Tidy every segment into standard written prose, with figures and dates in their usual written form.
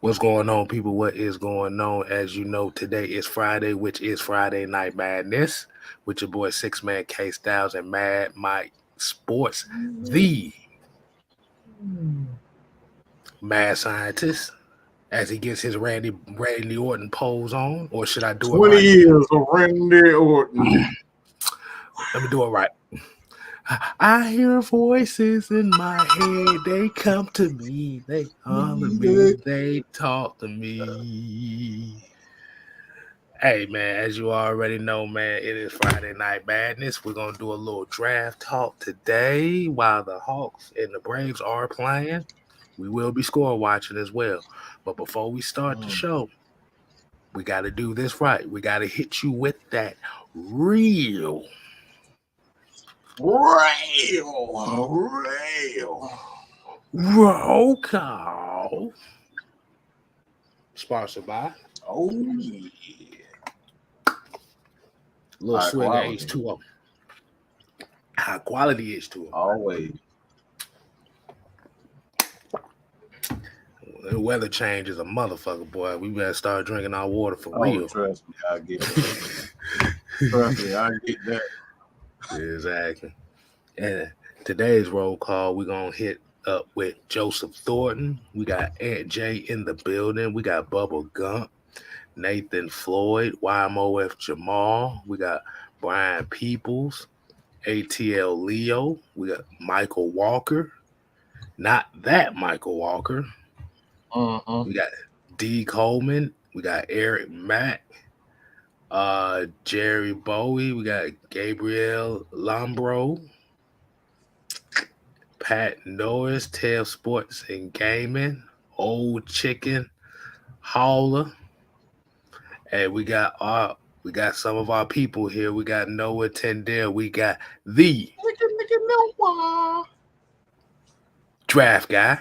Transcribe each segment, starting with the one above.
What's going on, people? What is going on? As you know, today is Friday, which is Friday Night Madness, with your boy Six Man K Styles and Mad Mike Sports, the mad scientist, as he gets his Randy Orton pose on, or should I do it 20 right? years of Randy Orton. Let me do it right. I hear voices in my head. They come to me. They holler me. They talk to me. Hey, man, as you already know, man, it is Friday Night Madness. We're going to do a little draft talk today while the Hawks and the Braves are playing. We will be score watching as well. But before we start the show, we got to do this right. We got to hit you with that real roll call. Sponsored by. Oh, yeah. Little swig of H2O. High quality H2O. Always. The weather change is a motherfucker, boy. We better start drinking our water for real. Trust me, I get it. Trust me, I get that. Exactly. And today's roll call, we're going to hit up with Joseph Thornton. We got Aunt Jay in the building. We got Bubba Gump, Nathan Floyd, YMOF Jamal. We got Brian Peoples, ATL Leo. We got Michael Walker. Not that Michael Walker. We got D. Coleman. We got Eric Mack. Jerry Bowie. We got Gabriel Lombro. Pat Norris, Tail Sports and Gaming, Old Chicken, Hauler. And we got some of our people here. We got Noah Tendell. We got the draft guy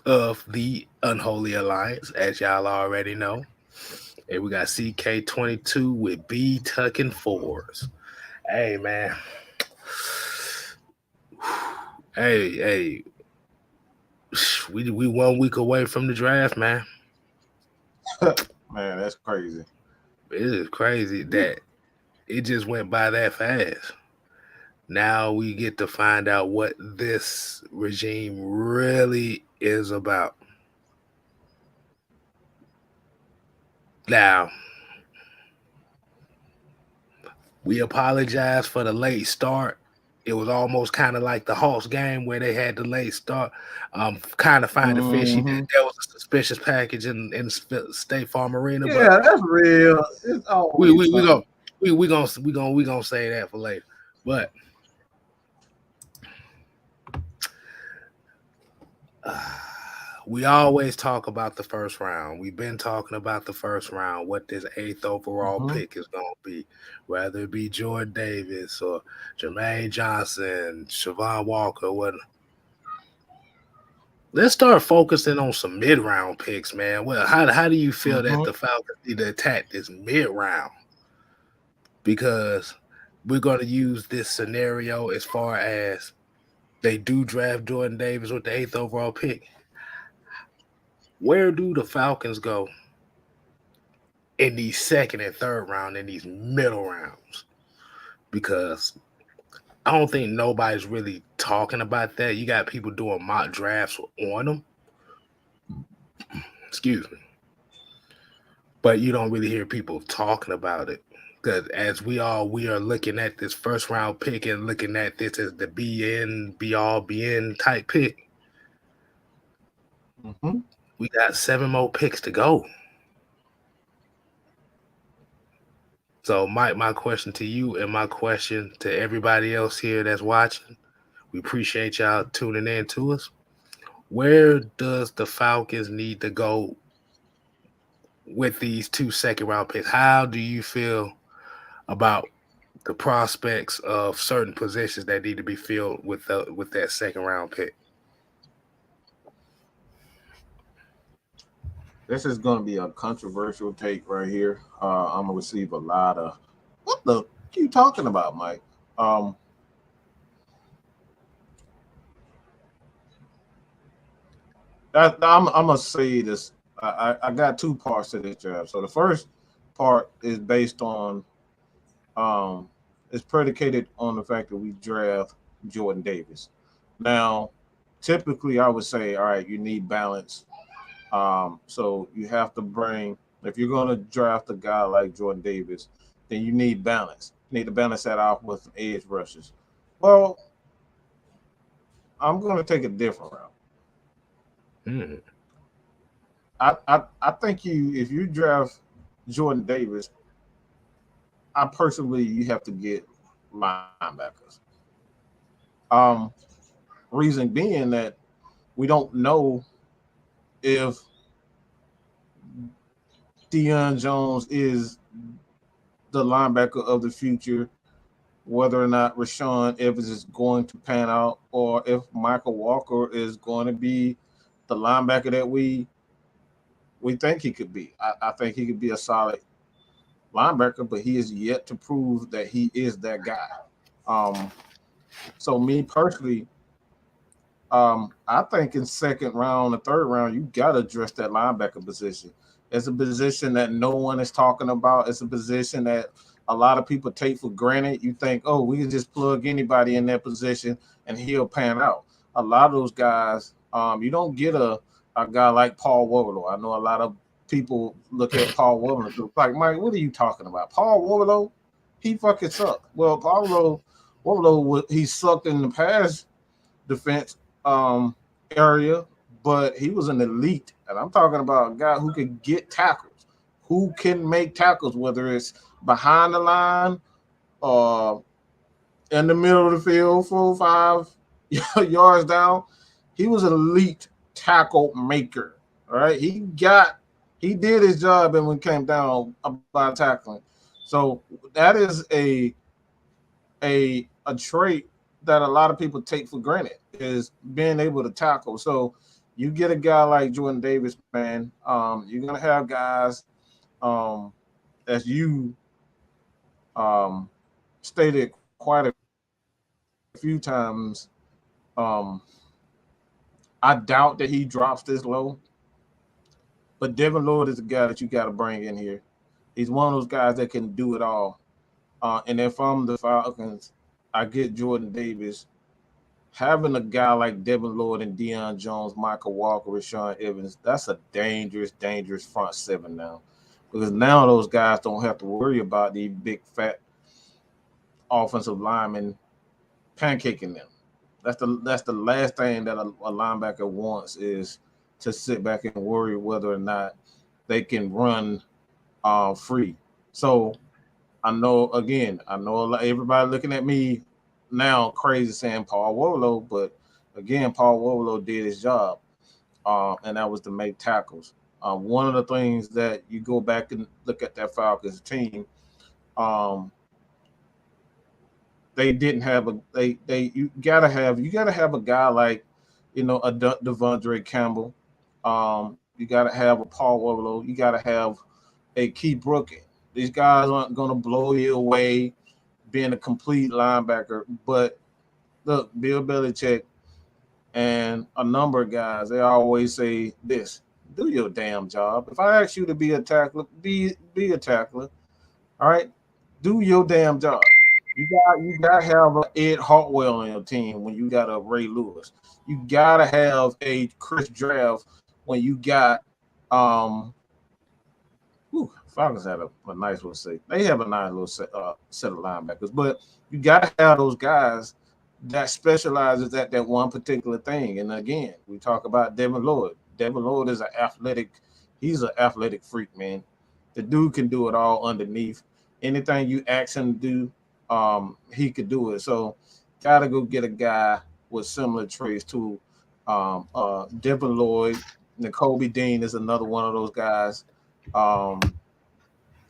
of the Unholy Alliance, as y'all already know. And we got CK22 with B Tucking Fours. Hey, man. Hey. We 1 week away from the draft, man. Man, that's crazy. It is crazy that it just went by that fast. Now we get to find out what this regime really is about. Now, we apologize for the late start. It was almost kind of like the Hawks game where they had the late start. Kind of find it fishy that there was a suspicious package in State Farm Arena. Yeah, but that's real. It's we gonna say that for later. But we always talk about the first round. We've been talking about the first round, what this 8th overall pick is going to be, whether it be Jordan Davis or Jermaine Johnson, Siobhan Walker. What? Let's start focusing on some mid-round picks, man. Well, how do you feel that the Falcons need to attack this mid-round? Because we're going to use this scenario as far as they do draft Jordan Davis with the 8th overall pick. Where do the Falcons go in these second and third round, in these middle rounds? Because I don't think nobody's really talking about that. You got people doing mock drafts on them. Excuse me. But you don't really hear people talking about it. Because as we are looking at this first round pick and looking at this as the be all type pick. We got 7 more picks to go. So, Mike, my question to you and my question to everybody else here that's watching, we appreciate y'all tuning in to us. Where does the Falcons need to go with these 2 second-round picks? How do you feel about the prospects of certain positions that need to be filled with that second-round pick? This is going to be a controversial take right here. I'm going to receive a lot of, what the you talking about, Mike? I'm gonna say this. I got two parts to this draft. So the first part is based on um is predicated on the fact that we draft Jordan Davis. Now, typically I would say, all right, you need balance. So you have to bring if you're gonna draft a guy like Jordan Davis, then you need balance. You need to balance that off with some edge rushes. Well, I'm gonna take a different route. Hmm. I think if you draft Jordan Davis, I personally you have to get linebackers. Um, Reason being that we don't know if Deion Jones is the linebacker of the future, whether or not Rashawn Evans is going to pan out, or if Michael Walker is going to be the linebacker that we think he could be. I think he could be a solid linebacker, but he is yet to prove that he is that guy. Um, so me personally, I think in second round, the third round, you got to address that linebacker position. It's a position that no one is talking about. It's a position that a lot of people take for granted. You think, oh, we can just plug anybody in that position and he'll pan out. A lot of those guys, you don't get a guy like Paul Warlow. I know a lot of people look at Paul Warlow and like, Mike, what are you talking about? Paul Warlow, he fucking sucked. Well, Warlow, he sucked in the past defense area, but he was an elite. And I'm talking about a guy who can get tackles, who can make tackles, whether it's behind the line or in the middle of the field, 4 or 5 yards down. He was an elite tackle maker. All right. He did his job and when it came down about tackling. So that is a trait that a lot of people take for granted is being able to tackle. So you get a guy like Jordan Davis, man. You're gonna have guys um, as you um, stated quite a few times. Um, I doubt that he drops this low, but Devin Lloyd is a guy that you got to bring in here. He's one of those guys that can do it all. And if I'm the Falcons, I get Jordan Davis. Having a guy like Devin Lloyd and Deion Jones, Michael Walker, Rashawn Evans, that's a dangerous, dangerous front seven now. Because now those guys don't have to worry about these big fat offensive linemen pancaking them. That's the last thing that a linebacker wants is to sit back and worry whether or not they can run free. So I know everybody looking at me now crazy saying Paul Warlow, but again, Paul Warlow did his job, and that was to make tackles. One of the things that you go back and look at that Falcons team, um, they didn't have they you gotta have a guy like a Devondre Campbell. You gotta have a Paul Warlow. You gotta have a Key Brookins. These guys aren't gonna blow you away being a complete linebacker. But look, Bill Belichick and a number of guys, they always say this: do your damn job. If I ask you to be a tackler, be a tackler. All right, do your damn job. You gotta have a Ed Hartwell on your team when you got a Ray Lewis. You gotta have a Chris Draft when you got Falcons had a nice little set. They have a nice little set of linebackers, but you got to have those guys that specializes at that one particular thing. And again, we talk about Devin Lloyd. Devin Lloyd is he's an athletic freak, man. The dude can do it all underneath. Anything you ask him to do, he could do it. So, gotta go get a guy with similar traits to Devin Lloyd. N'Kobe Dean is another one of those guys. Um,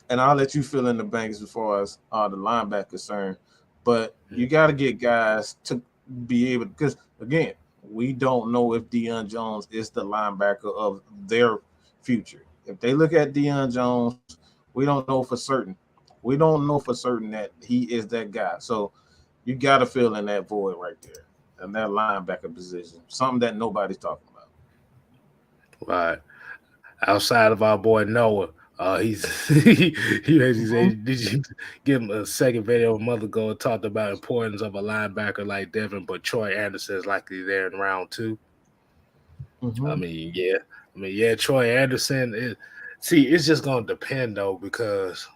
and I'll let you fill in the blanks as far as the linebacker concerned. But you got to get guys to be able because again, we don't know if Deion Jones is the linebacker of their future. If they look at Deion Jones, we don't know for certain. We don't know for certain that he is that guy. So you got to fill in that void right there and that linebacker position, something that nobody's talking about. Right. Outside of our boy Noah, he's he basically Mm-hmm. said, "Did you give him a second video a month ago and talked about importance of a linebacker like Devin, but Troy Anderson is likely there in round two?" I Mm-hmm. mean, yeah, Troy Anderson is. See, it's just gonna depend though because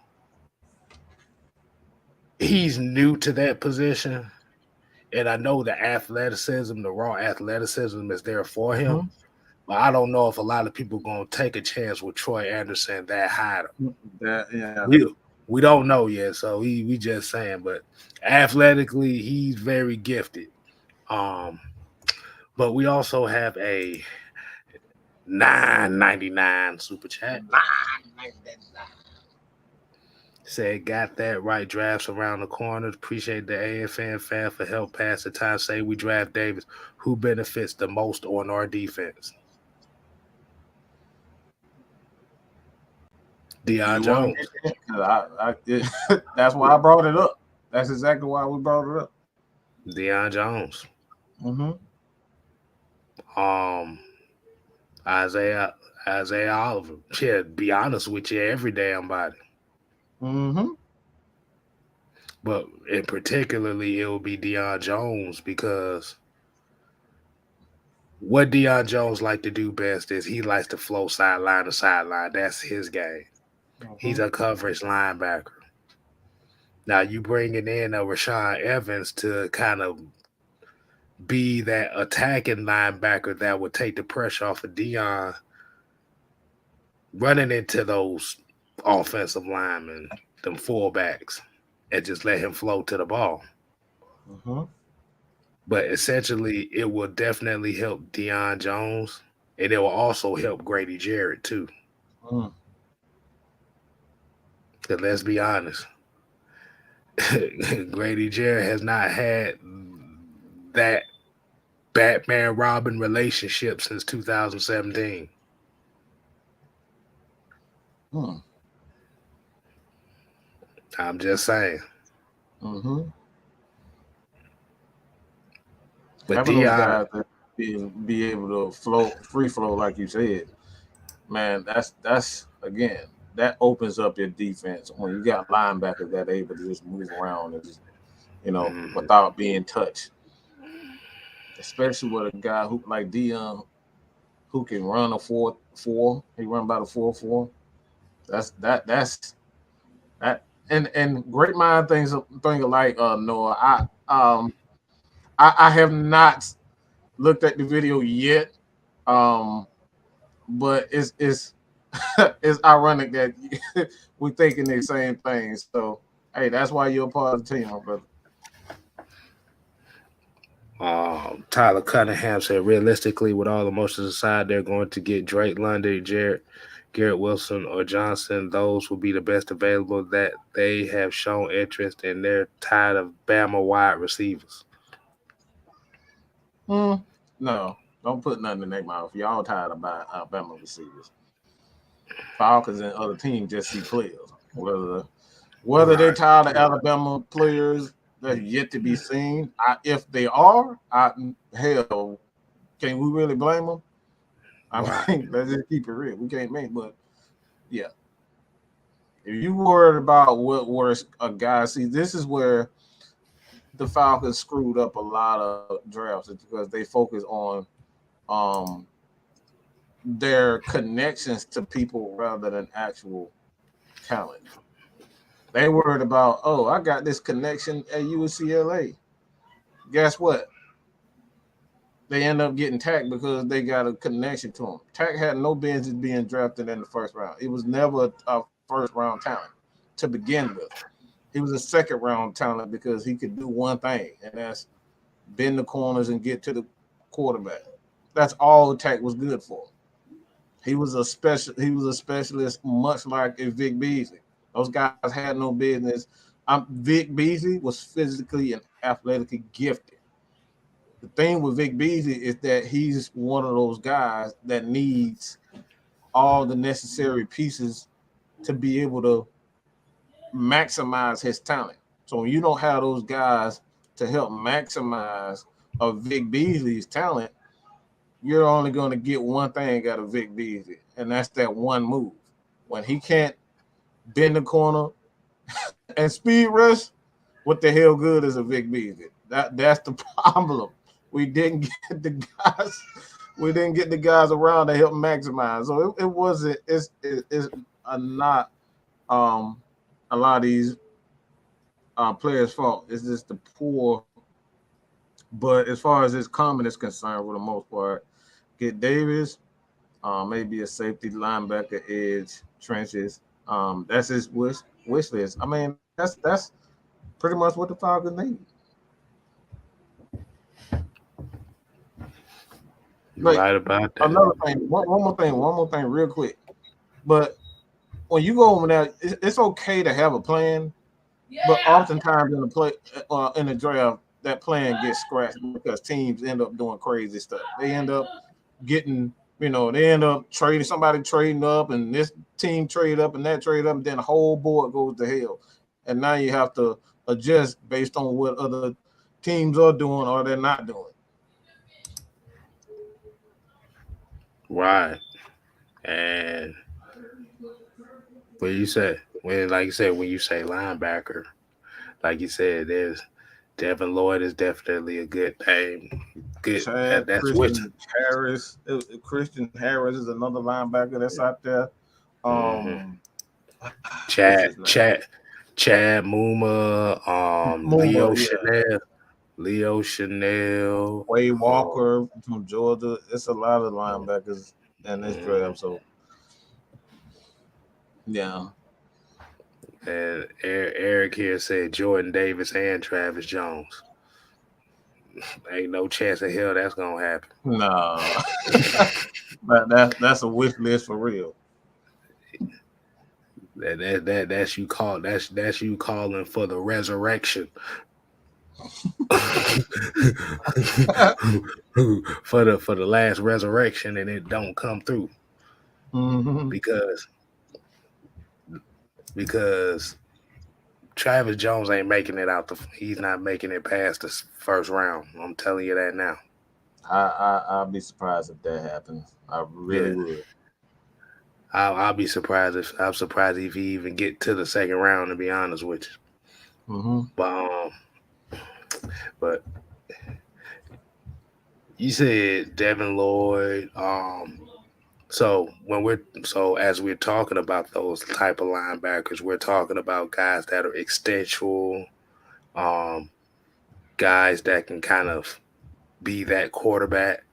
he's new to that position, and I know the athleticism, the raw athleticism, is there for Mm-hmm. him. But I don't know if a lot of people gonna take a chance with Troy Anderson that high. Yeah. We don't know yet, so we just saying. But athletically, he's very gifted. Um, but we also have a 9.99 super chat. Said got that right. Drafts around the corner. Appreciate the AFN fan for help pass the time. Say we draft Davis. Who benefits the most on our defense? Do Deion you want to Jones. get that? 'Cause that's why I brought it up. That's exactly why we brought it up. Deion Jones. Mm-hmm. Um, Isaiah Isaiah Oliver. Yeah, be honest with you, every damn body. Mm-hmm. But in particularly, it will be Deion Jones because what Deion Jones like to do best is he likes to flow sideline to sideline. That's his game. He's Mm-hmm. a coverage linebacker. Now you bringing in a Rashawn Evans to kind of be that attacking linebacker that would take the pressure off of Deion running into those offensive linemen, them fullbacks, and just let him flow to the ball. Mm-hmm. But essentially, it will definitely help Deion Jones, and it will also help Grady Jarrett too. Mm. Because let's be honest, Grady Jarrett has not had that Batman Robin relationship since 2017. Mm. I'm just saying. Mm-hmm. But Having those Deion, guys that be able to flow, free flow, like you said, man, that's again that opens up your defense when you got linebackers that are able to just move around and just mhm, without being touched. Especially with a guy who like Dion who can run a 4-4. He run about a 4-4. That's that and great mind things alike. Noah, I have not looked at the video yet. Um, but it's it's ironic that we're thinking the same thing. So hey, that's why you're a part of the team, my brother. Tyler Cunningham said, realistically, with all emotions aside, they're going to get Drake London, Garrett Wilson, or Johnson. Those will be the best available that they have shown interest, and they're tired of Bama wide receivers. Mm, no, don't put nothing in their mouth. Y'all tired of buying Alabama receivers. Falcons and other teams just see players. Whether they're Right. tired of Alabama players that's yet to be seen. If they are, hell, can we really blame them? I Right. mean, let's just keep it real. We can't make, but yeah. If you worried about what worse a guy sees, this is where the Falcons screwed up a lot of drafts because they focus on um their connections to people rather than actual talent. They worried about, oh, I got this connection at UCLA. Guess what? They end up getting tagged because they got a connection to him. Tack had no business being drafted in the first round. It was never a first round talent to begin with. He was a second round talent because he could do one thing, and that's bend the corners and get to the quarterback. That's all Tack was good for. He was a special. He was a specialist, much like a Vic Beasley. Those guys had no business. Vic Beasley was physically and athletically gifted. The thing with Vic Beasley is that he's one of those guys that needs all the necessary pieces to be able to maximize his talent. So when you don't have those guys to help maximize a Vic Beasley's talent, you're only going to get one thing out of Vic Beasley, and that's that one move. When he can't bend the corner and speed rush, what the hell good is a Vic Beasley? That's the problem. We didn't get the guys. We didn't get the guys around to help maximize. So it wasn't. It's not a lot of these players' fault. It's just the poor. But as far as his comment is concerned, for the most part, get Davis, maybe a safety, linebacker, edge, trenches. That's his wish list. I mean, that's pretty much what the Falcons need. You're Like right about that. another thing, one more thing, real quick. But when you go over there, it's okay to have a plan, but oftentimes in the in the draft, that plan gets scratched because teams end up doing crazy stuff. They end up getting, they end up trading somebody trading up, and this team trade up and that trade up, and then the whole board goes to hell. And now you have to adjust based on what other teams are doing or they're not doing. Right. And when you said like you said, when you say linebacker, like you said, there's Devin Lloyd is definitely a good name. Good. Chad That's which. Christian Harris, Christian Harris is another linebacker that's out there. Mm-hmm. Um, what's Chad his name? Chad Chad Muma, Mumba, yeah. Leo Chanel, Wade Walker from Georgia. It's a lot of linebackers in this mhm. draft. So yeah, And Eric here said Jordan Davis and Travis Jones. Ain't no chance in hell that's gonna happen. no, that's a wish list for real. That's you call that's you calling for the resurrection. For the last resurrection, and it don't come through Mm-hmm. because because Travis Jones ain't making it out. He's not making it past the first round. I'm telling you that now. I'd be surprised if that happens. I really Yeah, would. I'll be surprised if I'm surprised if he even get to the second round. To be honest with you, Mm-hmm. but but you said Devin Lloyd. So as we're talking about those type of linebackers, we're talking about guys that are extensual, um, guys that can kind of be that quarterback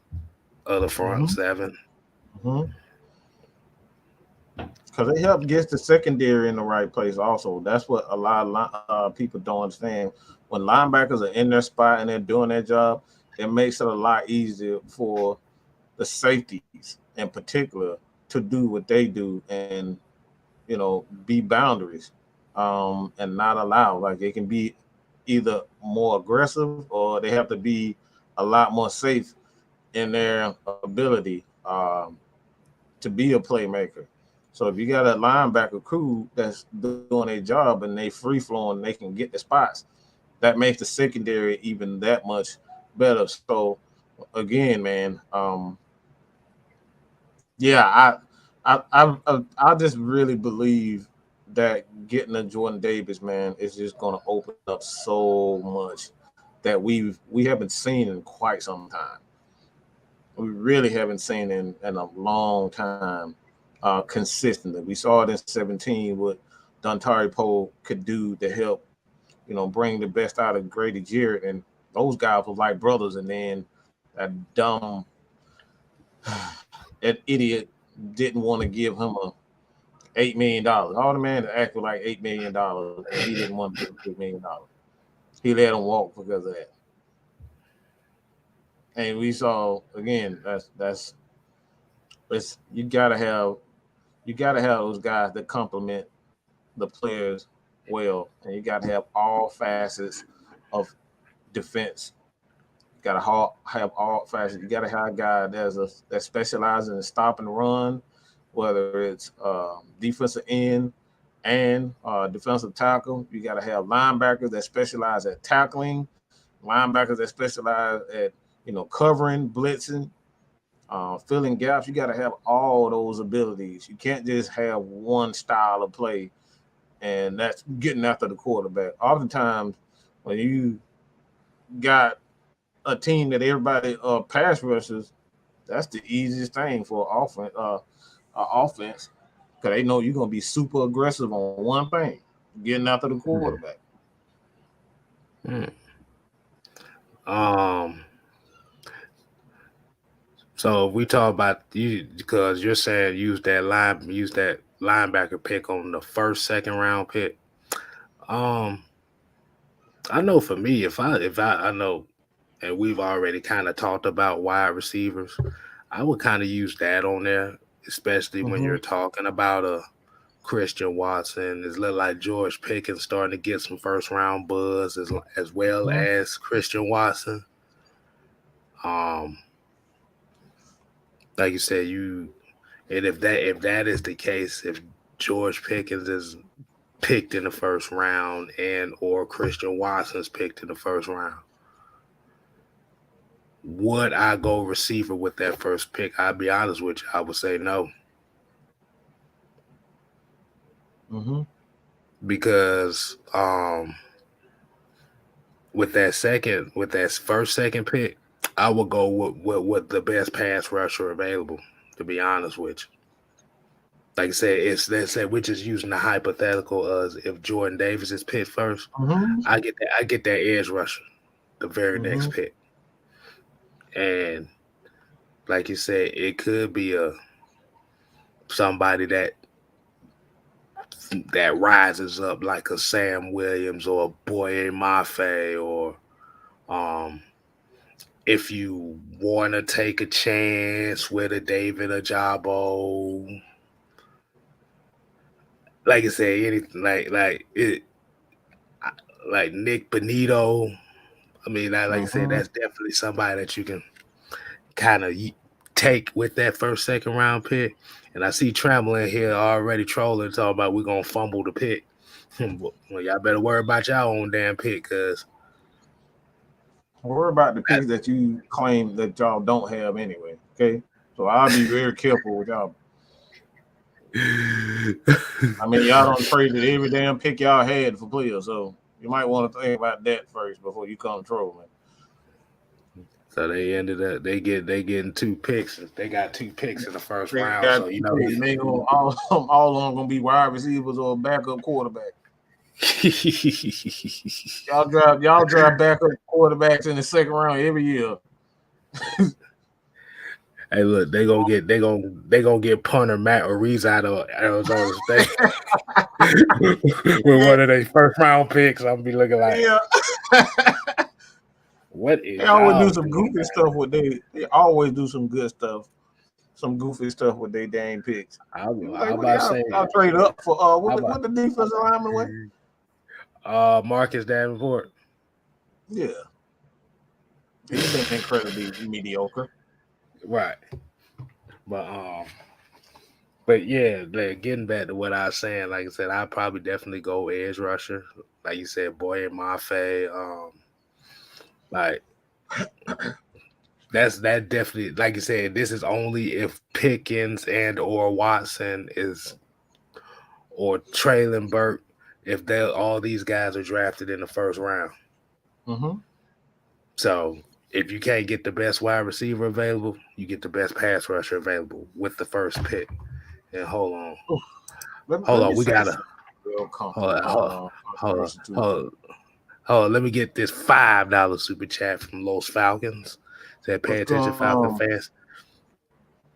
of the front Mm-hmm. seven. Mm-hmm. Because they help get the secondary in the right place. Also, that's what a lot of people don't understand. When linebackers are in their spot and they're doing their job, it makes it a lot easier for the safeties in particular to do what they do and be boundaries, and not allow. Like they can be either more aggressive or they have to be a lot more safe in their ability to be a playmaker. So if you got a linebacker crew that's doing their job and they free flowing, they can get the spots. That makes the secondary even that much better. So again, man, yeah, I just really believe that getting a Jordan Davis, man, is just going to open up so much that we haven't seen in quite some time. We really haven't seen in a long time, consistently. We saw it in 17 what Dontari Poe could do to help, bring the best out of Grady Jarrett, and those guys were like brothers. And then that dumb, that idiot didn't want to give him a $8 million. All the man acted like $8 million, and he didn't want to give him $8 million. He let him walk because of that. And we saw again that's it's you gotta have those guys that complement the players well, and you gotta have all facets of defense. You gotta have all facets. You gotta have a guy that specializes in stop and run, whether it's defensive end and defensive tackle. You gotta have linebackers that specialize at tackling, linebackers that specialize at covering, blitzing, Filling gaps, you got to have all those abilities. You can't just have one style of play, and that's getting after the quarterback. Oftentimes, when you got a team that everybody pass rushes, that's the easiest thing for offense because they know you're gonna be super aggressive on one thing, getting after the quarterback. Hmm. Um, so if we talk about you because you're saying use that linebacker pick on the first, second round pick. Um, I know for me, I know, and we've already kind of talked about wide receivers. I would kind of use that on there, especially when Mm-hmm. you're talking about a Christian Watson. It's look like George Pickens starting to get some first round buzz as well Mm-hmm. as Christian Watson. Um, like you said, and if that is the case, if George Pickens is picked in the first round and or Christian Watson's picked in the first round, would I go receiver with that first pick? I'll be honest with you, I would say no. Mm-hmm. Because with that first second pick, I would go with the best pass rusher available, to be honest with you. Like I said, it's let's say we're just using the hypothetical as if Jordan Davis is picked first, Mm-hmm. I get that edge rusher the very Mm-hmm. next pick. And like you said, it could be a somebody that rises up like a Sam Williams or a Boye Mafe or um if you want to take a chance with a David Ajabo, like I said, anything like Nick Benito. I mean, like I said, Mm-hmm. that's definitely somebody that you can kind of take with that first, second round pick. And I see Trammell in here already trolling, talking about we're gonna fumble the pick. Well, y'all better worry about y'all own damn pick, cause Worry about the picks that you claim that y'all don't have anyway. Okay, so I'll be very careful with y'all. I mean, y'all don't traded every damn pick y'all had for players, so you might want to think about that first before you come trolling. so they ended up they getting two picks. They got two picks in the first They round. got So you two know picks, and they gonna all of them gonna be wide receivers or backup quarterback. Y'all drive backup quarterbacks in the second round every year. Hey, look, they gonna get punter Matt Oriz out of Arizona State with one of their first round picks. I'm gonna be looking like, Yeah, what they is always do y'all some doing goofy down stuff there? with they always do some good stuff, some goofy stuff with their dang picks. You was I like, what about to say, y'all trade up for? I What about the defensive lineman went? Marcus Davenport. Yeah, he's been incredibly mediocre. Right. But but yeah, like, getting back to what I was saying, like I said, I'd probably definitely go edge rusher. Like you said, Boy and Mafe. Like that definitely, like you said, this is only if Pickens and or Watson is or Traylon Burke, if they all these guys are drafted in the first round. Mm-hmm. So if you can't get the best wide receiver available, you get the best pass rusher available with the first pick. And Let hold me on, we say gotta something real hold on, hold on, hold on, controversial too. hold on. Hold on, let me get this $5 super chat from Los Falcons. Said, pay What's attention, going Falcon on? fans.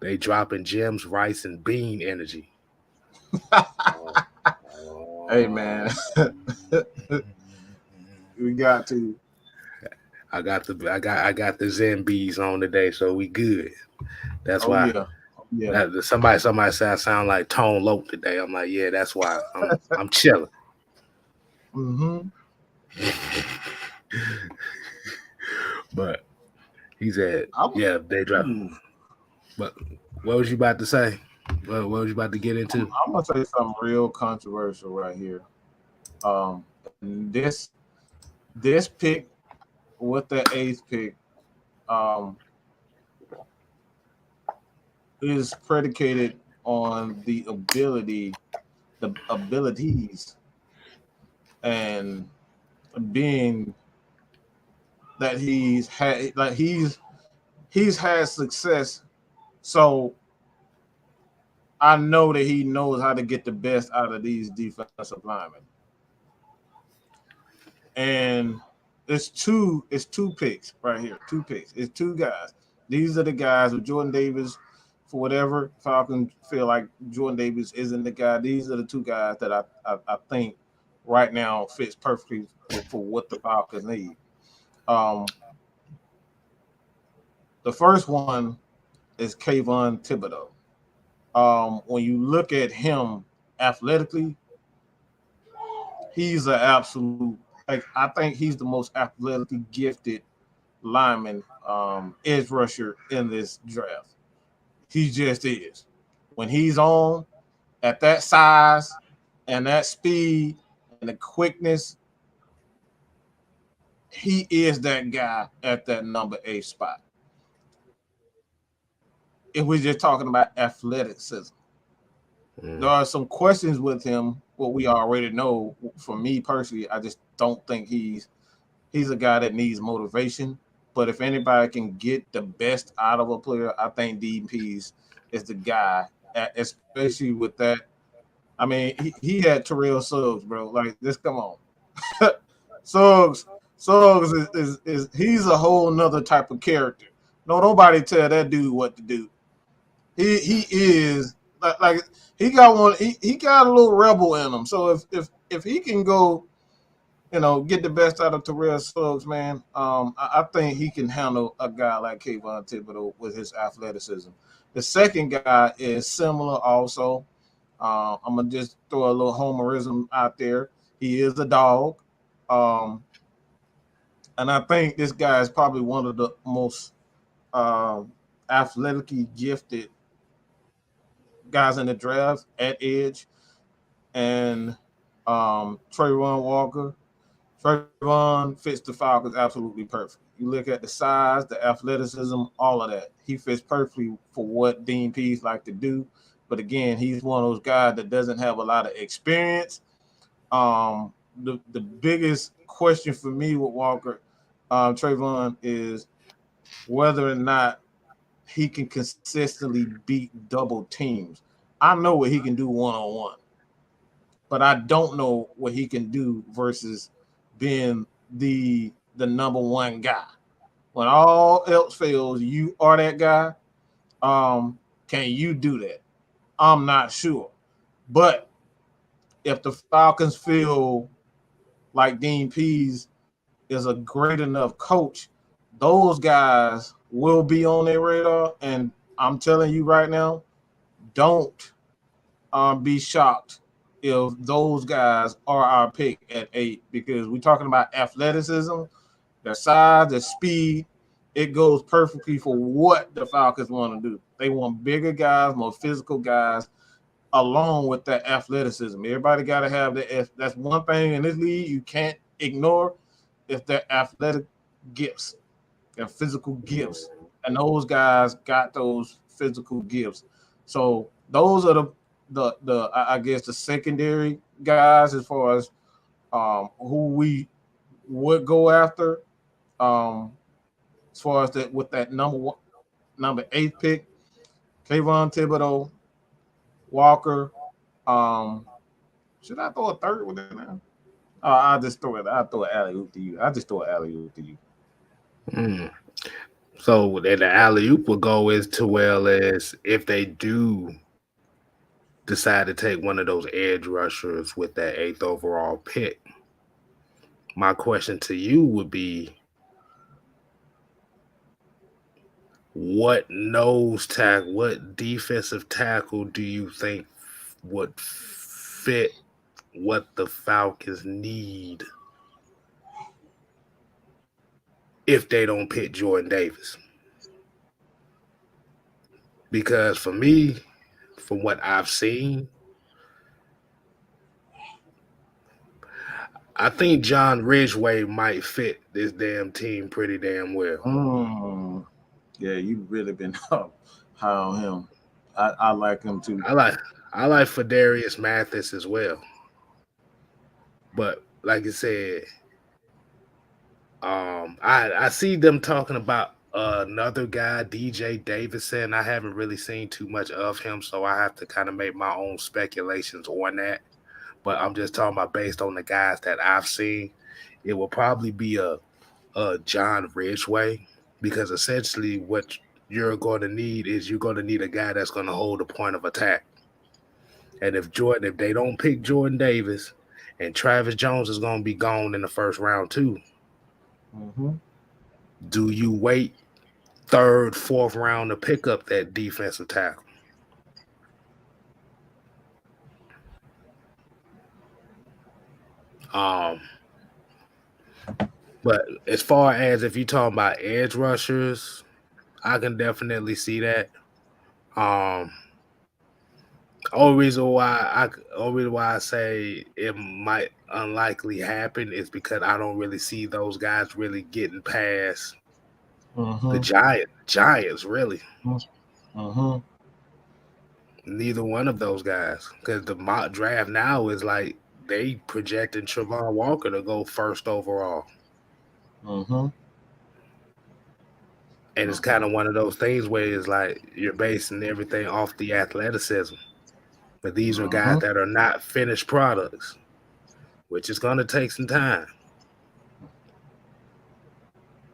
They dropping gems, rice, and bean energy. Oh, Hey man, oh. we got to. I got the Zen bees on today, so we good. That's Oh why. yeah, oh, yeah. Somebody said I sound like Tone Loc today. I'm like, yeah, that's why. I'm chilling. Mm-hmm. But he said, I'm, yeah, they drop. ooh, But what was you about to say? What was you about to get into? I'm gonna say something real controversial right here. This pick with the eighth pick, um, is predicated on the abilities, and being that he's had success. So I know that he knows how to get the best out of these defensive linemen. And it's two picks right here. Two picks. It's two guys. These are the guys with Jordan Davis. For whatever Falcons feel like Jordan Davis isn't the guy, these are the two guys that I think right now fits perfectly for what the Falcons need. Um, the first one is Kayvon Thibodeau. When you look at him athletically, he's an absolute, like, I think he's the most athletically gifted lineman, edge rusher in this draft. He just is. When he's on at that size and that speed and the quickness, he is that guy at that number 8 spot. If we're just talking about athleticism, there are some questions with him. What we already know. For me personally, I just don't think he's a guy that needs motivation. But if anybody can get the best out of a player, I think DP's is the guy, especially with that. I mean, he had Terrell Suggs, bro. Like, just come on. Suggs, Suggs is he's a whole nother type of character. No, nobody tell that dude what to do. He is like he got one. He got a little rebel in him. So if he can go, get the best out of Terrell Suggs, man. I think he can handle a guy like Kayvon Thibodeau with his athleticism. The second guy is similar also. I'm gonna just throw a little homerism out there. He is a dog, um, and I think this guy is probably one of the most athletically gifted guys in the draft at edge, and Trayvon Walker. Trayvon fits the Falcons absolutely perfect. You look at the size, the athleticism, all of that. He fits perfectly for what Dean Pease like to do. But again, he's one of those guys that doesn't have a lot of experience. The biggest question for me with Walker, Trayvon, is whether or not he can consistently beat double teams. I know what he can do one on one, but I don't know what he can do versus being the number one guy. When all else fails, you are that guy. Can you do that? I'm not sure. But if the Falcons feel like Dean Pease is a great enough coach, those guys will be on their radar. And I'm telling you right now, don't be shocked if those guys are our pick at 8, because we're talking about athleticism, their size, their speed. It goes perfectly for what the Falcons want to do. They want bigger guys, more physical guys, along with that athleticism. Everybody got to have that. That's one thing in this league you can't ignore, is their athletic gifts, their physical gifts. And those guys got those physical gifts. So those are the I guess the secondary guys as far as who we would go after. Um, as far as that with that number 8 pick, Kayvon Thibodeau, Walker. Um, should I throw a third one in there? I'll just throw it. I'll throw an alley oop to you. I'll just throw an alley oop to you. Mm. So then the alley oop will go as to well as if they do decide to take one of those edge rushers with that eighth overall pick. My question to you would be, what defensive tackle do you think would fit what the Falcons need if they don't pick Jordan Davis? Because for me, from what I've seen, I think John Ridgway might fit this damn team pretty damn well. Yeah, you've really been high on him. I like him too. I like I like Fadarius Mathis as well. But like I said, I see them talking about another guy, DJ Davison. I haven't really seen too much of him, so I have to kind of make my own speculations on that. But I'm just talking about based on the guys that I've seen, it will probably be a John Ridgeway because essentially what you're going to need is you're going to need a guy that's going to hold the point of attack. And if they don't pick Jordan Davis, and Travis Jones is going to be gone in the first round too, Mm-hmm. do you wait third, fourth round to pick up that defensive tackle? Um, but as far as if you're talking about edge rushers, I can definitely see that. Um, only reason why I say it might unlikely happen is because I don't really see those guys really getting past the Mm-hmm. Giants really. Mm-hmm. Neither one of those guys, because the mock draft now is like they projecting Trevon Walker to go first overall, Mm-hmm. and it's kind of one of those things where it's like you're basing everything off the athleticism, but these are guys Mm-hmm. that are not finished products, which is going to take some time.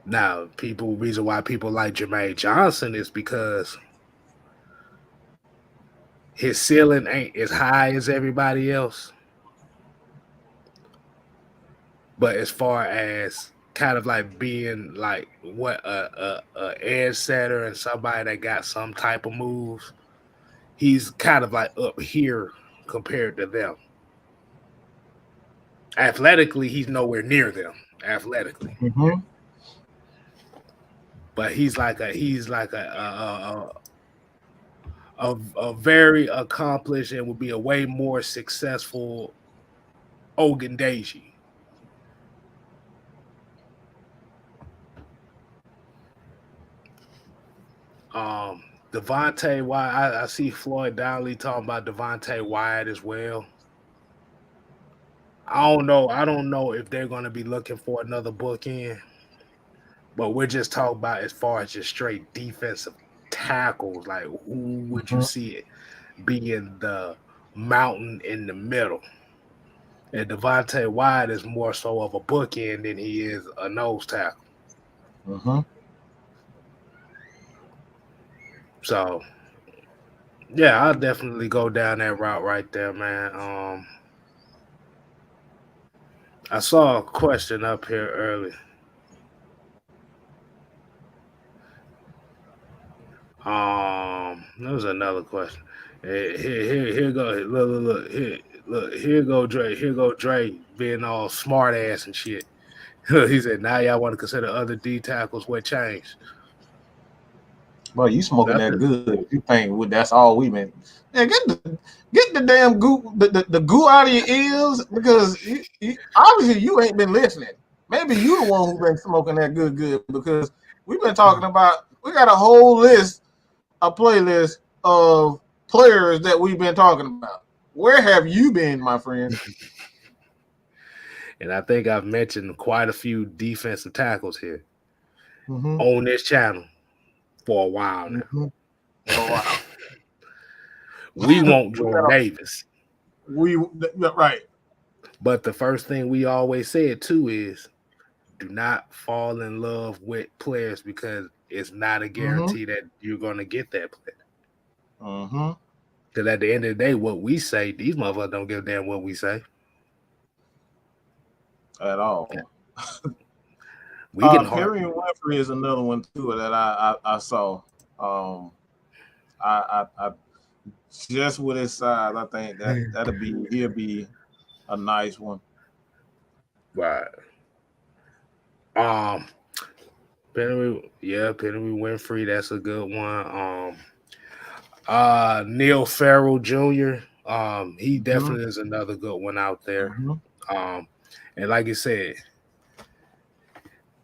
Now, reason why people like Jermaine Johnson is because his ceiling ain't as high as everybody else. But as far as kind of like being like what a edge setter and somebody that got some type of moves, he's kind of like up here compared to them. Athletically, he's nowhere near them. Athletically, Mm-hmm. but he's like a very accomplished and would be a way more successful Ogundeji. Um, Devontae Wyatt, I see Floyd Donnelly talking about Devontae Wyatt as well. I don't know. I don't know if they're going to be looking for another bookend, but we're just talking about as far as just straight defensive tackles. Like, who would you Mm-hmm. see it being the mountain in the middle? And Devontae Wyatt is more so of a bookend than he is a nose tackle. Mm-hmm. So, yeah, I'll definitely go down that route right there, man. I saw a question up here early. There was another question. Here go. Look. Here go Dre. Here go Dre being all smart ass and shit. He said, "Now y'all want to consider other D tackles. What changed? Bro, you smoking that Nothing. good. If you think that's all we been. Yeah, get the damn goo the goo out of your ears because obviously you ain't been listening. Maybe you the one who been smoking that good because we've been talking about we got a whole list, a playlist of players that we've been talking about. Where have you been, my friend? And I think I've mentioned quite a few defensive tackles here Mm-hmm. on this channel for a while now. Mm-hmm. Oh wow. We want we Jordan got a Davis, right. but the first thing we always said too is do not fall in love with players because it's not a Mm-hmm. guarantee that you're going to get that player. Mm-hmm. Because at the end of the day, what we say, these motherfuckers don't give a damn what we say. At all. We can harp. Perry and Winfrey is another one too that I saw. Um, I just with his size, I think he'll be a nice one. Right. Um, Penny Winfrey, that's a good one. Neil Farrell Jr. He Mm-hmm. definitely is another good one out there. Mm-hmm. Um, and like you said,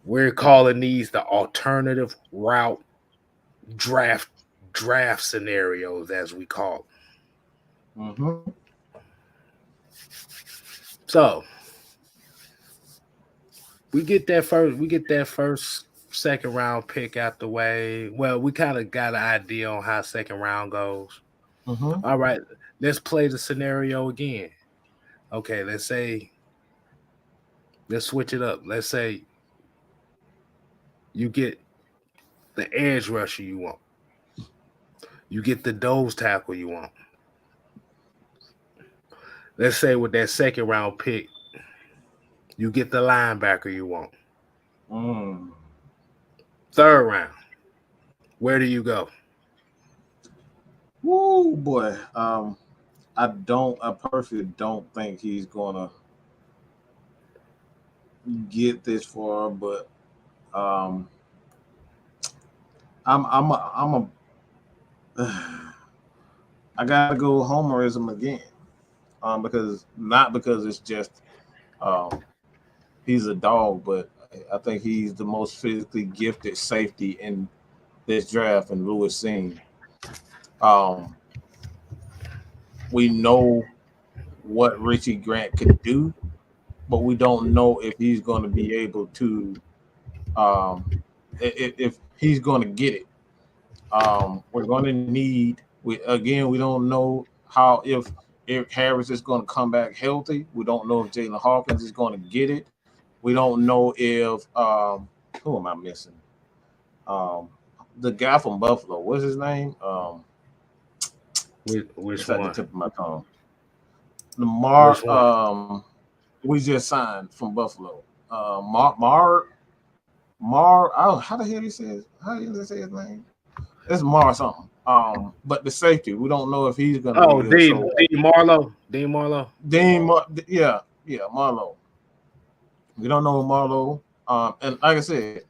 we're calling these the alternative route draft draft scenarios, as we call them. Mm-hmm. So we get that first second round pick out the way. Well, we kind of got an idea on how second round goes. Mm-hmm. All right, let's play the scenario again. Okay, let's switch it up. Let's say you get the edge rusher you want. You get the nose tackle you want. Let's say with that second round pick, you get the linebacker you want. Mm. Third round, where do you go? Woo, boy. I personally don't think he's gonna get this far, but um, I gotta go homerism again. Because it's just um he's a dog, but I think he's the most physically gifted safety in this draft and Lewis seen. Um, we know what Richie Grant could do, but we don't know if he's going to be able to, um, if he's going to get it. We're going to need. We don't know how if Eric Harris is going to come back healthy. We don't know if Jalen Hawkins is going to get it. We don't know if who am I missing? Um, the guy from Buffalo. What's his name? Which It's at the one? tip of my tongue. Which Lamar. one? We just signed from Buffalo. Mar. Oh, how the hell he says? How does he say his name? It's Mar something. But the safety, we don't know if he's gonna be Oh, here. So Dean Marlowe. Dean Marlowe. Yeah, Marlo. We don't know Marlo. And like I said,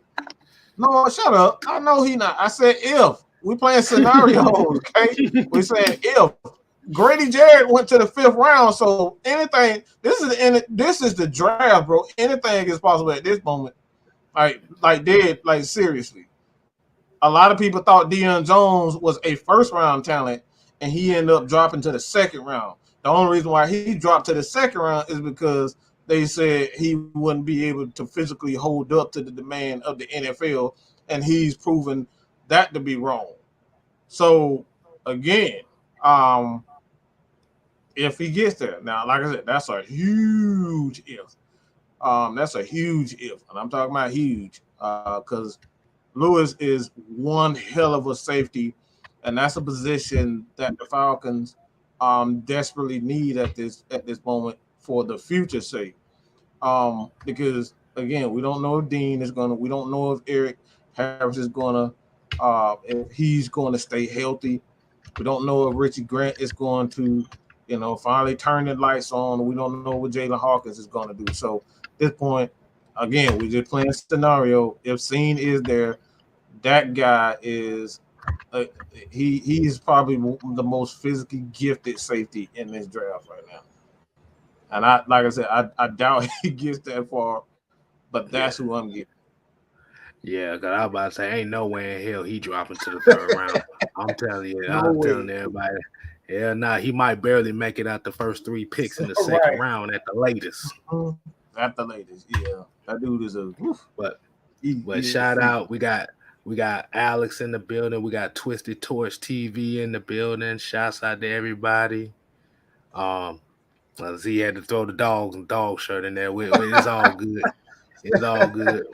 no, shut up. I know he not. I said if we playing scenarios, okay? We saying if Grady Jarrett went to the fifth round, so anything. This is the draft, bro. Anything is possible at this moment. Like seriously. A lot of people thought Deion Jones was a first round talent, and he ended up dropping to the second round. The only reason why he dropped to the second round is because they said he wouldn't be able to physically hold up to the demand of the NFL, and he's proven that to be wrong. So again, um, if he gets there, now, like I said, that's a huge if. That's a huge if, and I'm talking about huge, because Lewis is one hell of a safety, and that's a position that the Falcons desperately need at this moment for the future's sake. Because again, we don't know if Dean is gonna, we don't know if Eric Harris is gonna, if he's going to stay healthy. We don't know if Richie Grant is going to, finally turn the lights on. We don't know what Jalen Hawkins is going to do. So at this point, again, we just playing scenario. If Scene is there, that guy is uh, he is probably the most physically gifted safety in this draft right now. And like I said, I doubt he gets that far, but Yeah. that's who I'm getting. Yeah, because I was about to say, ain't no way in hell he dropping to the third round. I'm telling you, No I'm telling way. everybody. Yeah, nah, he might barely make it out the first three picks in the second Right. round at the latest. At the latest, yeah. That dude is a But he is a shout freak. out, we got Alex in the building. We got Twisted Torch TV in the building. Shouts out to everybody. Um, Z had to throw the dogs and dog shirt in there. It's all good. It's all good.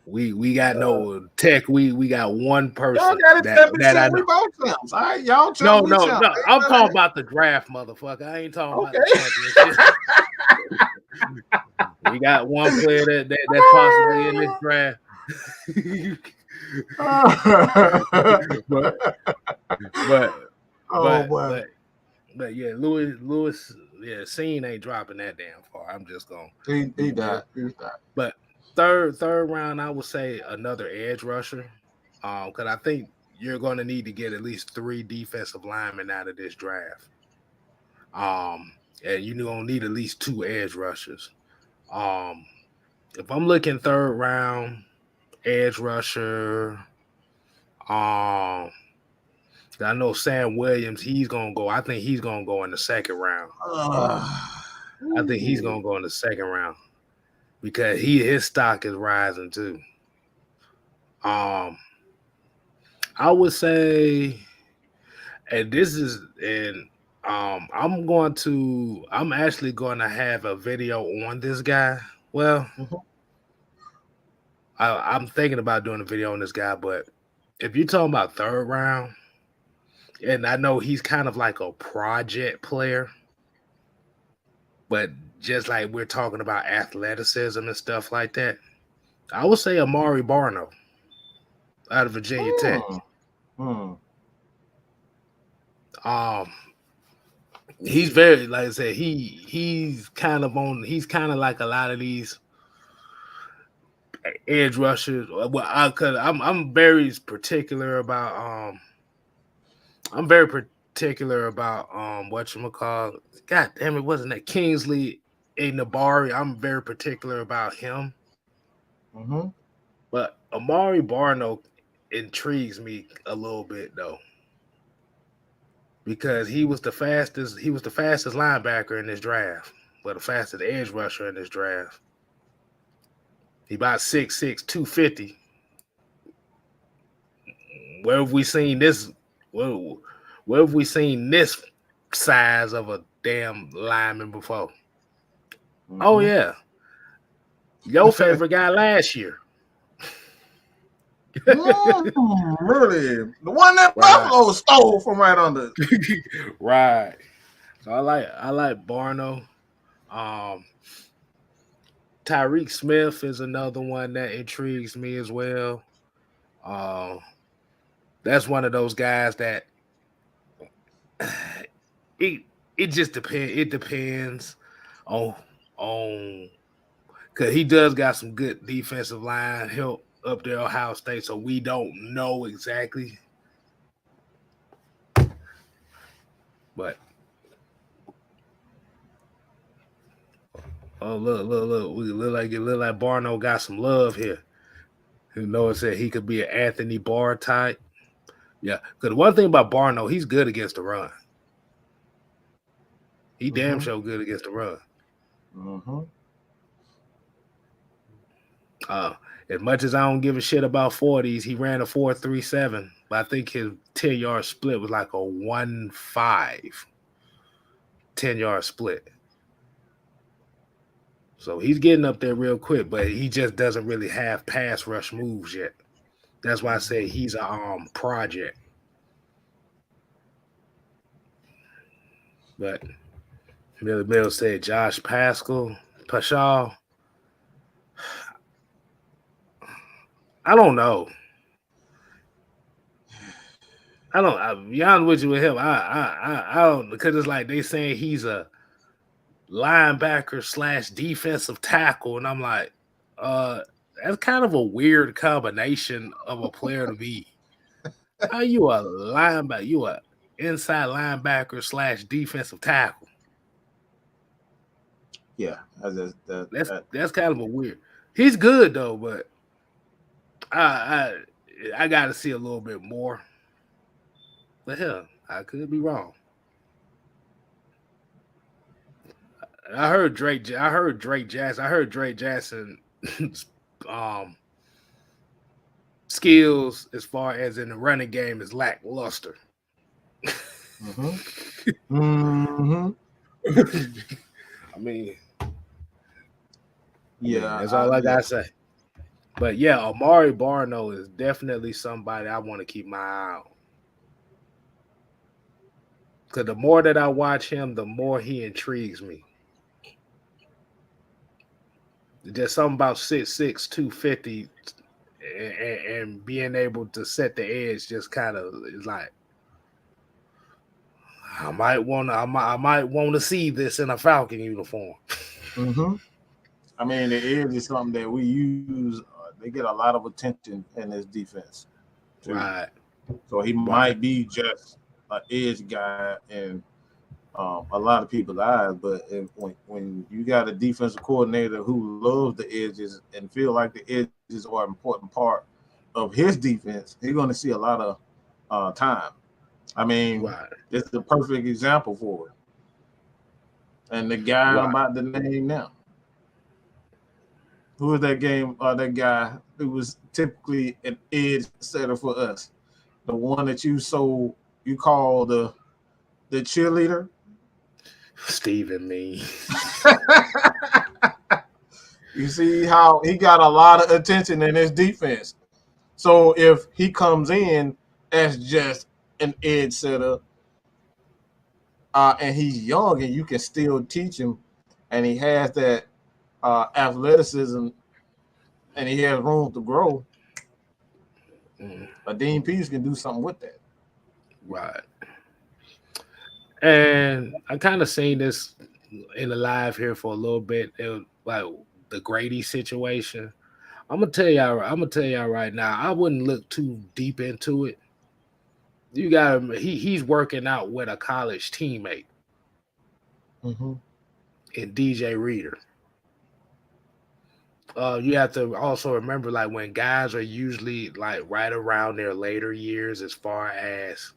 We got no tech. We got one Y'all person got a that I championship. We know. both champs. All right, y'all No, champ, we no, champ. no. I'm talking about the draft, motherfucker. I ain't talking about the Okay. championship. We got one player that's possibly in this draft. but but Oh but boy. but but yeah, Lewis, yeah, Scene ain't dropping that damn far. I'm just gonna He be real. died. He died. But third round, I would say another edge rusher. Because I think you're going to need to get at least 3 defensive linemen out of this draft. Um, and you're going to need at least 2 edge rushers. Um, if I'm looking third round, edge rusher, um, I know Sam Williams, he's gonna go. I think he's gonna go in the second round. I think he's Ooh. gonna go in the second round because his stock is rising too. Um, I would say, and this is and I'm actually going to have a video on this guy. Well, Mhm. I'm thinking about doing a video on this guy, but if you're talking about third round, and I know he's kind of like a project player, but just like we're talking about athleticism and stuff like that, I would say Amari Barno out of Virginia Tech. Hmm. Hmm. Um, he's very, like I said, he's kind of like a lot of these edge rushers. Well, cause I'm very particular about whatchamacallit. God damn it, wasn't that Kingsley A Nabari? I'm very particular about him. Mm-hmm. But Amari Barno intrigues me a little bit though. Because he was the fastest linebacker in this draft. Well, the fastest edge rusher in this draft. He about 6'6", 250. Where have we seen this? Where have we seen this size of a damn lineman before? Oh Mm-hmm. yeah, your favorite guy last year, Really, the one that right? Buffalo stole from right under. Right. So I like Barno. Um, Tyreek Smith is another one that intrigues me as well. Uh, that's one of those guys that it it just depends. It depends on on because he does got some good defensive line help up there, Ohio State. So we don't know exactly, but oh look, we look like Barno got some love here. You know, it said he could be an Anthony Barr type. Yeah, because one thing about Barno, he's good against the run. He damn Mm-hmm. sure good against the run. Mm-hmm. Uh, as much as I don't give a shit about 40s, he ran a 4.37, but I think his 10-yard split was like a 1.5 10-yard split. So he's getting up there real quick, but he just doesn't really have pass rush moves yet. That's why I say he's a project. But Mill said Josh Pascal. I don't know. I'll be honest with you with him. I don't, because it's like they saying he's a linebacker / defensive tackle, and I'm like, that's kind of a weird combination of a player to be. How you a linebacker? You a inside linebacker / defensive tackle? Yeah, That's kind of a weird. He's good though, but I I got to see a little bit more. But hell, I could be wrong. I heard Drake. I heard Drake Jackson. I heard Drake Jackson um, skills as far as in the running game is lackluster. Mm-hmm. Mm-hmm. I mean, Yeah, that's all I yeah. gotta say. But yeah, Amari Barno is definitely somebody I want to keep my eye on. Because the more that I watch him, the more he intrigues me. There's something about 6'6", 250, and being able to set the edge just kind of is like, I might want to see this in a Falcon uniform. Mm-hmm. I mean, the edge is something that we use. They get a lot of attention in this defense too. Right, So he right. might be just an edge guy in a lot of people's eyes, but when you got a defensive coordinator who loves the edges and feel like the edges are an important part of his defense, he's going to see a lot of time. I mean, Right. this is a perfect example for it. And the guy I'm Right. about to name now, who is that game? That guy who was typically an edge setter for us, the one that you call the cheerleader. Stephen me. You see how he got a lot of attention in his defense. So if he comes in as just an edge setter, and he's young, and you can still teach him, and he has that athleticism, and he has room to grow, Mm, a Dean Pease can do something with that. right. And I kind of seen this in the live here for a little bit. It was like the Grady situation. I'm gonna tell y'all. I'm gonna tell y'all right now. I wouldn't look too deep into it. You got him. He's working out with a college teammate Mm-hmm. in DJ Reader. You have to also remember, like when guys are usually like right around their later years, as far as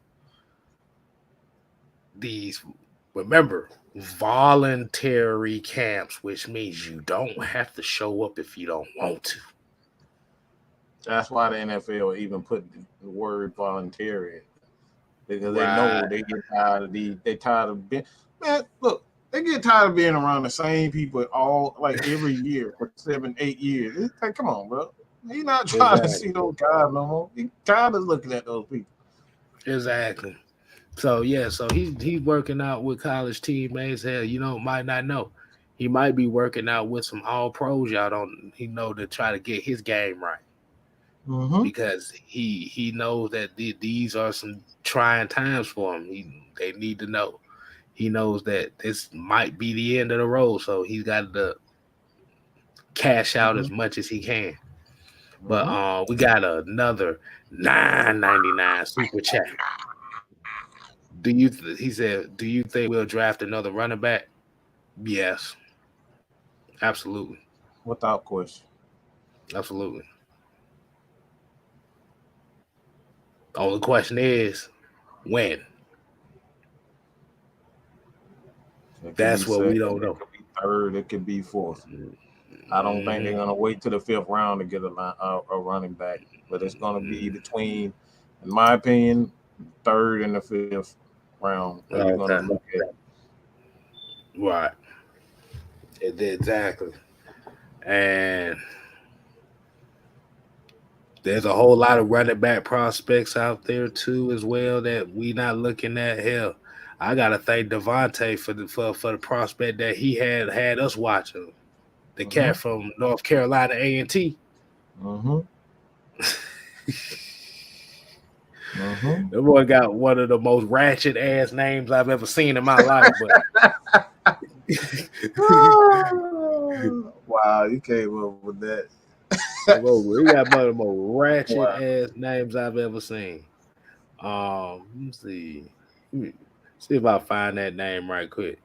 these, remember, voluntary camps, which means you don't have to show up if you don't want to. That's why the NFL even put the word voluntary, because they know Right. they get tired of these. They tired of being, man. Look, they get tired of being around the same people all like every year for 7, 8 years. It's like, come on, bro. He's not trying to Exactly. see those guys no more. He tired of looking at those people. Exactly. So yeah, so he's working out with college teammates. Hell, might not know. He might be working out with some all pros. Y'all don't he know to try to get his game right, Mm-hmm. because he knows that these are some trying times for him. They need to know. He knows that this might be the end of the road, so he's got to cash out Mm-hmm. as much as he can. But Mm-hmm. we got another 9.99 super chat. He said, do you think we'll draft another running back? Yes, absolutely. Without question. Absolutely. The only question is when. It could be That's what we second. don't It know. could be third. It could be fourth. I don't think they're Mm-hmm. gonna wait to the fifth round to get a running back, but it's gonna be between, in my opinion, third and the fifth round that you're gonna Okay. look at. Right. Exactly. And there's a whole lot of running back prospects out there too, as well, that we not looking at. Hell, I gotta thank Devontae for the prospect that he had us watching. The Mm-hmm. cat from North Carolina A&T. Mm-hmm. Mm-hmm. The boy got one of the most ratchet ass names I've ever seen in my life. But Wow, you came up with that. he got one of the most ratchet Wow. ass names I've ever seen. Let me see. Let me see if I find that name right quick.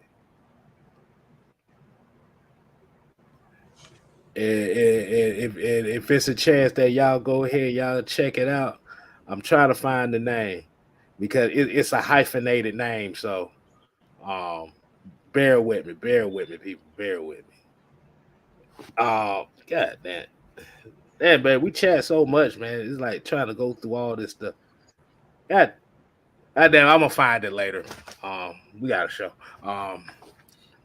If it's a chance that y'all go ahead, y'all check it out. I'm trying to find the name because it's a hyphenated name. So um, bear with me, people, bear with me. God damn, damn, man, we chat so much, man. It's like trying to go through all this stuff. God, God damn, I'm gonna find it later. We got a show.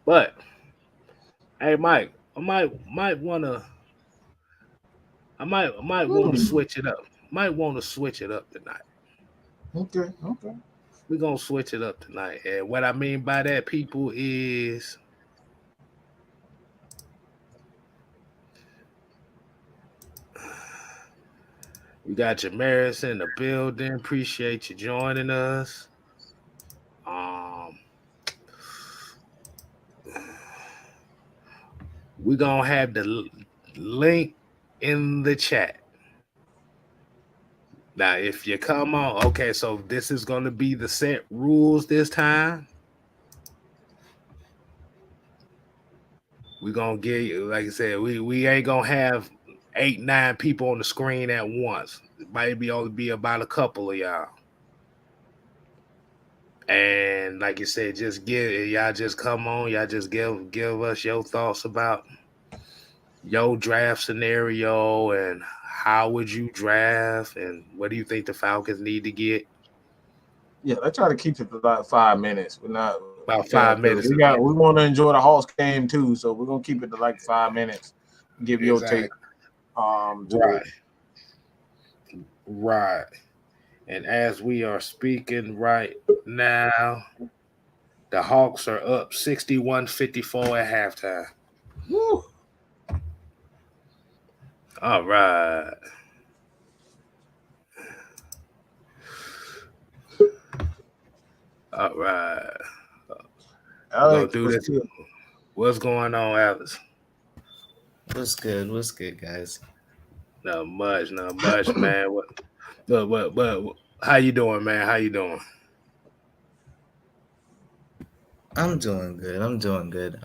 But hey, Mike, I might wanna I might want to Hmm. switch it up. Might want to switch it up tonight. Okay. Okay. We're gonna switch it up tonight. And what I mean by that, people, is we got Jamaris in the building. Appreciate you joining us. Um we're gonna have the link in the chat. Now, if you come on, okay, so this is gonna be the set rules this time. We're gonna get you, like I said, we ain't gonna have 8, 9 people on the screen at once. It might be only be about a couple of y'all. And like you said, just give y'all just come on, y'all just give us your thoughts about your draft scenario and how would you draft and what do you think the Falcons need to get? Yeah, let's try to keep it to like 5 minutes. We're not, About yeah, five because minutes we again. want to enjoy the Hawks game too, so we're gonna keep it to like 5 minutes. Give your take Exactly. to it. Right. Right. And as we are speaking right now, the Hawks are up 61-54 at halftime. Woo. All right. All right. We're gonna Alex do was this. good. What's going on, Alex? What's good? What's good, guys? Not much, man. But how you doing, man? How you doing? I'm doing good. I'm doing good.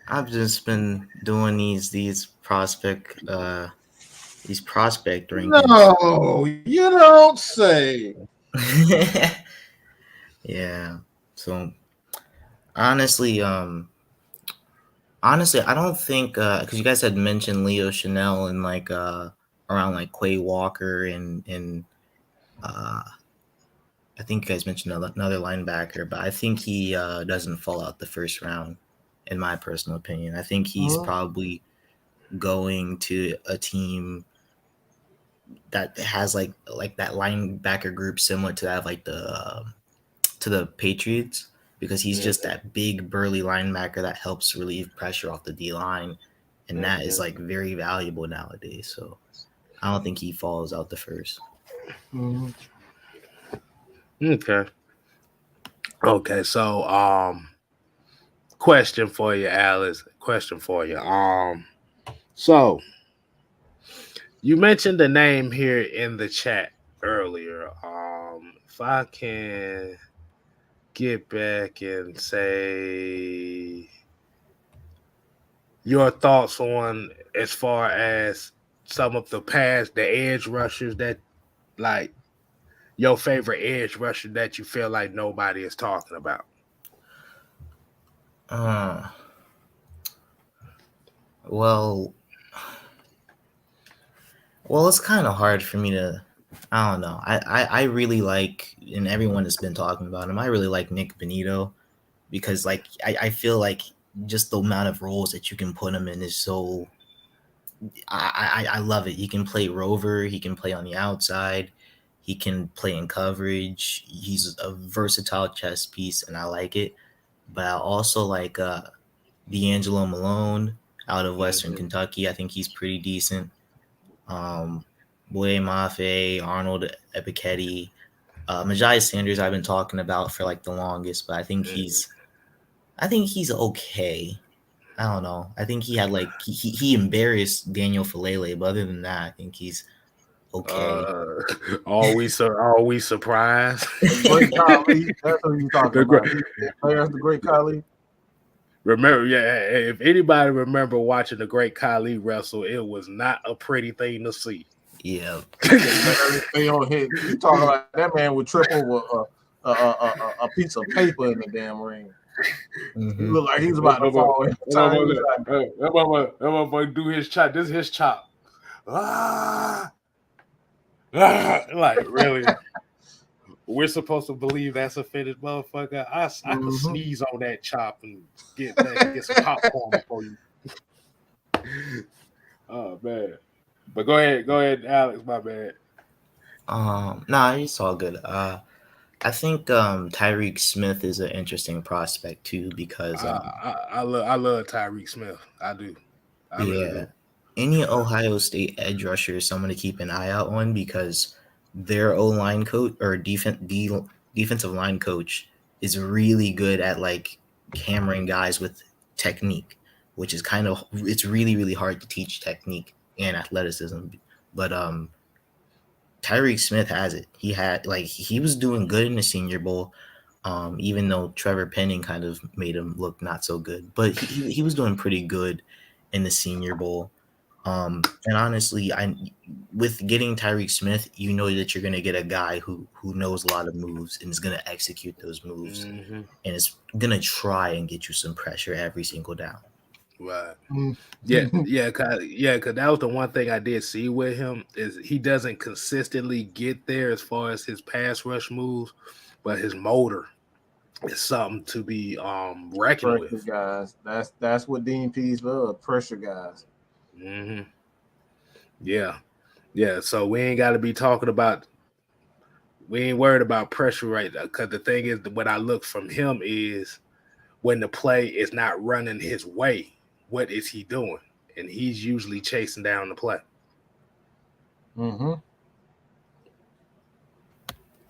I've just been doing these prospect rankings. No, you don't say. Yeah. So honestly, honestly, I don't think because you guys had mentioned Leo Chanel and like around like Quay Walker and uh I think you guys mentioned another linebacker, but I think he doesn't fall out the first round, in my personal opinion. I think he's Mhm. probably going to a team that has like that linebacker group similar to that of like to the Patriots because he's just Mhm. that big burly linebacker that helps relieve pressure off the D line, and that is Mhm. like very valuable nowadays. So I don't think he falls out the first. Mhm. Okay. Okay. So, question for you, Alice. Question for you. So you mentioned the name here in the chat earlier. If I can get back and say your thoughts on as far as some of the past, the edge rushers that like your favorite edge rusher that you feel like nobody is talking about. Uh, well, Well, it's kind of hard for me to. I don't know. I really like, and everyone has been talking about him. I really like Nick Benito because, like, I feel like just the amount of roles that you can put him in is so. I love it. He can play rover. He can play on the outside. He can play in coverage. He's a versatile chess piece, and I like it. But I also like D'Angelo Malone out of Western Mm-hmm. Kentucky. I think he's pretty decent. um, Boye Mafe, Arnold Ebiketie, Majai Sanders. I've been talking about for like the longest, but I think he's okay. I don't know. I think he had like he embarrassed Daniel Falele, but other than that, I think he's okay. Uh, always surprised. The great Kali. That's what you're talking the about. great, There's the great Kali. remember, yeah. If anybody remember watching the great Khali wrestle, it was not a pretty thing to see. Yeah. Yeah, barely stay on hit. You talking about that man would trip over a piece of paper in the damn ring. He Mm-hmm. looked like he was That about to fall every time he was like, motherfucker do his chop. This is his chop. Ah, like really. We're supposed to believe that's a finished motherfucker. I could mm-hmm. sneeze on that chop and get some popcorn before you. Oh man. But go ahead, Alex, my bad. Nah, it's all good. I think Tyreek Smith is an interesting prospect too because I love Tyreek Smith. I do. I really yeah, do. any Ohio State edge rusher is someone to keep an eye out on because their O line coach or defensive line coach is really good at like hammering guys with technique, which is it's really hard to teach technique and athleticism. But Tyreek Smith has it. He was doing good in the Senior Bowl. Even though Trevor Penning kind of made him look not so good, but he was doing pretty good in the Senior Bowl. And honestly, with getting Tyreek Smith, you know that you're gonna get a guy who knows a lot of moves and is gonna execute those moves, Mm-hmm. and is gonna try and get you some pressure every single down. Right. Mm. Cause that was the one thing I did see with him is he doesn't consistently get there as far as his pass rush moves, but his motor is something to be reckoned Pressure with. guys. That's what DMPs love. Pressure guys. Hmm. Yeah, yeah. So we ain't got to be talking about. We ain't worried about pressure right now. Cause the thing is, what I look from him is when the play is not running his way, what is he doing? And he's usually chasing down the play. Mm-hmm.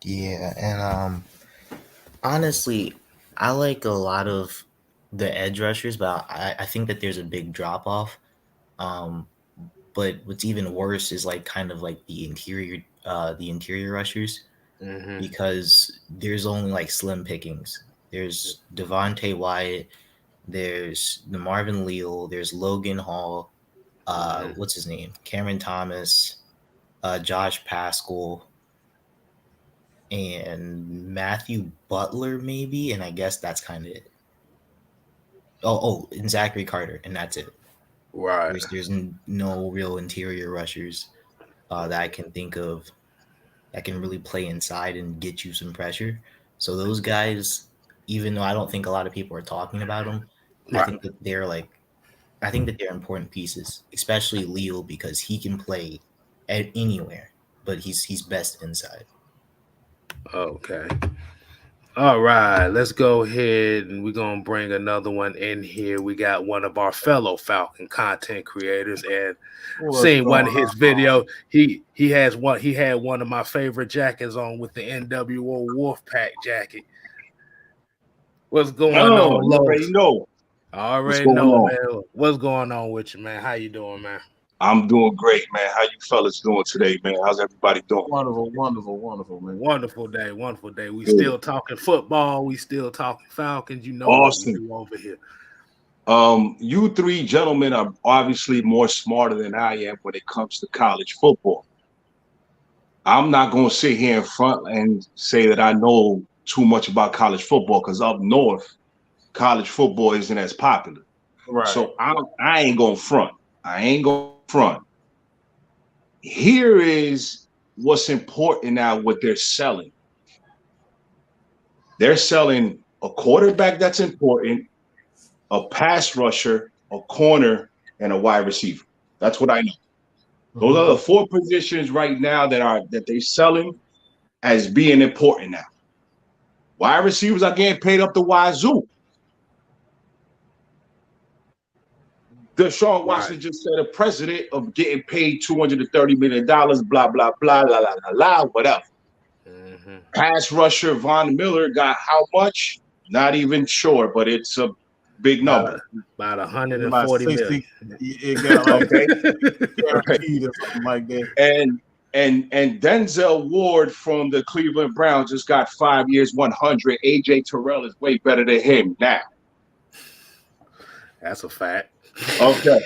Yeah, and honestly, I like a lot of the edge rushers, but I think that there's a big drop off. Um, but what's even worse is like kind of like the interior rushers, Mm-hmm. because there's only like slim pickings. There's Devontae Wyatt, there's the Marvin Leal, there's Logan Hall, Mm-hmm. what's his name? Cameron Thomas, Josh Pascal, and Matthew Butler, maybe, and I guess that's kind of it. And Zachary Carter, and that's it. Right. There's no real interior rushers that I can think of that can really play inside and get you some pressure. So those guys, even though I don't think a lot of people are talking about them, I Right. think that they're like, I think that they're important pieces, especially Leo, because he can play at anywhere, but he's best inside. Okay. All right. Let's go ahead and we're gonna bring another one in here. We got one of our fellow Falcon content creators, and What's seen one going of his on? video. He had one of my favorite jackets on with the NWO Wolfpack jacket. What's going Oh, on, you already Lowe's? know I what's already going know, on. man. What's going on with you, man? How you doing, man? I'm doing great, man. How you fellas doing today, man? How's everybody doing? Wonderful, wonderful, wonderful, man. Wonderful day, wonderful day. We Good. still talking football. We still talking Falcons. You know what we Awesome. do over here. You three gentlemen are obviously more smarter than I am when it comes to college football. I'm not going to sit here in front and say that I know too much about college football because up north, college football isn't as popular. Right. So I ain't going to front. I ain't going to front. Here is what's important now, what they're selling. They're selling a quarterback that's important, a pass rusher, a corner, and a wide receiver. That's what I know. Those are the four positions right now that they're selling as being important now. Wide receivers are getting paid up the wazoo. Deshaun Watson just said a president of getting paid $230 million, blah, blah, blah, la, la, la, la, whatever. Mm-hmm. Pass rusher Von Miller got how much? Not even sure, but it's a big number. About About 140 million. 60. It got like Okay. guaranteed or something like that. And Denzel Ward from the Cleveland Browns just got 5 years, 100. AJ Terrell is way better than him now. That's a fact. Okay.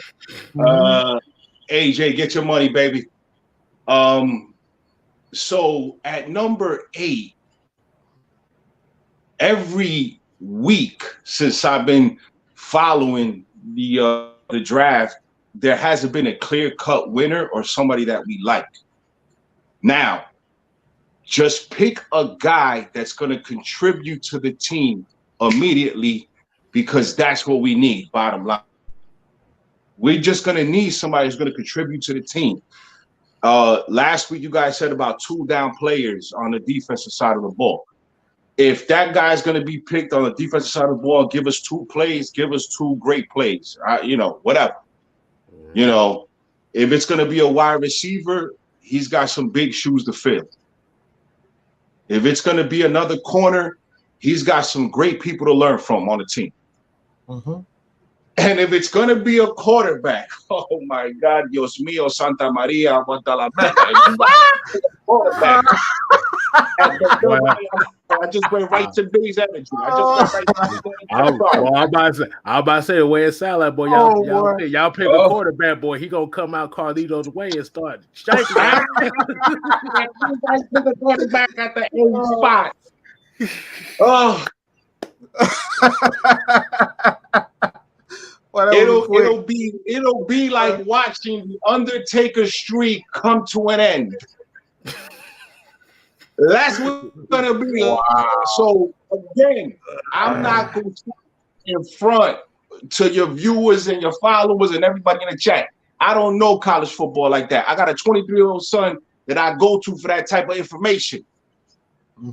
AJ, get your money, baby. So at number 8, every week since I've been following the draft, there hasn't been a clear-cut winner or somebody that we like. Now, just pick a guy that's going to contribute to the team immediately, because that's what we need, bottom line. We're just going to need somebody who's going to contribute to the team. Last week, you guys said about 2 down players on the defensive side of the ball. If that guy's going to be picked on the defensive side of the ball, give us 2 plays, give us 2 great plays, whatever. If it's going to be a wide receiver, he's got some big shoes to fill. If it's going to be another corner, he's got some great people to learn from on the team. Mm-hmm. And if it's going to be a quarterback, oh my God, Dios mío, Santa Maria, aguanta la quarterback. I just went right to Billy's energy. I just went right to I'm about to say the way it sounds like, boy. Y'all pick a quarterback, boy. He gonna come out Carlito's way and start shaking. You guys pick a quarterback at the 8th spot. Oh. It'll be like watching the Undertaker streak come to an end. That's what it's gonna be. Wow. So again, I'm not gonna sit in front to your viewers and your followers and everybody in the chat. I don't know college football like that. I got a 23-year-old son that I go to for that type of information.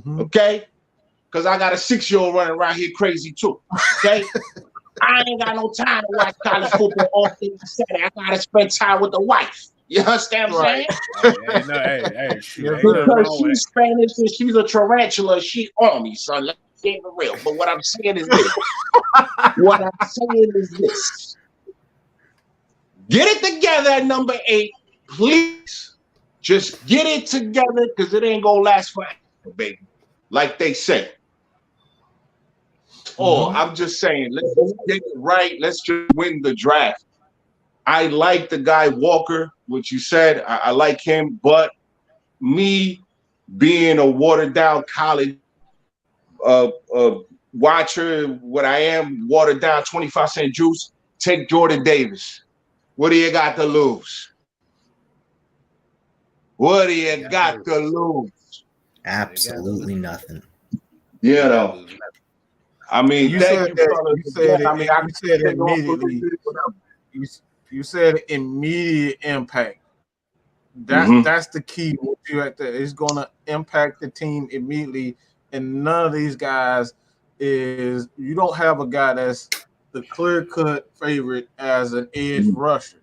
Okay? Because I got a 6-year-old running around here crazy too. Okay? I ain't got no time to watch college football all day Saturday. I gotta spend time with the wife. You understand what I'm saying? Because she's Spanish and she's a tarantula, she on me, son. Let's get it real. But what I'm saying is this. Get it together at number 8, please. Just get it together because it ain't gonna last forever, baby. Like they say. I'm just saying, let's get it right. Let's just win the draft. I like the guy Walker, what you said. I like him, but me being a watered down college watcher, what I am, watered down 25-cent juice, take Jordan Davis. What do you got to lose? What do you got to lose? Absolutely nothing. You know. I mean, you said immediately. You said immediate impact. That's the key. It's going to impact the team immediately. And none of these guys you don't have a guy that's the clear-cut favorite as an edge rusher.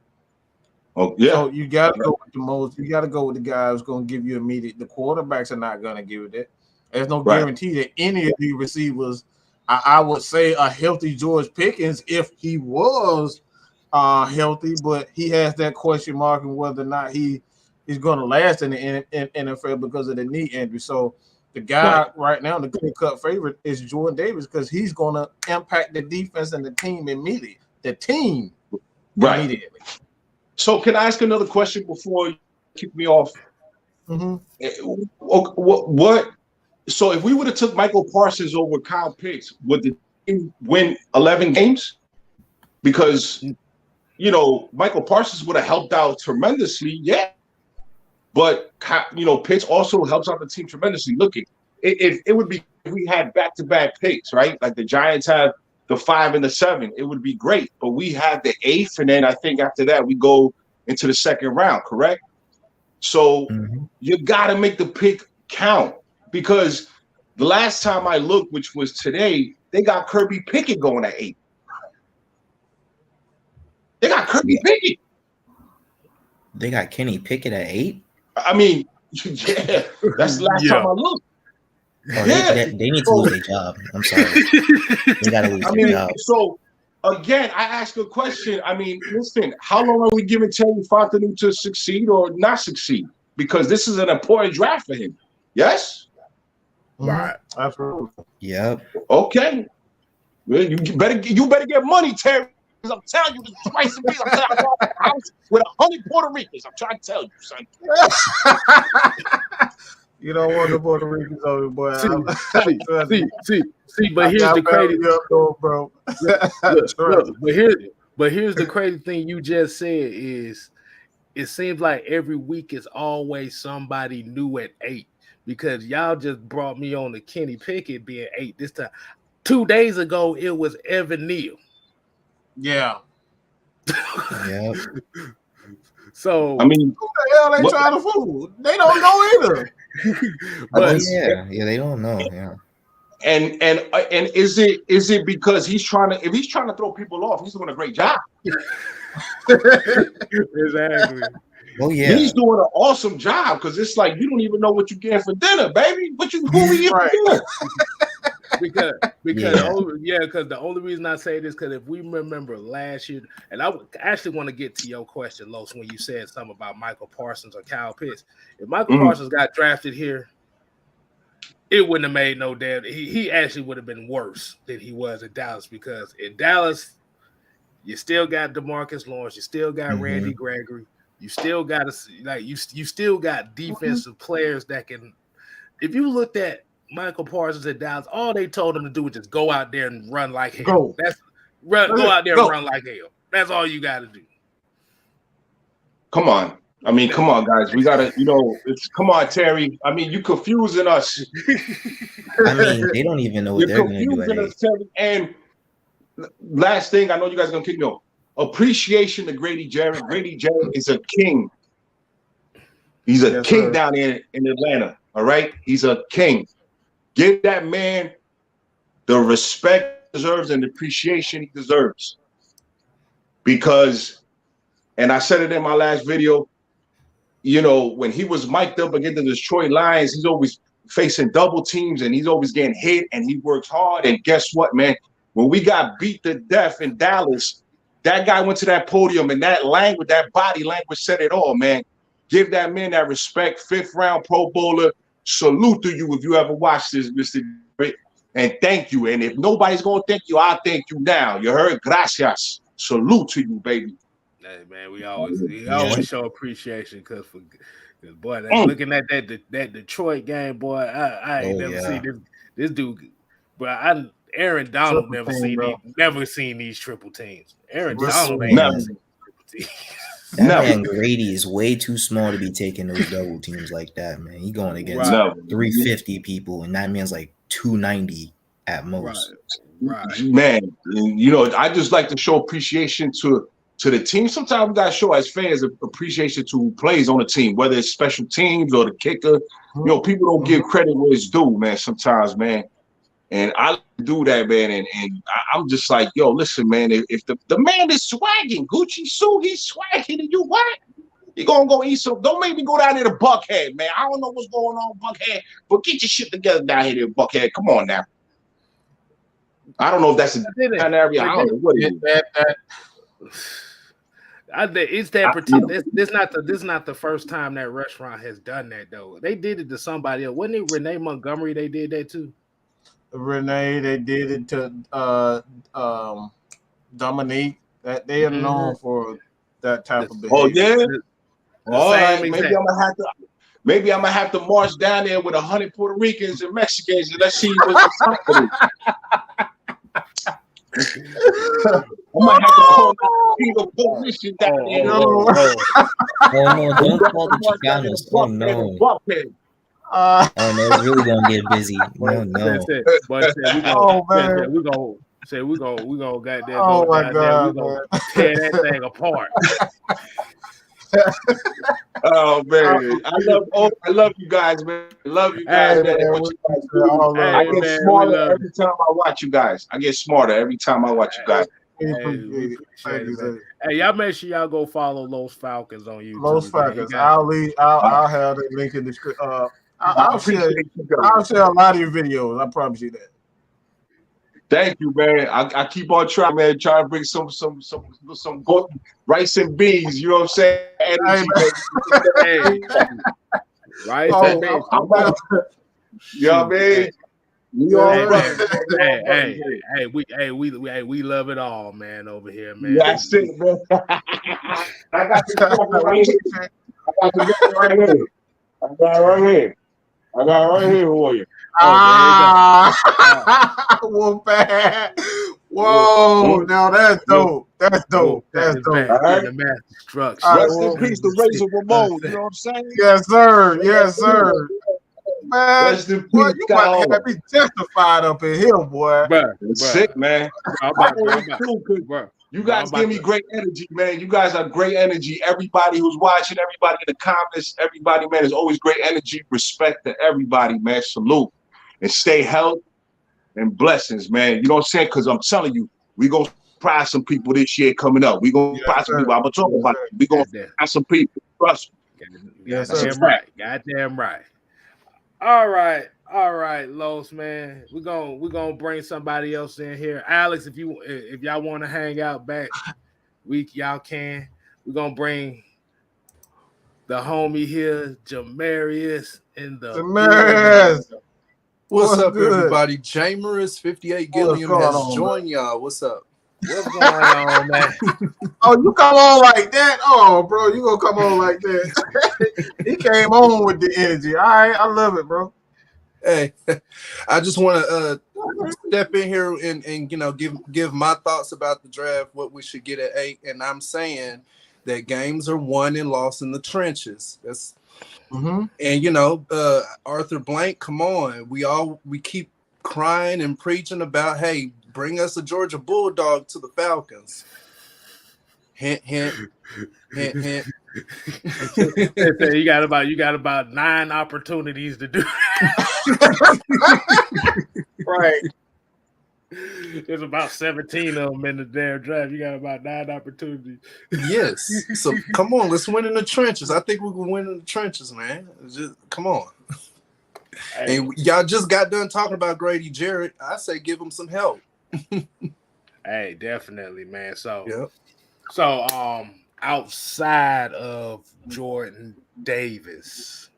Oh yeah. So you got to go with you got to go with the guy who's going to give you immediate. The quarterbacks are not going to give it that. There's no guarantee that any of the receivers. I would say a healthy George Pickens if he was healthy, but he has that question mark on whether or not he's going to last in the NFL because of the knee injury. So the guy right now, the clear-cut favorite is Jordan Davis because he's going to impact the defense and the team immediately. Immediately. So can I ask another question before you kick me off? What? So if we would have took Michael Parsons over Kyle Pitts, would the team win 11 games? Because, Michael Parsons would have helped out tremendously, But, Pitts also helps out the team tremendously. Look, it would be if we had back-to-back picks, right? Like the Giants have the 5 and the 7. It would be great. But we have the 8th, and then I think after that we go into the 2nd round, correct? So you got to make the pick count. Because the last time I looked, which was today, they got Kirby Pickett going at 8. They got Kirby Pickett. They got Kenny Pickett at 8? I mean, that's the last time I looked. They need to lose their job. I'm sorry. They got to lose their job. So, again, I ask a question. I mean, listen, how long are we giving Terry Fontenot to succeed or not succeed? Because this is an important draft for him. Yes? Right. Absolutely. Yep. Okay. Well, you better get money, Terry. Because I'm telling you, the price of me, I'm telling you, I house with 100 Puerto Ricans. I'm trying to tell you, son. You don't want the Puerto Ricans over, boy. See, but here's the crazy bro. But here's the crazy thing you just said is it seems like every week is always somebody new at 8. Because y'all just brought me on the Kenny Pickett being 8 this time. 2 days ago, it was Evan Neal. Yeah. So I mean, who the hell they trying to fool? They don't know either. But they don't know. Yeah. And is it because if he's trying to throw people off, he's doing a great job. Exactly. Oh yeah, he's doing an awesome job because it's like you don't even know what you get for dinner, baby. Who are you for dinner? because the only reason I say this because if we remember last year, and I would actually want to get to your question, Los, when you said something about Michael Parsons or Kyle Pitts. If Michael Parsons got drafted here, it wouldn't have made no damn. He actually would have been worse than he was in Dallas, because in Dallas, you still got DeMarcus Lawrence, you still got Randy Gregory, you still got you still got defensive players that can. If you looked at Michael Parsons at Dallas, all they told him to do was just go out there and run like hell. Go out there and run like hell. That's all you got to do. Come on. I mean, come on, guys. We gotta, come on, Terry. I mean, you confusing us. I mean, they don't even know what they're gonna do. Us, Terry. And last thing, I know you guys are gonna kick me off. Appreciation to Grady Jarrett. Grady Jarrett is a king. He's a king down there in Atlanta. All right, he's a king. Give that man the respect he deserves and the appreciation he deserves. Because, and I said it in my last video, when he was mic'd up against the Detroit Lions, he's always facing double teams and he's always getting hit, and he works hard. And guess what, man? When we got beat to death in Dallas, that guy went to that podium, and that body language said it all, man. Give that man that respect. 5th round Pro Bowler. Salute to you if you ever watch this, Mr. Great. And thank you. And if nobody's going to thank you, I'll thank you now. You heard? Gracias. Salute to you, baby. Hey, man, we always show appreciation because boy, looking at that Detroit game, boy, I ain't never seen this dude. But Aaron Donald never seen these triple teams. Aaron Donald ain't never seen triple teams. That man Grady is way too small to be taking those double teams like that, man. He going against 350 people, and that man's like 290 at most. Right. Man, I just like to show appreciation to the team. Sometimes we gotta show as fans appreciation to who plays on the team, whether it's special teams or the kicker. People don't give credit where it's due, man. Sometimes, man. And I do that, man, and I'm just like, yo, listen, man, if the man is swagging, Gucci suit, he's swagging, and you what? You gonna go eat some? Don't make me go down there to Buckhead, man. I don't know what's going on, Buckhead, but get your shit together down here to Buckhead. Come on now. I don't know if that's an area. I don't know what it is. This is not the first time that restaurant has done that though. They did it to somebody else. Wasn't it Renee Montgomery? They did that too. Renee, they did it to Dominique. That they are known for that type of behavior. Oh yeah. All right, maybe I'm gonna have to march down there with 100 Puerto Ricans and Mexicans and let's see what's happening. I might have to call my position down there. Oh no, don't call the Chicanos. Oh no. Oh no, it's really gonna get busy. No. We're gonna goddamn. Oh my God, we're gonna tear that thing apart. Oh man, I love you guys, man. I love you guys, man. I get smarter every time I watch you guys. Hey, y'all make sure y'all go follow Los Falcons on YouTube. Los Falcons. I'll have the link in the description. I'll share a lot of your videos. I promise you that. Thank you, man. I keep on trying, man. Trying to bring some rice and beans. You know what I'm saying? Hey, rice and beans. You know what I mean? We love it all, man, over here, man. That's it, man. I got the right here. I got right here for you. Whoa, now that's dope. That's dope. That's dope. Right. Rest in peace to Razor Ramon. You know what I'm saying? Yes, sir. Yes, sir. Man, boy, you might have me justified up in here, boy. Sick, man. You guys give me great energy, man. You guys are great energy. Everybody who's watching, everybody in the comments, everybody, man, is always great energy. Respect to everybody, man. Salute. And stay healthy and blessings, man. You know what I'm saying? Because I'm telling you, we're going to surprise some people this year coming up. We're going to surprise some people. I'm going to talk about it. We're going to surprise some people. Trust me. Goddamn right. All right, Los, man. We're gonna bring somebody else in here. Alex, if y'all want to hang out back, y'all can. We're gonna bring the homie here, Jamarius, in the What's up, good? everybody? Jamerus 58 Gilliam going has on, joined y'all. What's up? What's going on, man? Oh, you come on like that? Oh, bro, you gonna come on like that? He came on with the energy. All right, I love it, bro. Hey, I just want to step in here and give my thoughts about the draft, what we should get at 8, and I'm saying that games are won and lost in the trenches. That's and Arthur Blank, come on, we keep crying and preaching about, hey, bring us a Georgia Bulldog to the Falcons. Hint, hint, hint, hint. You got about 9 opportunities to do. Right. There's about 17 of them in the damn draft. You got about 9 opportunities. Yes. So come on, let's win in the trenches. I think we can win in the trenches, man. Just come on. Hey. And y'all just got done talking about Grady Jarrett. I say give him some help. Hey, definitely, man. So, Yep. Outside of Jordan Davis,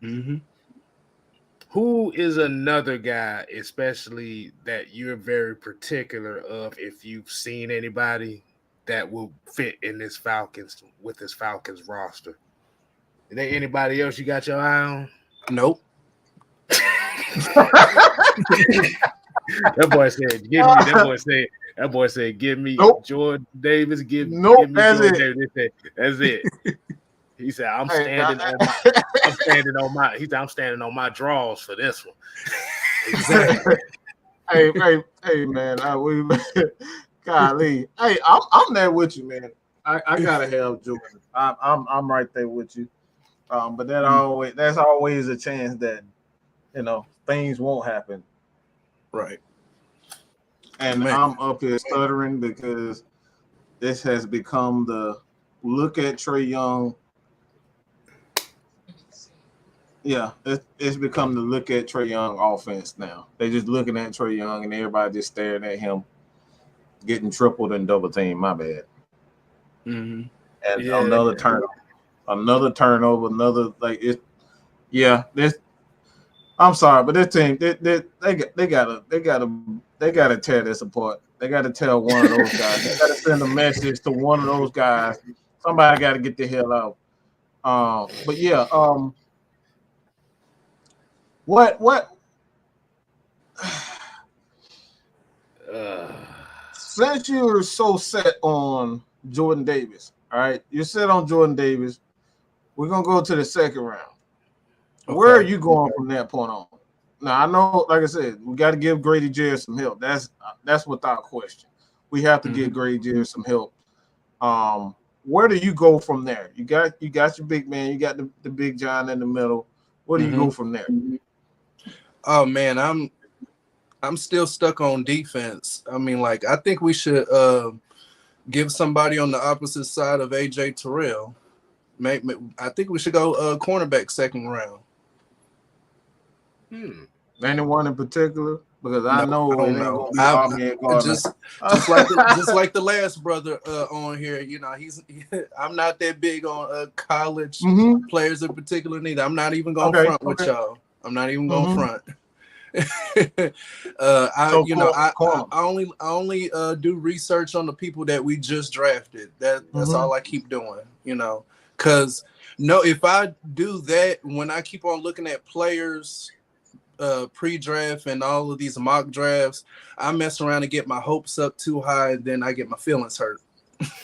who is another guy, especially that you're very particular of, if you've seen anybody that will fit in this Falcons roster? Is there anybody else you got your eye on? Nope. That boy said, "Give me." That boy said, "Give me Nope. Jordan Davis. Give me that's Jordan it. Davis." He said, "That's it." He said, "I'm standing on my draws for this one." Exactly. hey, man. Golly. Hey, I'm there with you, man. I gotta have Jordan. I'm right there with you. But that's always a chance that things won't happen. Right. And Man. I'm up here stuttering because this has become the look at Trey Young. Yeah, it's become the look at Trey Young offense now. They're just looking at Trey Young and everybody just staring at him, getting tripled and double teamed. My bad. And another turnover, I'm sorry, but this team they gotta tear this apart. They gotta tell one of those guys. They gotta send a message to one of those guys. Somebody gotta get the hell out. But yeah, what since you're so set on Jordan Davis, all right, you're set on Jordan Davis. We're gonna go to the second round. Okay. Where are you going from that point on? Now I know, like I said, we got to give Grady Jarrett some help. That's without question. We have to give Grady Jarrett some help. Where do you go from there? You got your big man. You got the big John in the middle. Where do you go from there? Oh man, I'm still stuck on defense. I mean, like, I think we should give somebody on the opposite side of AJ Terrell. I think we should go cornerback second round. Anyone in particular? Because I know it ain't gonna be just like the last brother on here. I'm not that big on college players in particular neither. I'm not even going front with y'all. I'm not even going front. I only do research on the people that we just drafted. That's all I keep doing. Because if I do that, when I keep on looking at players pre-draft and all of these mock drafts, I mess around and get my hopes up too high, and then I get my feelings hurt.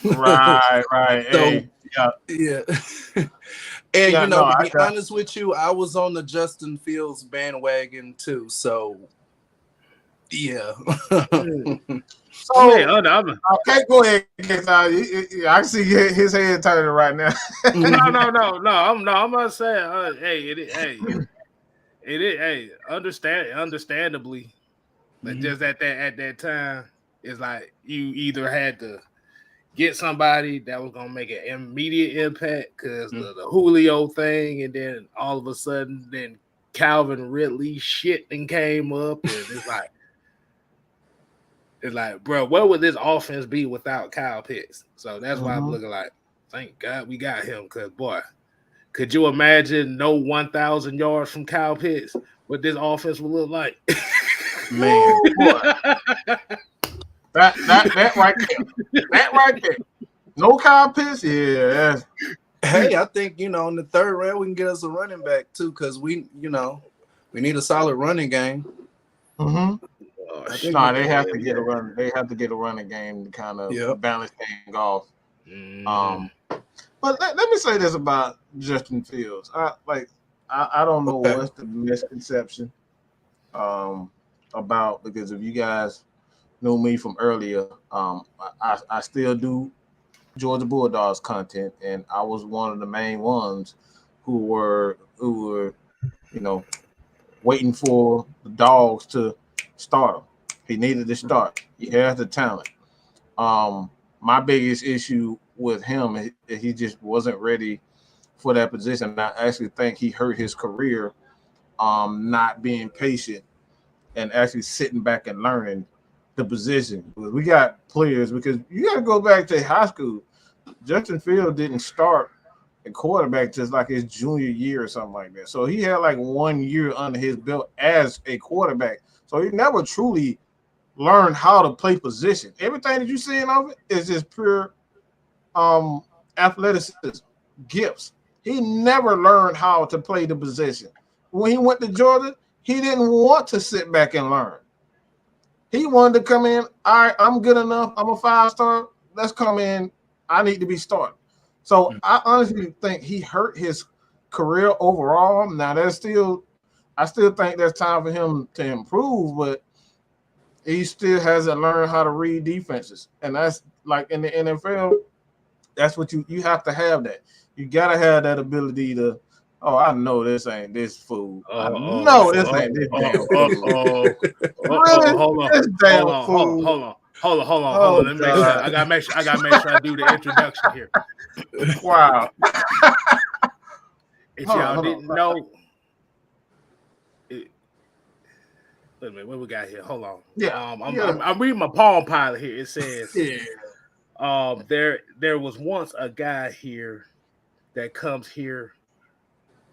Right. So, yeah. And to be honest with you, I was on the Justin Fields bandwagon too. So yeah. Okay, go ahead. I see his head turning right now. No. I'm not saying. Understandably, but just at that time, it's like you either had to get somebody that was gonna make an immediate impact because the Julio thing, and then all of a sudden, then Calvin Ridley shit and came up, and it's like, bro, what would this offense be without Kyle Pitts? So that's why I'm looking like, thank God we got him, because boy, could you imagine no 1,000 yards from Kyle Pitts? what this offense will look like. Man, boy. That right there. That right there. No Kyle Pitts. Yeah. Hey, I think in the third round we can get us a running back too, because we need a solid running game. Mm-hmm. No, they have to get a run. They have to get a running game to kind of balance things off. But let me say this about Justin Fields. I don't know what's the misconception about, because if you guys know me from earlier, I still do Georgia Bulldogs content, and I was one of the main ones who were waiting for the Dogs to start him. He needed to start. He has the talent. My biggest issue with him is he just wasn't ready for that position. I actually think he hurt his career not being patient and actually sitting back and learning the position. We got players, because you got to go back to high school. Justin Fields didn't start at quarterback just like his junior year or something like that. So he had like 1 year under his belt as a quarterback. So he never truly learned how to play position. Everything that you see of it is just pure athleticism, gifts. He never learned how to play the position. When he went to Georgia, he didn't want to sit back and learn. He wanted to come in, all right, I'm good enough, I'm a 5-star, let's come in, I need to be starting. So I honestly think he hurt his career overall. Now I still think there's time for him to improve, but he still hasn't learned how to read defenses. And that's like in the NFL, that's what you have to have that. You gotta have that ability to, I know this ain't this fool. I know this ain't this damn fool. Really? Hold on. Let me make sure. I gotta make sure I do the introduction here. Wow. If y'all didn't know, wait a minute, what we got here? Hold on. Yeah. I'm reading my Palm Pilot here. It says, there was once a guy here that comes here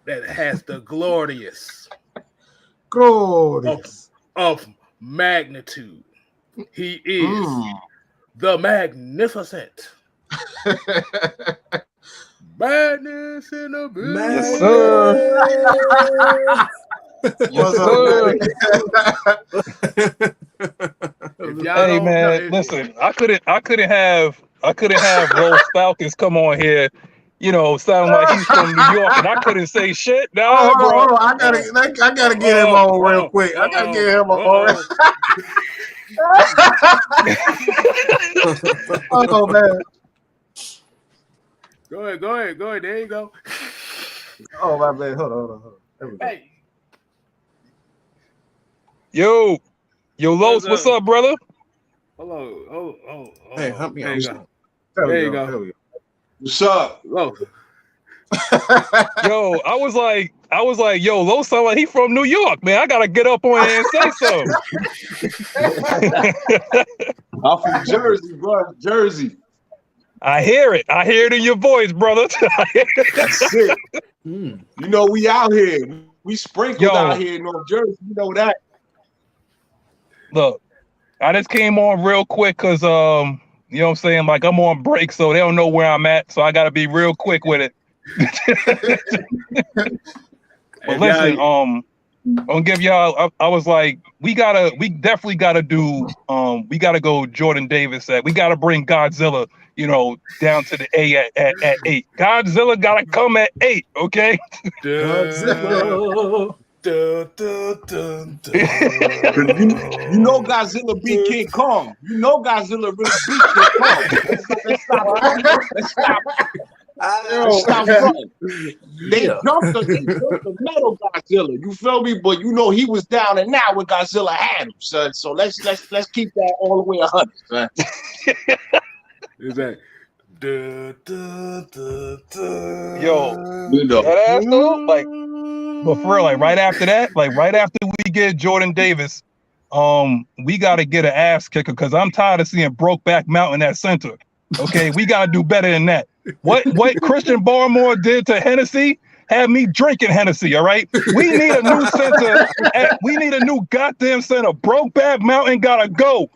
that has the glorious of magnitude. He is the magnificent. Madness in the building. Yes, sir. Hey man, listen, I couldn't have Rose Falcons come on here, sounding like he's from New York, and I couldn't say shit. Nah, bro. I gotta get him on real quick. I gotta get him on. Oh man. Go ahead. There you go. Oh my man, hold on. Hey. Yo, Los, what's up, brother? Hello. Hey, help me out. There you go. What's up? Los. Yo, I was like, yo, Los sound like he from New York, man. I gotta get up on here and say something. I'm from Jersey, bro. Jersey. I hear it in your voice, brother. That's it. You know, we out here. We sprinkled out here in North Jersey. You know that. Look, I just came on real quick because you know what I'm saying? Like, I'm on break, so they don't know where I'm at, so I gotta be real quick with it. But listen, I'm gonna give y'all. I was like, we definitely gotta do. We gotta go Jordan Davis at. We gotta bring Godzilla, down to the A at 8. Godzilla gotta come at 8, okay? Godzilla. You know Godzilla beat King Kong. You know Godzilla really beat King Kong. Let's stop running. They jumped the metal Godzilla. You feel me? But he was down and out when Godzilla had him, son. So let's keep that all the way 100, son. Exactly. Yo, that ass though, like, but for real, like right after we get Jordan Davis, we gotta get an ass kicker because I'm tired of seeing Brokeback Mountain at center. Okay, we gotta do better than that. What Christian Barmore did to Hennessy, had me drinking Hennessy. All right, we need a new center. We need a new goddamn center. Brokeback Mountain gotta go.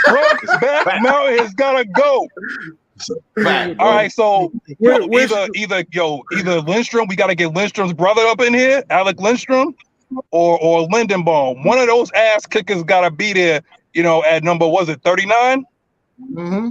Brokeback Mountain has gotta go. Fact, All right, so either Lindstrom, we got to get Lindstrom's brother up in here, Alec Lindstrom, or Lindenbaum. One of those ass kickers got to be there, at number, was it 39? Mm-hmm.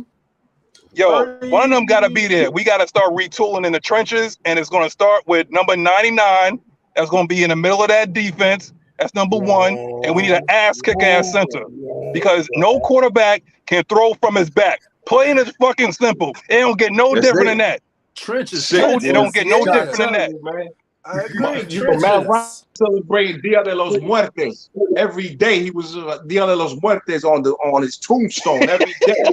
Yo, one of them got to be there. We got to start retooling in the trenches, and it's going to start with number 99. That's going to be in the middle of that defense. That's number one, and we need an ass kick ass center because no quarterback can throw from his back. Plain is fucking simple. It don't get no different than that. Trenches. It don't get no different than that. Man. I agree. Matt Ryan celebrating Dia de los Muertes every day. He was Dia de los Muertes on his tombstone every day.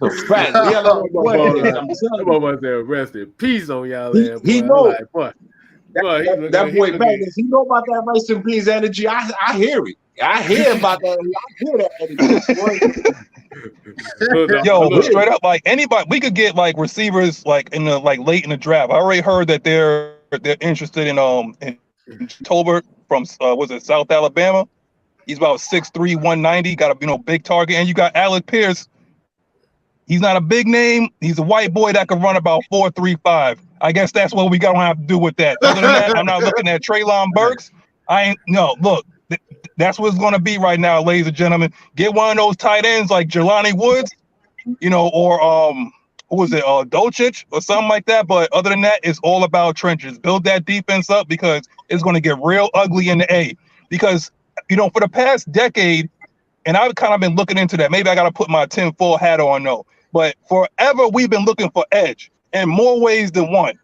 The fact, Dia de los Muertes. Rest in peace on y'all. He knows. That boy, man, does he know about that rest in peace energy? I hear it. I hear about that. I hear that energy. Yo, straight up, like anybody, we could get like receivers like in the late in the draft. I already heard that they're interested in Tolbert from was it South Alabama? He's about 6'3", 190. Got a big target, and you got Alec Pierce. He's not a big name. He's a white boy that can run about 4.35. I guess that's what we gonna have to do with that. Other than that, I'm not looking at Treylon Burks. Look, that's what it's gonna be right now, ladies and gentlemen. Get one of those tight ends like Jelani Woods, or who was it, Dolchich or something like that. But other than that, it's all about trenches. Build that defense up because it's gonna get real ugly in the A. Because for the past decade, and I've kind of been looking into that. Maybe I gotta put my tinfoil hat on though. But forever we've been looking for edge in more ways than one.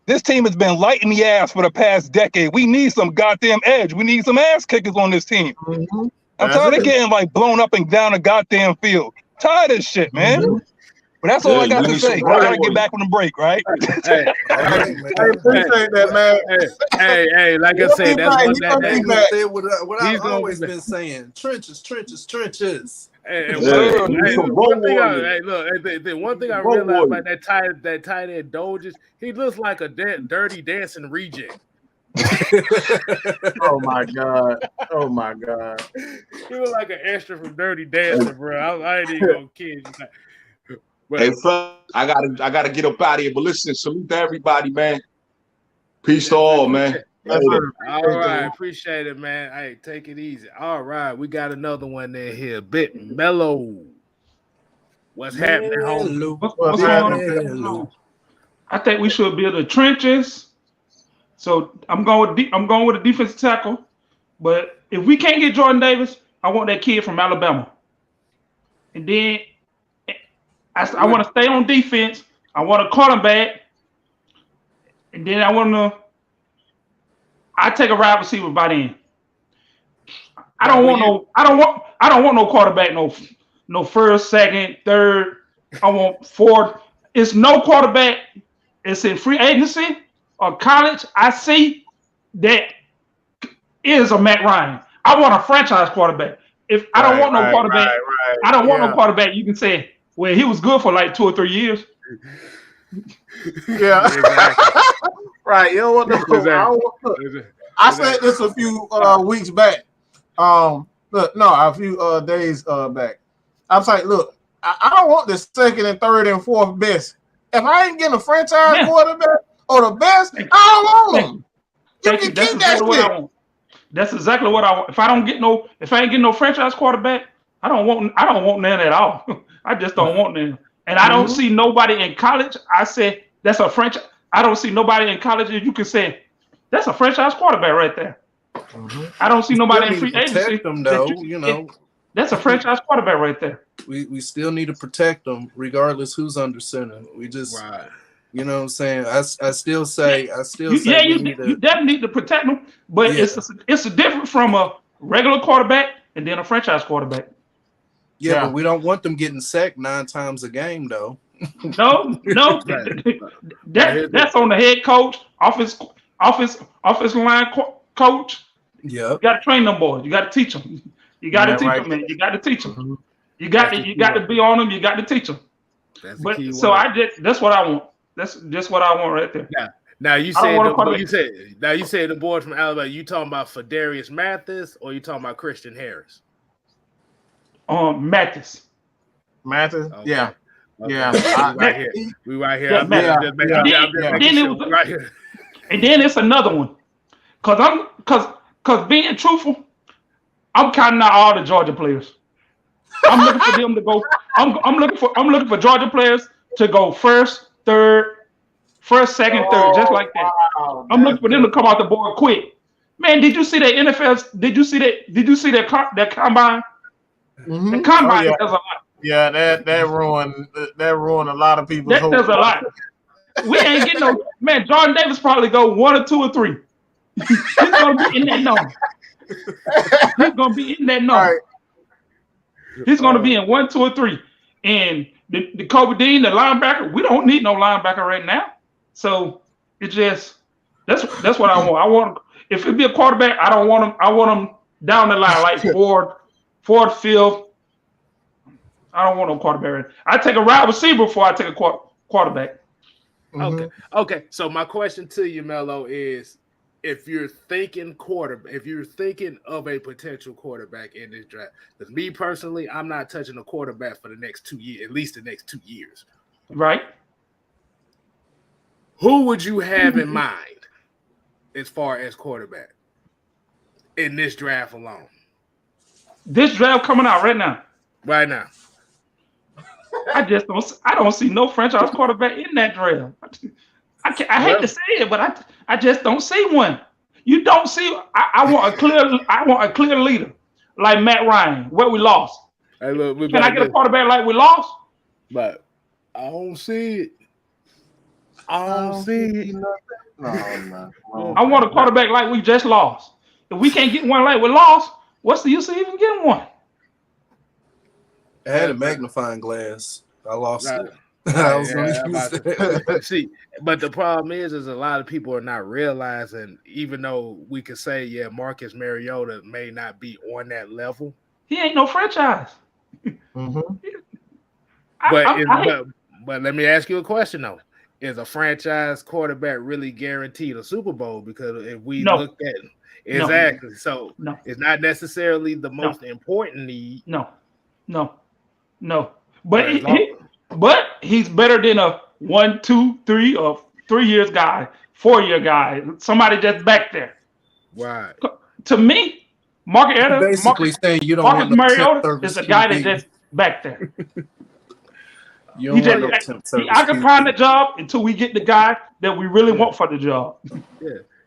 This team has been light in the ass for the past decade. We need some goddamn edge. We need some ass kickers on this team. Mm-hmm. I'm tired of getting blown up and down the goddamn field. Tired of this shit, man. Mm-hmm. But that's all I got to say. I gotta get back from the break, right? I appreciate that, man. Hey, like I said, that's what I've always been saying. Trenches. One thing I realized about that tight end Doges, he looks like a dirty dancing reject. Oh my god! He look like an extra from Dirty Dancing, bro. I ain't even gonna kid you. But, hey, I gotta get up out of here. But listen, salute to everybody, man. Peace to all, man. All right, appreciate it, man. Hey, take it easy. All right, we got another one in here. Bit mellow. What's happening, homie? What's going on? I think we should build the trenches. So I'm going with a defensive tackle. But if we can't get Jordan Davis, I want that kid from Alabama. And then I want to stay on defense. I want a quarterback. And then I take a wide receiver by then. I don't want no quarterback, no first, second, third. I want fourth. It's no quarterback. It's in free agency or college. I see that is a Matt Ryan. I want a franchise quarterback. If I don't want no quarterback, I don't want no quarterback. You can say, well, he was good for like 2 or 3 years. Yeah. Exactly. Right. You don't want to. I said this a few weeks back. A few days back. I was like, look, I don't want the second and third and fourth best. If I ain't getting a franchise quarterback or the best, I don't want them. You can keep that shit. That's exactly what I want. If I ain't getting no franchise quarterback, I don't want none at all. I just don't want none. And I don't see nobody in college. I said that's a franchise. I don't see nobody in college that you can say that's a franchise quarterback right there. Mm-hmm. I don't see nobody in free agency. That's a franchise quarterback right there. We still need to protect them, regardless who's under center. We just, you know what I'm saying. I still say you definitely need to protect them, but it's a different from a regular quarterback and then a franchise quarterback. Yeah, but we don't want them getting sacked 9 times a game, though. No, that's on the head coach, offensive line coach. Yeah, you got to train them boys. You got to teach them. You got to teach them, man. You got to teach them. Mm-hmm. You got to be on them. You got to teach them. That's what I want. That's just what I want right there. Now you I don't said want a quarterback. you said the boy from Alabama. You talking about Fadarius Mathis or you talking about Christian Harris? Mathis. Mathis? Okay. Yeah. Okay. Yeah. We right here. Yeah, I'm Mathis. just making sure. Right here. And then it's another one. Cause being truthful, I'm counting out all the Georgia players. I'm looking for them to go. I'm looking for Georgia players to go first, second, third, just like that. Wow, I'm looking for them to come out the board quick. Man, did you see that NFL? Did you see that combine? Mm-hmm. The combine does a lot. Yeah, that ruined a lot of people's That does a lot. We ain't getting no man. Jordan Davis probably go 1 or 2 or 3. He's gonna be in that number. He's gonna be in that number. Right. He's gonna be in 1, 2, or 3. And the Kobe Dean, the linebacker, we don't need no linebacker right now. So it just that's what I want. I want if it be a quarterback, I don't want him. I want him down the line like fourth, fifth. I don't want no quarterback. I take a wide receiver before I take a quarterback. Mm-hmm. Okay. So my question to you, Melo, is if you're thinking of a potential quarterback in this draft, because me personally, I'm not touching a quarterback for the next 2 years, at least the next 2 years. Right. Who would you have in mind as far as quarterback in this draft alone? This draft coming out right now. Right now. I don't see no franchise quarterback in that draft. I hate to say it, but I just don't see one. You don't see. I want a clear leader like Matt Ryan, where we lost. Hey, look, Can I get a quarterback like we lost? But I don't see it. I don't see it. No. I want a quarterback like we just lost. If we can't get one like we lost, what's the use of even getting one? I had a magnifying glass. I lost it. See, but the problem is a lot of people are not realizing, even though we could say, yeah, Marcus Mariota may not be on that level. He ain't no franchise. Mm-hmm. But let me ask you a question though: is a franchise quarterback really guaranteed a Super Bowl? Because if we look at it, exactly, so it's not necessarily the most important need. No. But he's better than a 1, 2, 3 or 3 years guy, 4-year guy, somebody that's back there. Right. To me, Marcus Mariota is a guy that's just back there. He occupying the job until we get the guy that we really want for the job.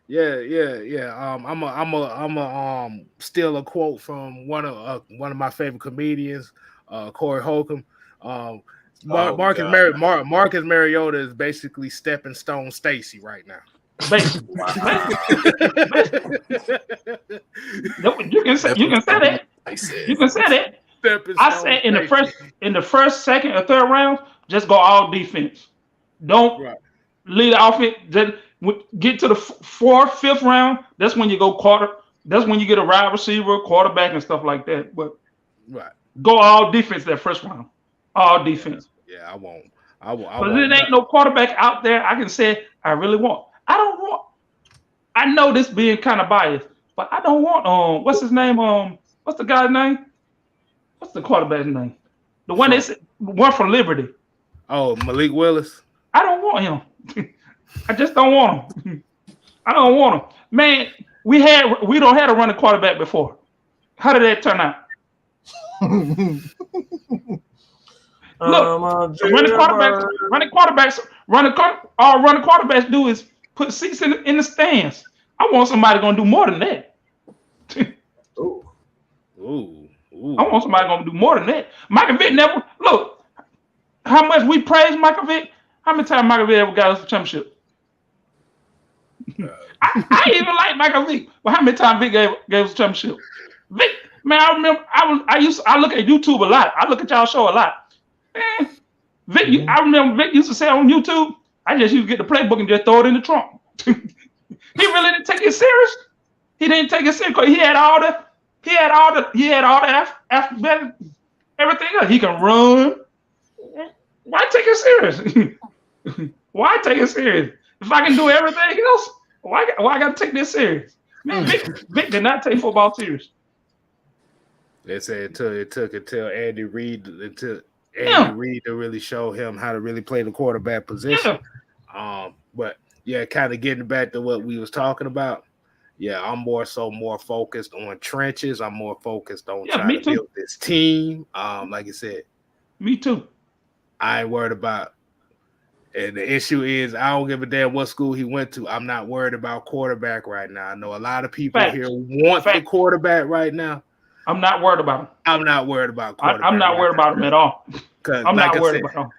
Yeah. I'm steal a quote from one of my favorite comedians, Corey Holcomb. Marcus Mariota is basically stepping stone Stacy right now. Basically. You can say that. You can say that. I said in the first, second, or third round, just go all defense. Don't lead the offense. Just get to the 4th, 5th round. That's when you go quarter. That's when you get a wide receiver, quarterback, and stuff like that. But go all defense that first round. All defense. Yeah, I won't. But there ain't no quarterback out there I can say I really want. I know this being kind of biased, but I don't want what's his name? What's the guy's name? What's the quarterback's name? The one that's one from Liberty. Oh, Malik Willis. I don't want him. I just don't want him. I don't want him. Man, we don't have a running quarterback before. How did that turn out? Look, running quarterbacks do is put seats in the stands. I want somebody gonna do more than that. Ooh. I want somebody gonna do more than that. Michael Vick never look. How much we praise Michael Vick? How many times Michael Vick ever got us a championship? I even like Michael Vick, but how many times Vick gave us a championship? Vick, man, I remember I look at YouTube a lot. I look at y'all show a lot. Man, Vick, I remember Vick used to say on YouTube, I just used to get the playbook and just throw it in the trunk. He really didn't take it serious. He didn't take it serious because he had all the alphabet, everything else. He can run. Why take it serious? Why take it serious? If I can do everything else, why I got to take this serious? Man, Vic did not take football serious. They said it took until Andy Reid to Yeah. really show him how to really play the quarterback position. Yeah. But yeah, kind of getting back to what we was talking about. Yeah, I'm more focused on trenches. I'm more focused on trying to build this team. Like I said, me too. I ain't worried about. And the issue is, I don't give a damn what school he went to. I'm not worried about quarterback right now. I know a lot of people here want the quarterback right now. I'm not worried about him. I'm not worried about quarterback. I'm not worried about him at all. I'm not worried about him.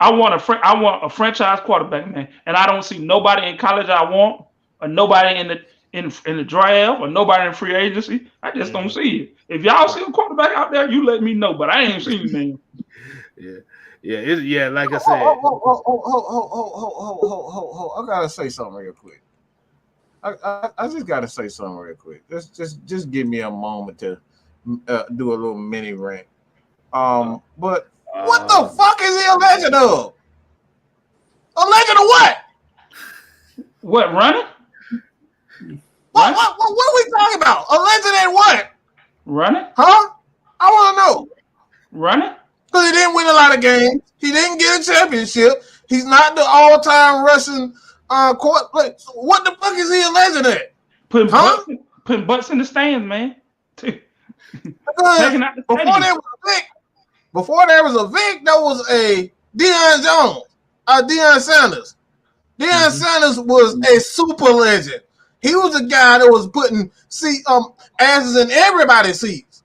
I want a franchise quarterback, man, and I don't see nobody in college I want, or nobody in the draft, or nobody in free agency. I just don't see it. If y'all see a quarterback out there, you let me know. But I ain't seen him, man. Yeah. Like I said, I gotta say something real quick. I just gotta say something real quick. Just give me a moment to do a little mini rant. But what the fuck is he a legend of? A legend of what? What, running? What are we talking about? A legend at what? Running? Huh? I want to know. Running? Because he didn't win a lot of games. He didn't get a championship. He's not the all-time rushing court. What the fuck is he a legend at? Putting butts in the stands, man. Before there was a Vic, there was a Deion Sanders. Deion Sanders was a super legend. He was a guy that was putting asses in everybody's seats.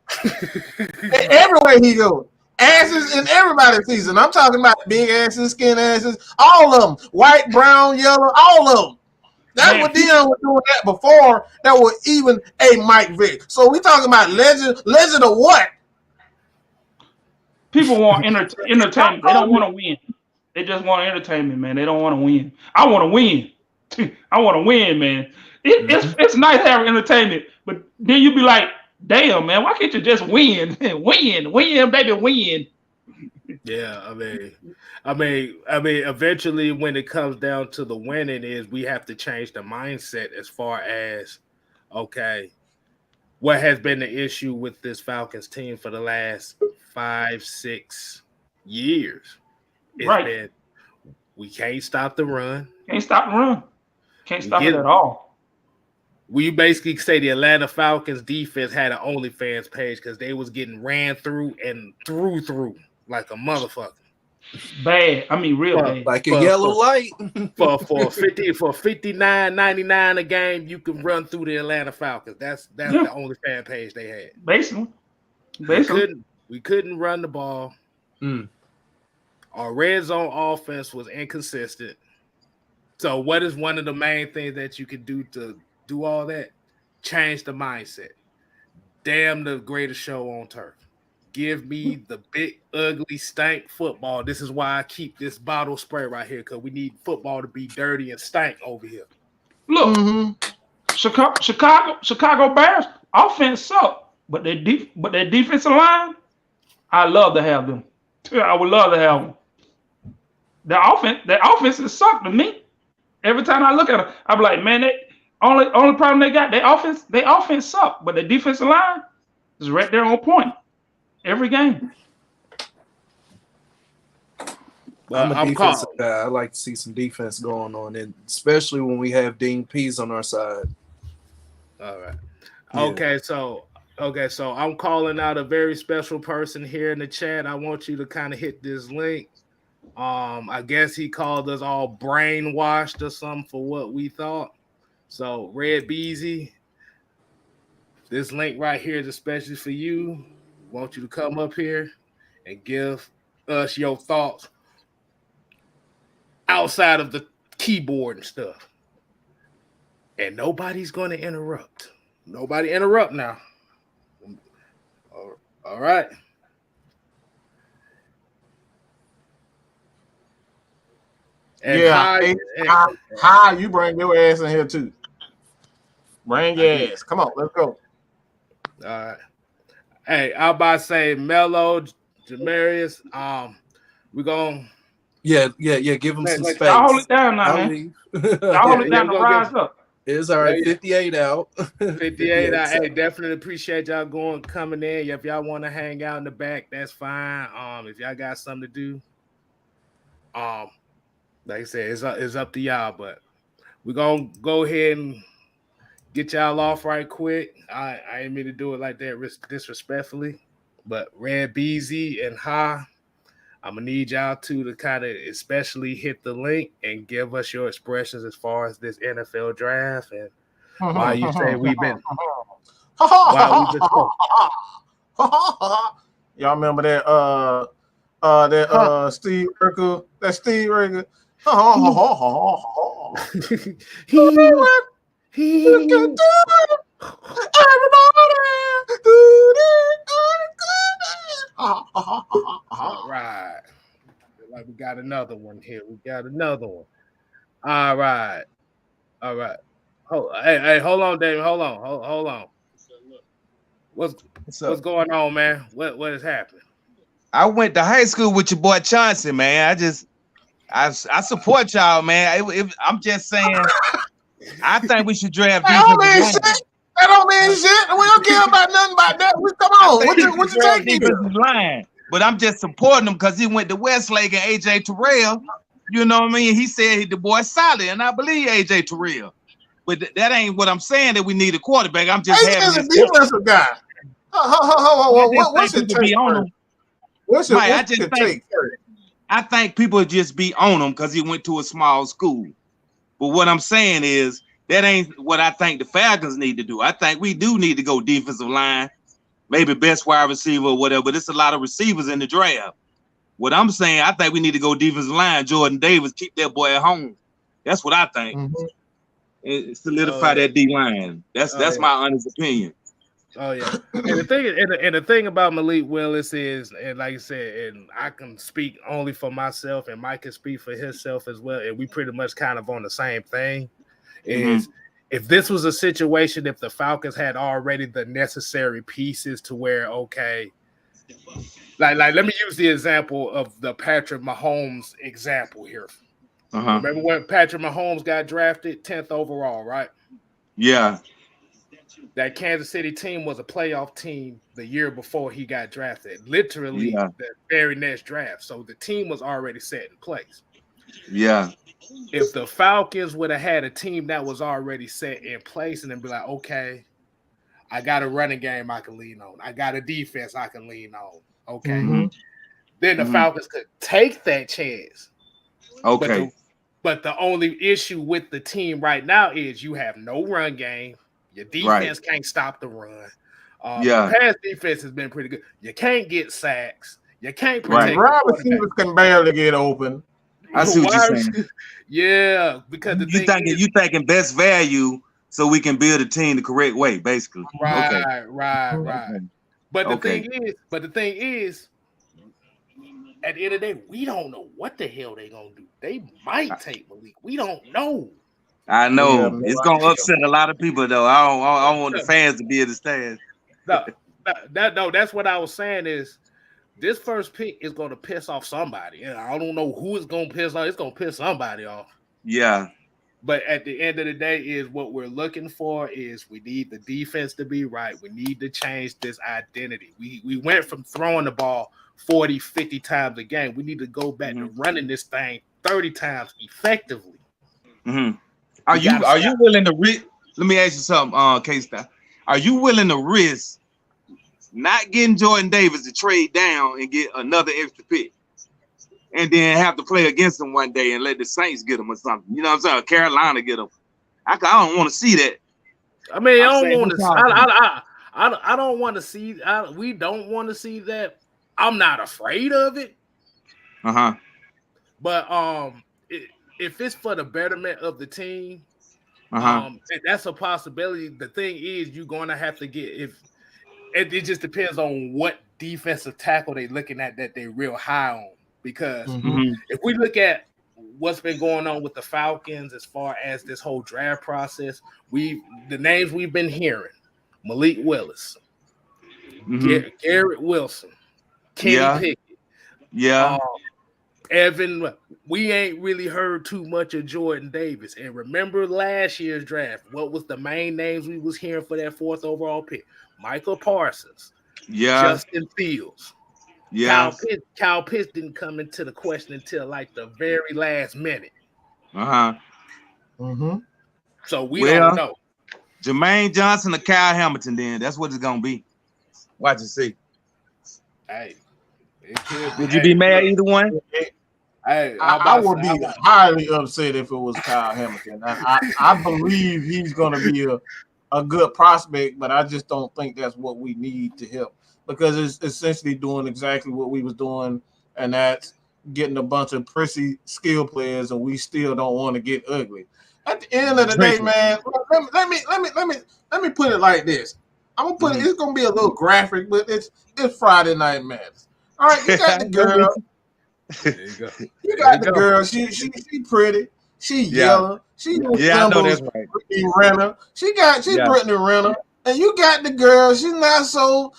Everywhere he goes. Asses in everybody's seats. And I'm talking about big asses, skin asses, all of them. White, brown, yellow, all of them. That's what Deion was doing that before that was even a Mike Vick. So we talking about legend of what? People want entertainment. They don't want to win. They just want entertainment, man. They don't want to win. I want to win. I want to win, man. It's nice having entertainment, but then you be like, damn, man, why can't you just win? win, baby, win. Yeah, I mean, eventually when it comes down to the winning is we have to change the mindset as far as, okay, what has been the issue with this Falcons team for the last 5-6 years? It's been, we can't stop the run. Can't stop the run. Can't stop it at all. We basically say the Atlanta Falcons defense had an OnlyFans page because they was getting ran through and through like a motherfucker. Bad. I mean, real bad. Like a yellow light. for $59.99 a game, you can run through the Atlanta Falcons. That's the OnlyFans page they had. Basically. We couldn't run the ball. Our red zone offense was inconsistent. So what is one of the main things that you can do to do all that? Change the mindset. Damn the greatest show on turf. Give me the big, ugly, stank football. This is why I keep this bottle spray right here, because we need football to be dirty and stank over here. Look, Chicago Bears offense suck, but their defensive line, I love to have them. I would love to have them. Their offenses suck to me. Every time I look at them, I'm like, man, they only problem they got, their offense suck, but the defensive line is right there on point every game. I'm a defensive guy. I like to see some defense going on, and especially when we have Dean Pease on our side. All right. Yeah. Okay, so I'm calling out a very special person here in the chat. I want you to kind of hit this link. I guess he called us all brainwashed or something for what we thought. So Red Beezy, this link right here is especially for you. I want you to come up here and give us your thoughts outside of the keyboard and stuff. And nobody's going to interrupt. Nobody interrupt now. All right. And hi, you bring your ass in here too. Bring your ass. Come on, let's go. All right. Hey, I'm about to say Mello, Jamarius. We're gonna Yeah. Give him some Like, space. y'all hold it down now, I'll man. leave. Y'all hold it down to rise up. It's all right. 58 out. 58 out. Hey, definitely appreciate y'all coming in. If y'all want to hang out in the back, that's fine. If y'all got something to do, like I said, it's up to y'all. But we're gonna go ahead and get y'all off right quick. I ain't mean to do it like that disrespectfully, but Red BZ and Ha, I'm gonna need y'all to kind of especially hit the link and give us your expressions as far as this NFL draft and why you say we've been. Y'all remember that Steve Urkel? That Steve Urkel. He You can do it. Everybody do it. All right. Like we got another one here. All right. Hey, hold on, David. Hold on. What's going on, man? What is happening? I went to high school with your boy Chauncey, man. I support y'all, man. I'm just saying, I think we should draft defensive line. That don't mean shit. We don't care about nothing about that. Come on. What you take defensive line? But I'm just supporting him because he went to Westlake and AJ Terrell. You know what I mean? He said the boy's solid, and I believe AJ Terrell. But that ain't what I'm saying, that we need a quarterback. I'm just having a defensive guy. What's your take on him? What's your take first? I think people just be on him because he went to a small school. But what I'm saying is that ain't what I think the Falcons need to do. I think we do need to go defensive line, maybe best wide receiver or whatever. But it's a lot of receivers in the draft. What I'm saying, I think we need to go defensive line. Jordan Davis, keep that boy at home. That's what I think. Mm-hmm. Solidify that D line. That's my honest opinion. Oh yeah, and the thing about Malik Willis is, and like I said, and I can speak only for myself, and Mike can speak for himself as well, and we pretty much kind of on the same thing. Is if this was a situation, if the Falcons had already the necessary pieces to where, okay, like let me use the example of the Patrick Mahomes example here. Remember when Patrick Mahomes got drafted 10th overall, right? Yeah. That Kansas City team was a playoff team the year before he got drafted, literally the very next draft. So the team was already set in place. Yeah. If the Falcons would have had a team that was already set in place and then be like, okay, I got a running game I can lean on. I got a defense I can lean on. Okay. Then the Falcons could take that chance. Okay. But the only issue with the team right now is you have no run game. Your defense can't stop the run. The pass defense has been pretty good. You can't get sacks. You can't protect. Wide receivers can barely get open. I see what you're saying. Yeah, because you thinking best value, so we can build a team the correct way, basically. Right. But the thing is, at the end of the day, we don't know what the hell they're gonna do. They might take Malik. We don't know. I know it's gonna upset a lot of people, though. I don't want the fans to be in the stands. That's what I was saying is this first pick is gonna piss off somebody. And I don't know who it's gonna piss off. It's gonna piss somebody off. Yeah. But at the end of the day, is what we're looking for is we need the defense to be right. We need to change this identity. We went from throwing the ball 40, 50 times a game. We need to go back to running this thing 30 times effectively. Are you willing to risk? Let me ask you something, K-Style. Are you willing to risk not getting Jordan Davis to trade down and get another extra pick, and then have to play against them one day and let the Saints get them or something? You know what I'm saying? Or Carolina get them. I don't want to see that. I mean, I don't want to. I don't want to see. We don't want to see that. I'm not afraid of it. But if it's for the betterment of the team, that's a possibility. The thing is, you're going to have to get it just depends on what defensive tackle they're looking at that they're real high on. Because if we look at what's been going on with the Falcons as far as this whole draft process, the names we've been hearing: Malik Willis, Garrett Wilson, Kenny Pickett, Evan, we ain't really heard too much of Jordan Davis. And remember last year's draft, what was the main names we was hearing for that 4th overall pick? Michael Parsons, Justin Fields. Kyle Pitts didn't come into the question until like the very last minute. So we don't know. Jermaine Johnson or Kyle Hamilton, then that's what it's gonna be. Watch and see. Hey, would you be mad either one? Hey, I would be highly upset if it was Kyle Hamilton. I believe he's going to be a good prospect, but I just don't think that's what we need to help, because it's essentially doing exactly what we was doing, and that's getting a bunch of prissy skill players, and we still don't want to get ugly. At the end of the day, man, let me put it like this. I'm gonna put it. It's gonna be a little graphic, but it's Friday Night Madness. All right, you got the girl. There you go. You got the girl. She pretty. She yellow. She I know that's right. Brittany Renner. She's Brittany Renner, and you got the girl. She's not so.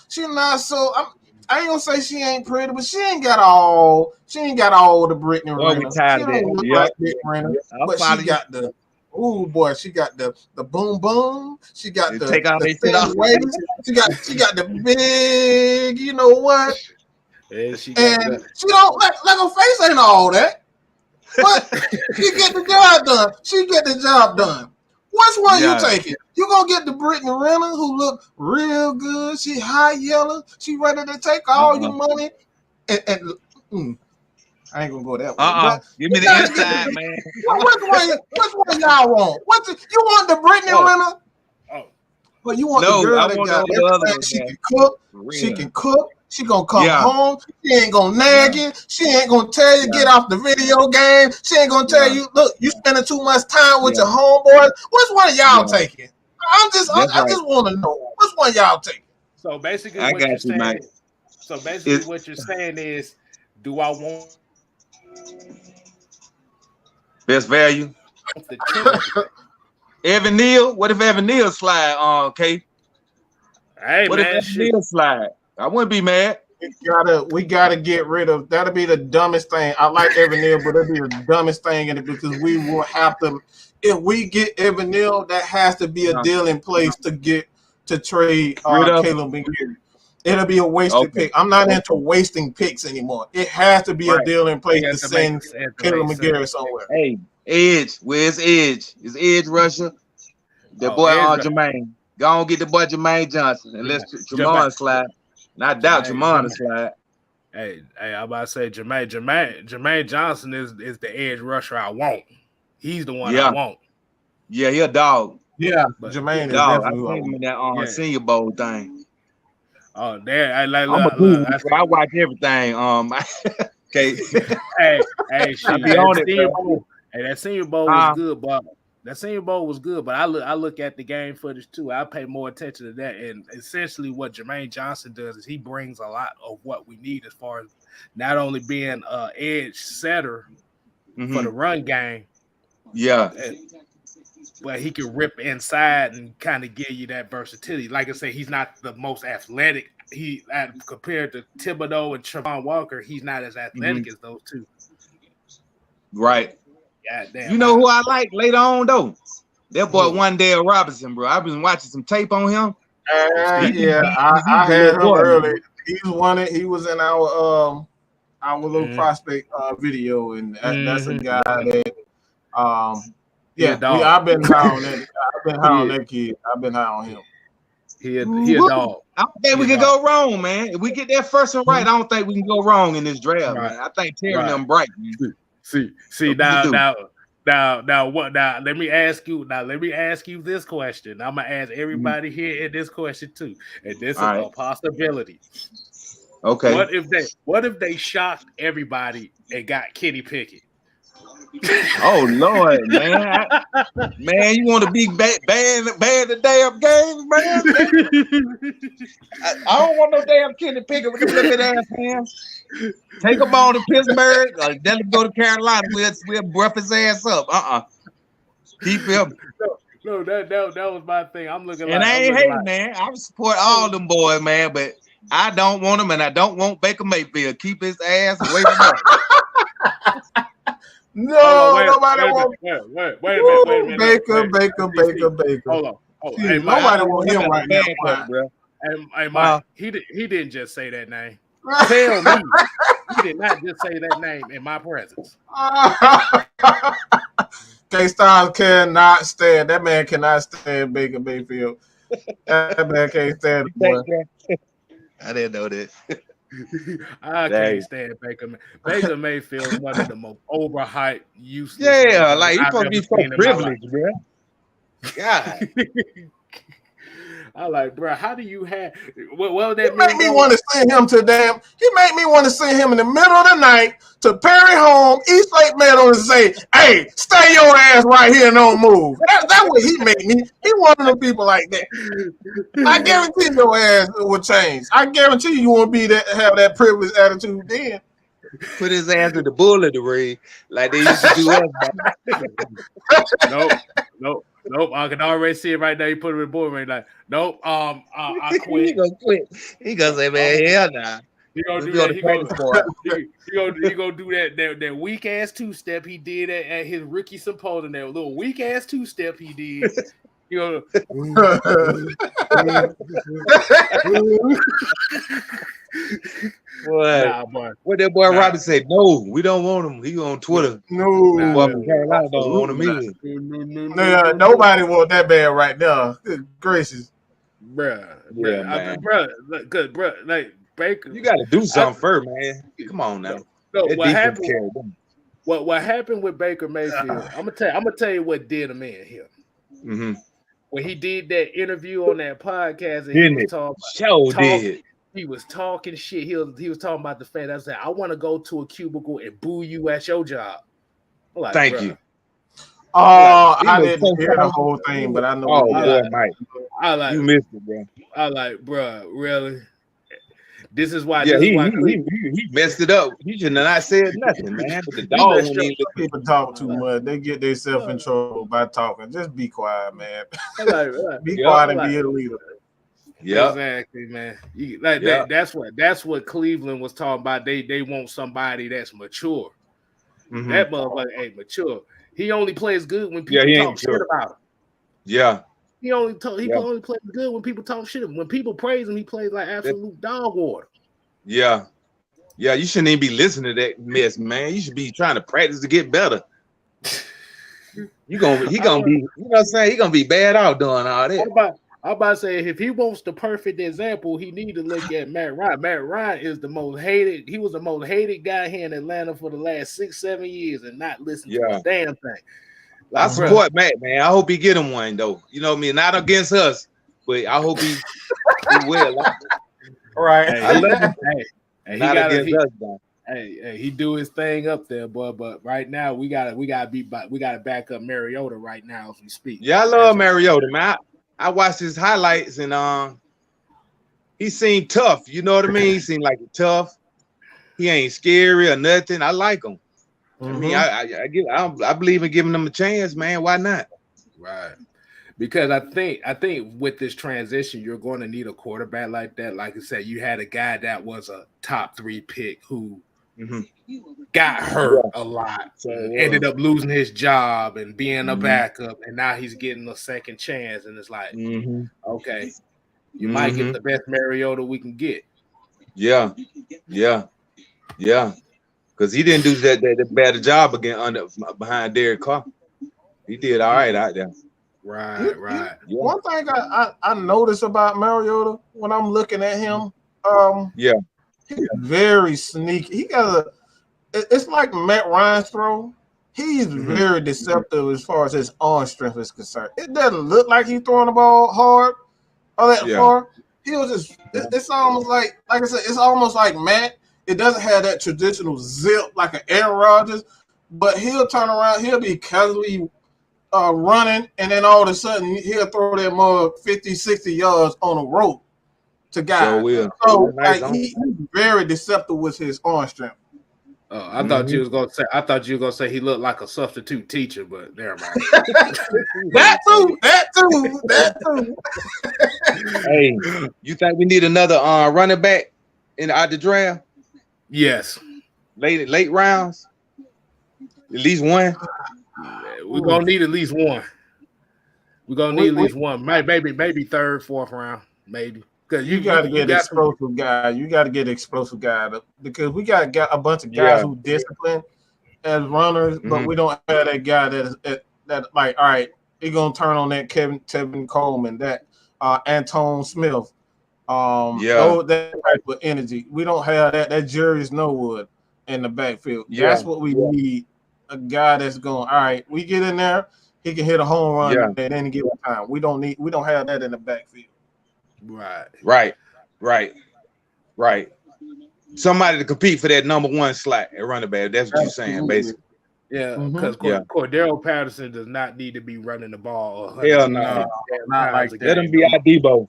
I ain't gonna say she ain't pretty, but she ain't got all the Brittany Renner. She don't look like Brittany Renner, but she got the. Oh boy, she got the boom boom. She got the take out the she got the big. You know what? And she don't like her face ain't all that, but she get the job done. She get the job done. Which one you taking? You gonna get the Brittany Renner who look real good? She high yellow. She ready to take all your money. And I ain't gonna go that way. Give me the inside, man. Which one y'all want? You want the Brittany Renner? Oh, well, you want the girl that got everything. She can cook. She can cook. She gonna come home. She ain't gonna nag you. She ain't gonna tell you get off the video game. She ain't gonna tell you, look, you spending too much time with your homeboys. Which one of y'all taking? I just want to know which one y'all taking. So basically, what you're saying is, do I want best value? Evan Neal. What if Evan Neal slide? Okay. Hey, what man, if Evan Neal slide? I wouldn't be mad. We gotta get rid of. That'll be the dumbest thing. I like Evan Neal, but it'll be the dumbest thing in it, because we will have to. If we get Evan Neal, that has to be a deal in place to trade Caleb McGarry. It'll be a wasted pick. I'm not into wasting picks anymore. It has to be a deal in place to send Caleb McGarry somewhere. Hey, Edge, where's Edge? Is Edge Russia? That boy Jermaine. Go on, get the boy Jermaine Johnson and let's Jamon slide. And I doubt Jamon slide. Hey, I'm about to say Jermaine Johnson is the edge rusher I want. He's the one I want. Yeah, he a dog. Yeah, but Jermaine is definitely I seen him in that Senior Bowl thing. Oh, there! I watch everything. Okay. hey, shit, that Senior Bowl was good, but that Senior Bowl was good. But I look at the game footage too. I pay more attention to that, and essentially what Jermaine Johnson does is he brings a lot of what we need as far as not only being an edge setter for the run game. Yeah. But he can rip inside and kind of give you that versatility. Like I said, he's not the most athletic. Compared to Thibodeau and Travon Walker, he's not as athletic as those two. Right. God damn. You know who I like later on though? That boy Wandale Robinson, bro. I've been watching some tape on him. I had him early. He was in our little prospect video, and that's a guy that I've been high on that. I've been high on that kid. I've been high on him. He a dog. I don't think we can go wrong, man. If we get that first one right, I don't think we can go wrong in this draft, man. I think Terry them bright. Man. See now. Let me ask you this question. I'm gonna ask everybody here in this question too, and this is a possibility. Okay. What if they shocked everybody and got Kenny Pickett? Oh Lord, man! Man, you want to be bad the damn game, man? I don't want no damn Kenny Pickett with the flipping ass hands. Take him on to Pittsburgh, or let him go to Carolina. We'll bruff his ass up. Keep him. No, that was my thing. I'm looking. And I ain't hating, man. I support all them boys, man, but I don't want him, and I don't want Baker Mayfield. Keep his ass away from us. No, wait, nobody wants wait a minute. Baker, Wait. Baker. Hold on. See, Hey, Mike. nobody want him right now. Backup, bro. Hey, Mike. He didn't just say that name. Tell me he did not just say that name in my presence. K-Styles cannot stand. That man cannot stand Baker Mayfield. That man can't stand it, boy. I didn't know that. I can't stand Baker. Baker Mayfield is one of the most overhyped, useless. Yeah, like you I've supposed to be ever so seen in my privileged, bro. God. I like, bro. How do you have? What that He made me want to send him to damn. He made me want to send him in the middle of the night to Perry home, East Lake Meadow, and say, "Hey, stay your ass right here and don't move." That's what he made me. He one of them people like that. I guarantee your ass will change. I guarantee you won't be that have that privileged attitude then. Put his ass in the bull of the ring like they used to do us. Nope. I can already see it right now. You put him in the board ring like, nope. I quit. He gonna quit. He gonna say, man, hell nah. He gonna do He that. He gonna do that weak ass 2-step he did at his rookie symposium. That little weak ass 2-step he did. You know, what that boy Robbie said? No, we don't want him. He on Twitter. No, boy from Carolina don't want him in. Nobody want that bad right now. Good gracious, bruh. Like Baker, you got to do something first, man. Come on now. No, what happened with Baker Mayfield? I'm gonna tell you what did him in here. Mm-hmm. When he did that interview on that podcast, and he was talking shit. He was talking about the fact that I want to go to a cubicle and boo you at your job. Like, thank you. Oh, I didn't hear the whole thing, but I know. You missed it, bro. I like, bro, really. This is why. Yeah, he messed it up. He should have not said nothing, man. But the dog people talk too much. They get themselves in trouble by talking. Just be quiet, man. Be quiet and be a leader. Yeah, exactly, man. That's what Cleveland was talking about. They want somebody that's mature. Mm-hmm. That motherfucker ain't mature. He only plays good when people talk shit about him. Yeah. He only plays good when people talk shit. When people praise him, he plays like absolute dog water. Yeah. Yeah, you shouldn't even be listening to that mess, man. You should be trying to practice to get better. He gonna be, you know what I'm saying? He gonna be bad out doing all that. I'm about to say, if he wants the perfect example, he need to look at Matt Ryan. Matt Ryan is the most hated. He was the most hated guy here in Atlanta for the last 6-7 years and not listening to a damn thing. I support Matt, man. I hope he get him one though. You know what I mean? Not against us, but I hope he will. Right. Hey, I love him. Hey, not against us, though. Hey, he do his thing up there, boy. But right now we gotta back up Mariota right now as we speak. Yeah, I love Mariota, man. I watched his highlights and he seemed tough. You know what I mean? He seemed like tough. He ain't scary or nothing. I like him. Mm-hmm. I mean, I believe in giving them a chance, man. Why not? Right. Because I think with this transition, you're going to need a quarterback like that. Like I said, you had a guy that was a top 3 pick who got hurt a lot, ended up losing his job and being a backup, and now he's getting a second chance. And it's like, okay, you might get the best Mariota we can get. Yeah. Because he didn't do that bad a job again behind Derek Carr. He did all right out there. Right. One thing I noticed about Mariota when I'm looking at him, he's very sneaky. He got it's like Matt Ryan's throw. He's very deceptive as far as his arm strength is concerned. It doesn't look like he's throwing the ball hard or that far. He was just it's almost like I said, it's almost like Matt. It doesn't have that traditional zip like an Aaron Rodgers, but he'll turn around, he'll be casually running, and then all of a sudden he'll throw that more 50, 60 yards on a rope to guys. So he's very deceptive with his arm strength. I thought you was gonna say he looked like a substitute teacher, but never mind. That too. Hey, you think we need another running back in the draft? Yes. Late rounds. At least one. We're gonna need at least one. We're gonna need at least one. Maybe third, fourth round, maybe. Because you got to get explosive guy. You got to get explosive guy because we got a bunch of guys who disciplined as runners, but we don't have that guy that like, all right, he gonna turn on that Tevin Coleman, that Anton Smith, that type of energy. We don't have that. That Jerry Snowwood in the backfield. That's what we need. A guy that's going, all right, we get in there, he can hit a home run at any given time. We don't have that in the backfield. Right. Somebody to compete for that number one slot at running back. That's what you're saying, basically. Yeah, because Cordero Patterson does not need to be running the ball. Hell no. Not like that. Let him be our Debo.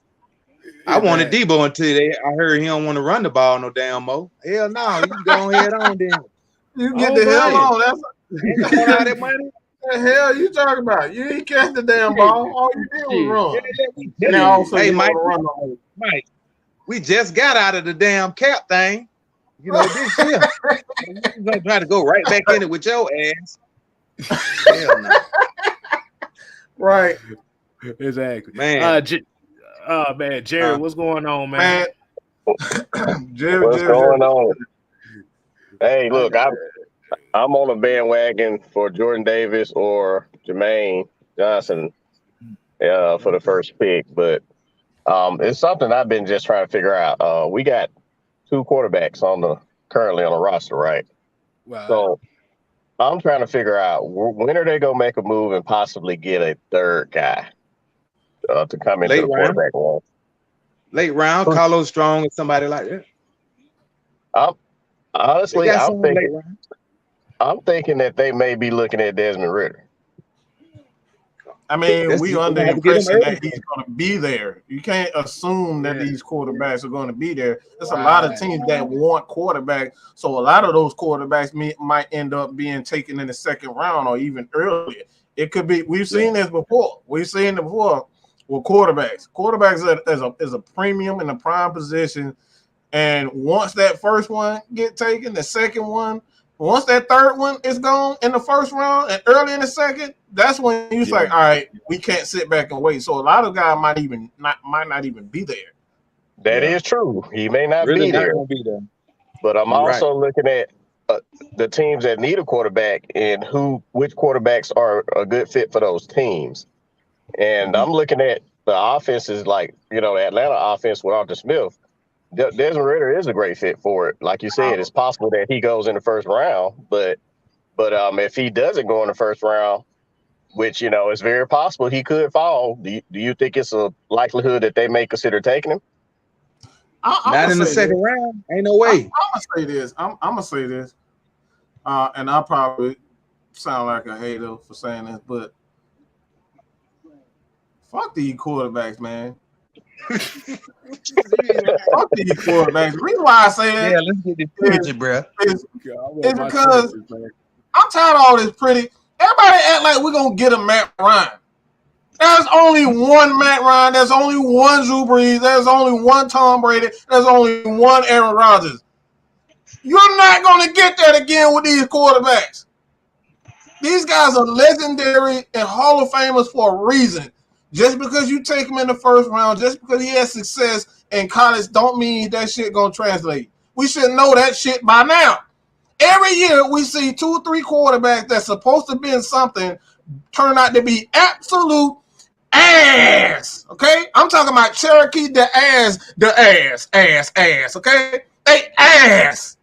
I wanted Debo until I heard he don't want to run the ball no damn more. Hell no, you can go ahead on then. You get the hell on. That's that money. The hell you talking about? You ain't catch the damn ball. All you did was run. Hey, Mike, we just got out of the damn cap thing. You know, this year. You're gonna try to go right back in it with your ass. Hell no. Right. Exactly. Man. Man, Jerry, what's going on, man? Jerry, what's going on? Hey, look, I'm on a bandwagon for Jordan Davis or Jermaine Johnson for the first pick, but it's something I've been just trying to figure out. We got 2 quarterbacks currently on the roster, right? Wow. So I'm trying to figure out when are they gonna make a move and possibly get a third guy to come into the quarterback role. Late round, Carlos Strong or somebody like that. Honestly, I'm thinking that they may be looking at Desmond Ridder. I mean, we under the impression that he's going to be there. You can't assume that these quarterbacks are going to be there. There's a lot of teams that want quarterbacks, so a lot of those quarterbacks might end up being taken in the second round or even earlier. It could be. We've seen this before. We've seen it before with quarterbacks. Quarterbacks is a premium in a prime position, and once that first one get taken, the second one. Once that third one is gone in the first round and early in the second, that's when you say, all right, we can't sit back and wait. So a lot of guys might not even be there. That is true. He may not be there. But I'm also looking at the teams that need a quarterback and which quarterbacks are a good fit for those teams. And I'm looking at the offenses like, the Atlanta offense with Arthur Smith. Desmond Ridder is a great fit for it. Like you said, it's possible that he goes in the first round, but if he doesn't go in the first round, which it's very possible he could fall. Do you think it's a likelihood that they may consider taking him? Not in the second round. Ain't no way. I'm gonna say this. I'm gonna say this, and I'll probably sound like a hater for saying this, but fuck these quarterbacks, man. Fuck these quarterbacks. The reason why I say that, let's get this pretty, bro. Is because I'm tired of all this pretty. Everybody act like we're gonna get a Matt Ryan. There's only one Matt Ryan. There's only one Drew Brees. There's only one Tom Brady. There's only one Aaron Rodgers. You're not gonna get that again with these quarterbacks. These guys are legendary and Hall of Famers for a reason. Just because you take him in the first round, just because he has success in college, don't mean that shit gonna translate. We should know that shit by now. Every year we see 2 or 3 quarterbacks that's supposed to be in something turn out to be absolute ass. Okay, I'm talking about Cherokee the ass. Okay, they ass.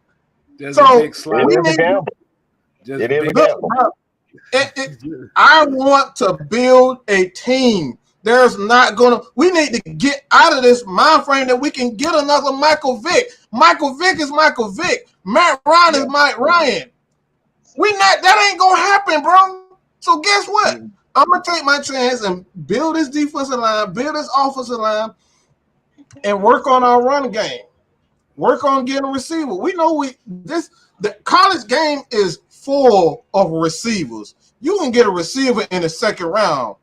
Just so we need. I want to build a team. We need to get out of this mind frame that we can get another Michael Vick. Michael Vick is Michael Vick. Matt Ryan is Mike Ryan. That ain't gonna happen, bro. So guess what? I'm gonna take my chance and build this defensive line, build this offensive line, and work on our run game. Work on getting a receiver. We know the college game is full of receivers. You can get a receiver in the second round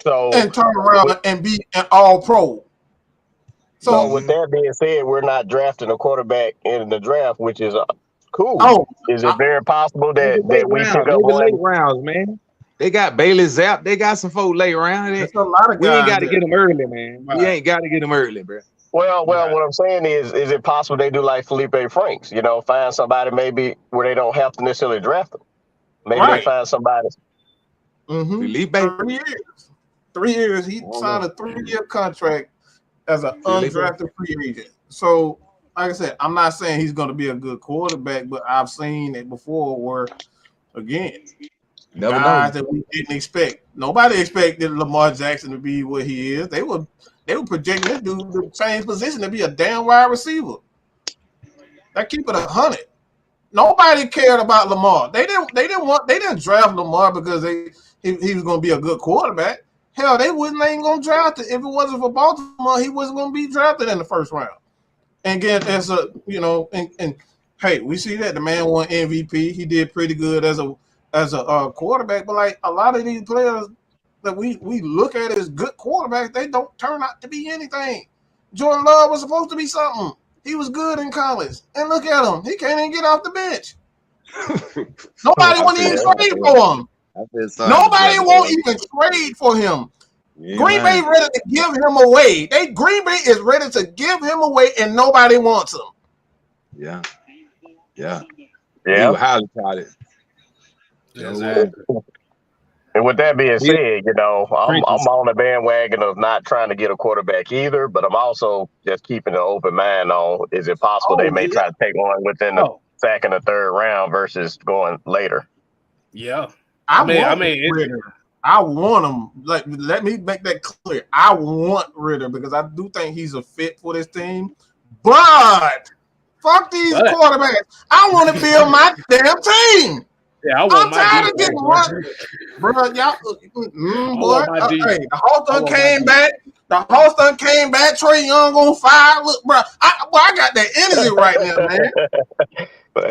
and turn around and be an all-pro. So with that being said, we're not drafting a quarterback in the draft, which is Cool. Oh, Is it very possible that Late we rounds, pick up maybe late one? rounds, man. They got Bailey Zapp. They got some folk late round. there's a lot of We ain't guys got to there. get them early, man. We Right. ain't got to get them early, bro. Well, Right. what I'm saying is it possible they do like Felipe Franks? You know, find somebody maybe where they don't have to necessarily draft them. Maybe they Right. find somebody. Mm-hmm. Felipe. 3 years. 3 years. He signed a 3-year contract as an undrafted free agent. So, like I said, I'm not saying he's going to be a good quarterback, but I've seen it before where, again, Never guys know. that we didn't expect. Nobody expected Lamar Jackson to be what he is. They were projecting this dude to change position to be a damn wide receiver. That keep it 100. Nobody cared about Lamar. They didn't draft Lamar because he was going to be a good quarterback. Hell, they ain't going to draft it. If it wasn't for Baltimore, he wasn't going to be drafted in the first round. And again, as a and hey, we see that the man won MVP. He did pretty good as a quarterback. But like a lot of these players that we look at as good quarterbacks, they don't turn out to be anything. Jordan Love was supposed to be something. He was good in college, and look at him. He can't even get off the bench. Nobody won't even trade for him. Nobody won't even trade for him. Green Bay ready to give him away. Green Bay is ready to give him away, and nobody wants him. Yeah. Yeah. He was highly touted. Exactly. And with that being said, you know, I'm on the bandwagon of not trying to get a quarterback either, but I'm also just keeping an open mind on, is it possible they may try to take one within the second or third round versus going later? Yeah. I want him. Like, let me make that clear. I want Ritter because I do think he's a fit for this team. But fuck these quarterbacks. I want to build my damn team. Yeah, I'm tired of getting run, bro. Y'all, boy. Hey, the host done came back. The host done came back. Trey Young on fire. Look, bro. I got that energy right now, man. But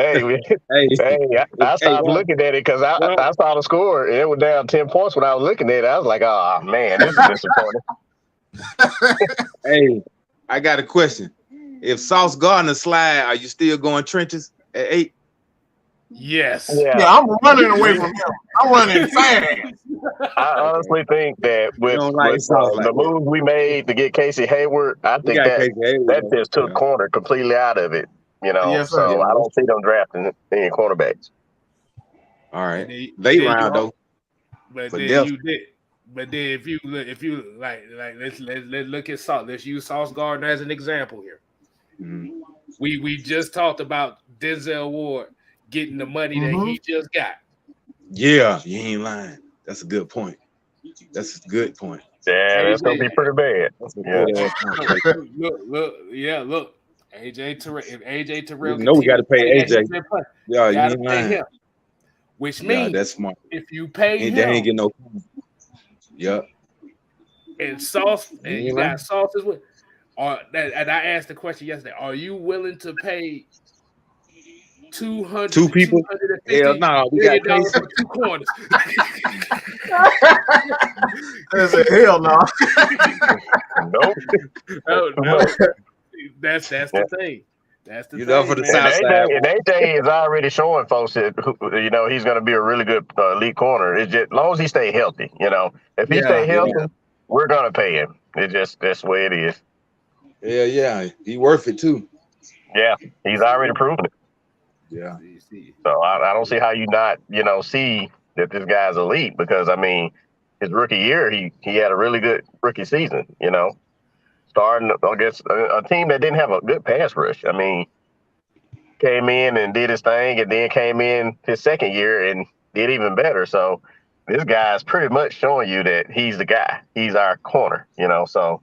I stopped looking at it because I saw the score. It was down 10 points when I was looking at it. I was like, oh man, this is disappointing. Hey, I got a question. If Sauce Gardner slide, are you still going trenches at 8? Yes. Yeah, I'm running away from him. I'm running fast. I honestly think that with the moves we made to get Casey Hayward, I think that just took corner completely out of it. You know, I don't see them drafting any cornerbacks. All right, late round though. But then you did. But then if you like let's look at Sauce. Let's use Sauce Gardner as an example here. Mm-hmm. We just talked about Denzel Ward getting the money that he just got. Yeah, you ain't lying. That's a good point. That's a good point. Yeah, that's gonna be pretty bad. Look. AJ Terrell. You know we got to pay AJ. Yeah, you ain't lying. Him. Which means that's smart. If you pay him, they ain't getting no. Yep. And Sauce, and you got Sauce as well. And I asked the question yesterday: are you willing to pay 200? Two people? Hell no, we got $250 for 2 corners. I said, hell no. Nope. That's the thing. That's the thing. For the South side. And AJ is already showing folks that he's going to be a really good elite corner. It's just as long as he stay healthy. You know, if he stay healthy, we're going to pay him. That's the way it is. Yeah, he worth it too. Yeah, he's already proven it. Yeah. So I don't see how you not see that this guy's elite, because I mean his rookie year he had a really good rookie season. You know, starting against a team that didn't have a good pass rush. I mean, came in and did his thing, and then came in his second year and did even better. So this guy's pretty much showing you that he's the guy. He's our corner. You know, so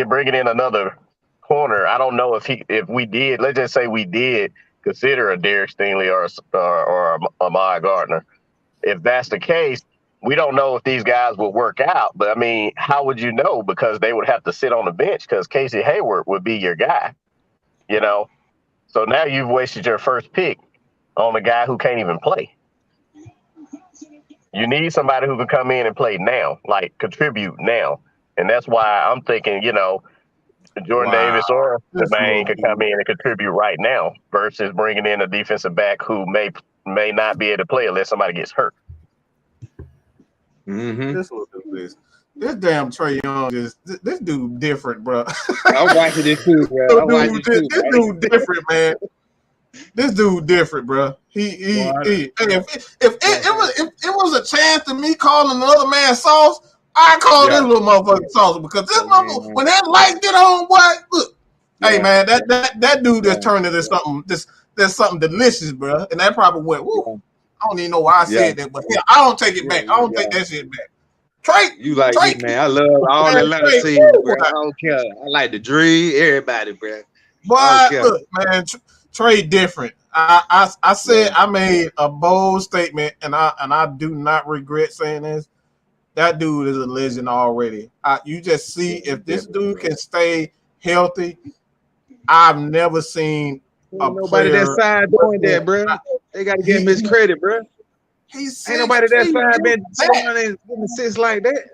bringing in another corner. I don't know if we did. Let's just say we did consider a Derek Stingley or Ahmad Gardner. If that's the case, we don't know if these guys will work out. But I mean, how would you know? Because they would have to sit on the bench because Casey Hayward would be your guy. You know, so now you've wasted your first pick on a guy who can't even play. You need somebody who can come in and play now, like contribute now. And that's why I'm thinking, Jordan Davis or Jermaine could come in and contribute right now versus bringing in a defensive back who may not be able to play unless somebody gets hurt. Mm-hmm. This damn Trae Young this dude different, bro. I'm watching this too, bro. This dude different, man. This dude different, bro. If it was a chance to me calling another man sauce, I call this little motherfucking sauce because this motherfucker, when that light get on, boy, look, hey man, that dude just turned into something. There's something delicious, bro, and that probably went. Woo, I don't even know why I said that, but yeah, I don't take it back. I don't take that shit back. Trae, you like Trae, me, man. I love all the Atlanta teams, bro. I don't care. I like the Dream, everybody, bro. But look, man, Trae different. I said I made a bold statement, and I do not regret saying this. That dude is a legend already. You just see if this dude can stay healthy. I've never seen nobody that side doing that, bro. They got to give him his credit, bro. Ain't nobody that side been scoring and assists like that.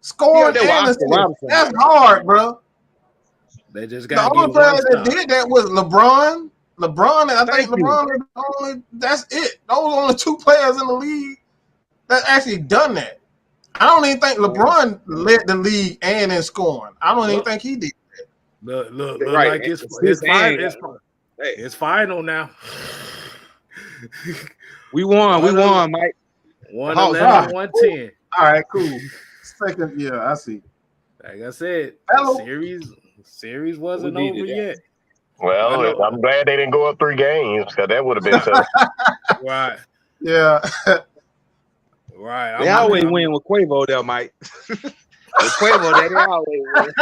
Scoring and assists. That's hard, bro. They just got the only player that did that was LeBron. LeBron, and I think LeBron is only. That's it. Those are only two players in the league that actually done that. I don't even think LeBron led the league and in scoring. I don't even think he did that. Look like it's final now. We won, Mike. 111, 110. All right, cool. Second, yeah, I see. Like I said, series wasn't over yet. Well, I'm glad they didn't go up 3 games because that would have been tough. Right. Yeah. Right. They always win with Quavo there, Mike. With Quavo, they always win.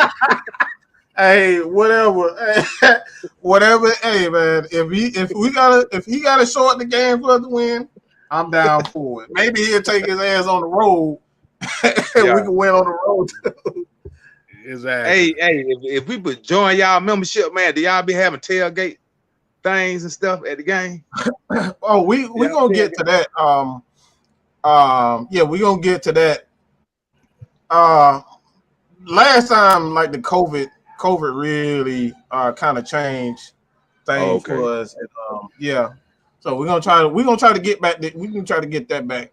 Hey, whatever. Hey, man, if he gotta short the game for us to win, I'm down for it. Maybe he'll take his ass on the road, and we can win on the road too. Exactly. Hey, if we would join y'all membership, man, do y'all be having tailgate things and stuff at the game? Oh, we gonna get to that. Yeah, we gonna get to that. Last time, like the COVID really kind of changed things for us. And, yeah, so we're gonna try to get back. We can try to get that back.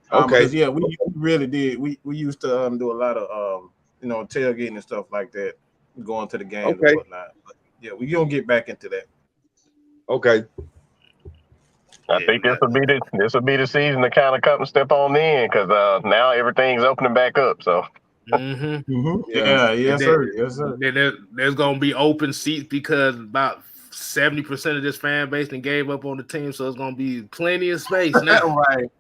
Because, yeah, we really did. We used to do a lot of tailgating and stuff like that, going to the games and whatnot. But, yeah, we gonna get back into that. Okay. I think this will be the season to kind of cut and step on in because now everything's opening back up. So. Yeah, yes, sir. Then there's gonna be open seats because about 70% of this fan base then gave up on the team, so it's gonna be plenty of space now. Right.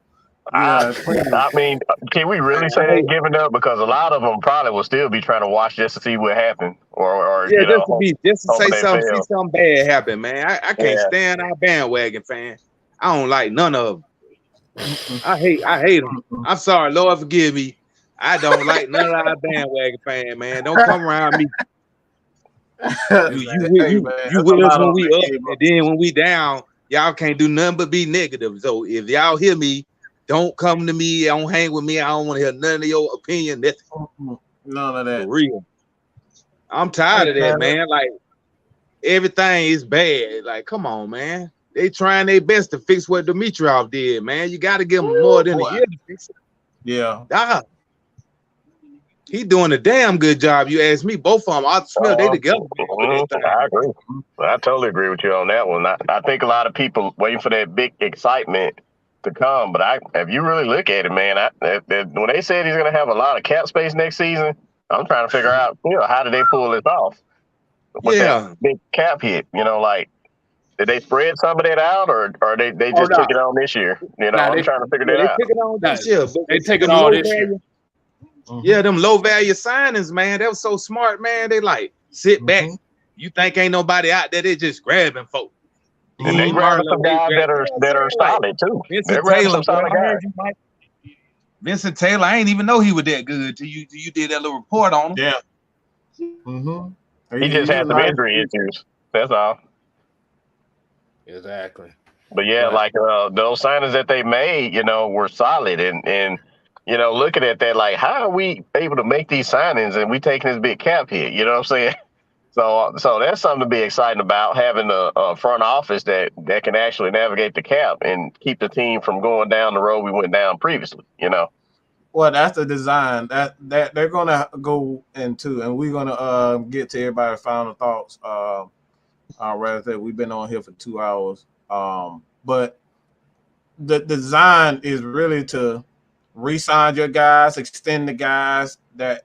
Yeah, I mean, can we really say they're giving up? Because a lot of them probably will still be trying to watch just to see what happened, or just to say something bad happen, man. I can't stand our bandwagon fan. I don't like none of them. I hate them. I'm sorry, Lord, forgive me. I don't like none of our bandwagon fan, man. Don't come around me. You with us when we up, and then when we down, y'all can't do nothing but be negative. So if y'all hear me, don't come to me. Don't hang with me. I don't want to hear none of your opinion. None of that. For real. I'm tired of that, man. Like everything is bad. Like, come on, man. They trying their best to fix what Dimitrov did, man. You got to give them more than a year to fix it. Yeah. He doing a damn good job. You ask me, both of them, Arthur Smith, they together. I agree. I totally agree with you on that one. I think a lot of people waiting for that big excitement to come, but if you really look at it, man, when they said he's going to have a lot of cap space next season, I'm trying to figure out, how did they pull this off? With that big cap hit, like, did they spread some of that out, or they just took it on this year? I'm trying to figure that out. They took it on this year. They take it all this year. Yeah, them low value signings, man. That was so smart, man. They like sit back. You think ain't nobody out there? They just grabbing folks. And they grabbing some guys that are solid too. Vincent Taylor, Vincent Taylor, I ain't even know he was that good till you did that little report on him. Yeah. He just had some injury issues. That's all. Exactly. But yeah, like those signings that they made, were solid, and looking at that, like, how are we able to make these signings and we taking this big cap hit? You know what I'm saying? So that's something to be excited about, having a front office that can actually navigate the cap and keep the team from going down the road we went down previously. Well, that's the design that they're gonna go into, and we're gonna get to everybody's final thoughts. Rather than we've been on here for 2 hours, but the design is really to re-sign your guys, extend the guys that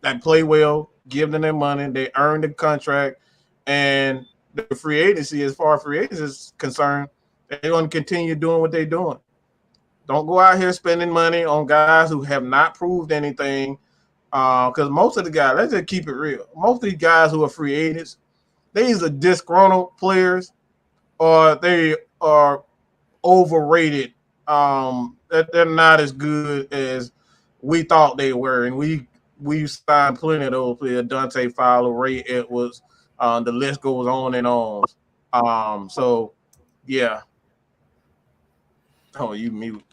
that play well, give them their money, they earn the contract, and the free agency, as far as free agency is concerned, they're going to continue doing what they're doing. Don't go out here spending money on guys who have not proved anything. Because most of the guys, let's just keep it real. Most of these guys who are free agents, these are disgruntled players, or they are overrated. They're not as good as we thought they were, and we signed plenty of those players. Dante Fowler, Ray Edwards, the list goes on and on. So yeah. Oh, you mute.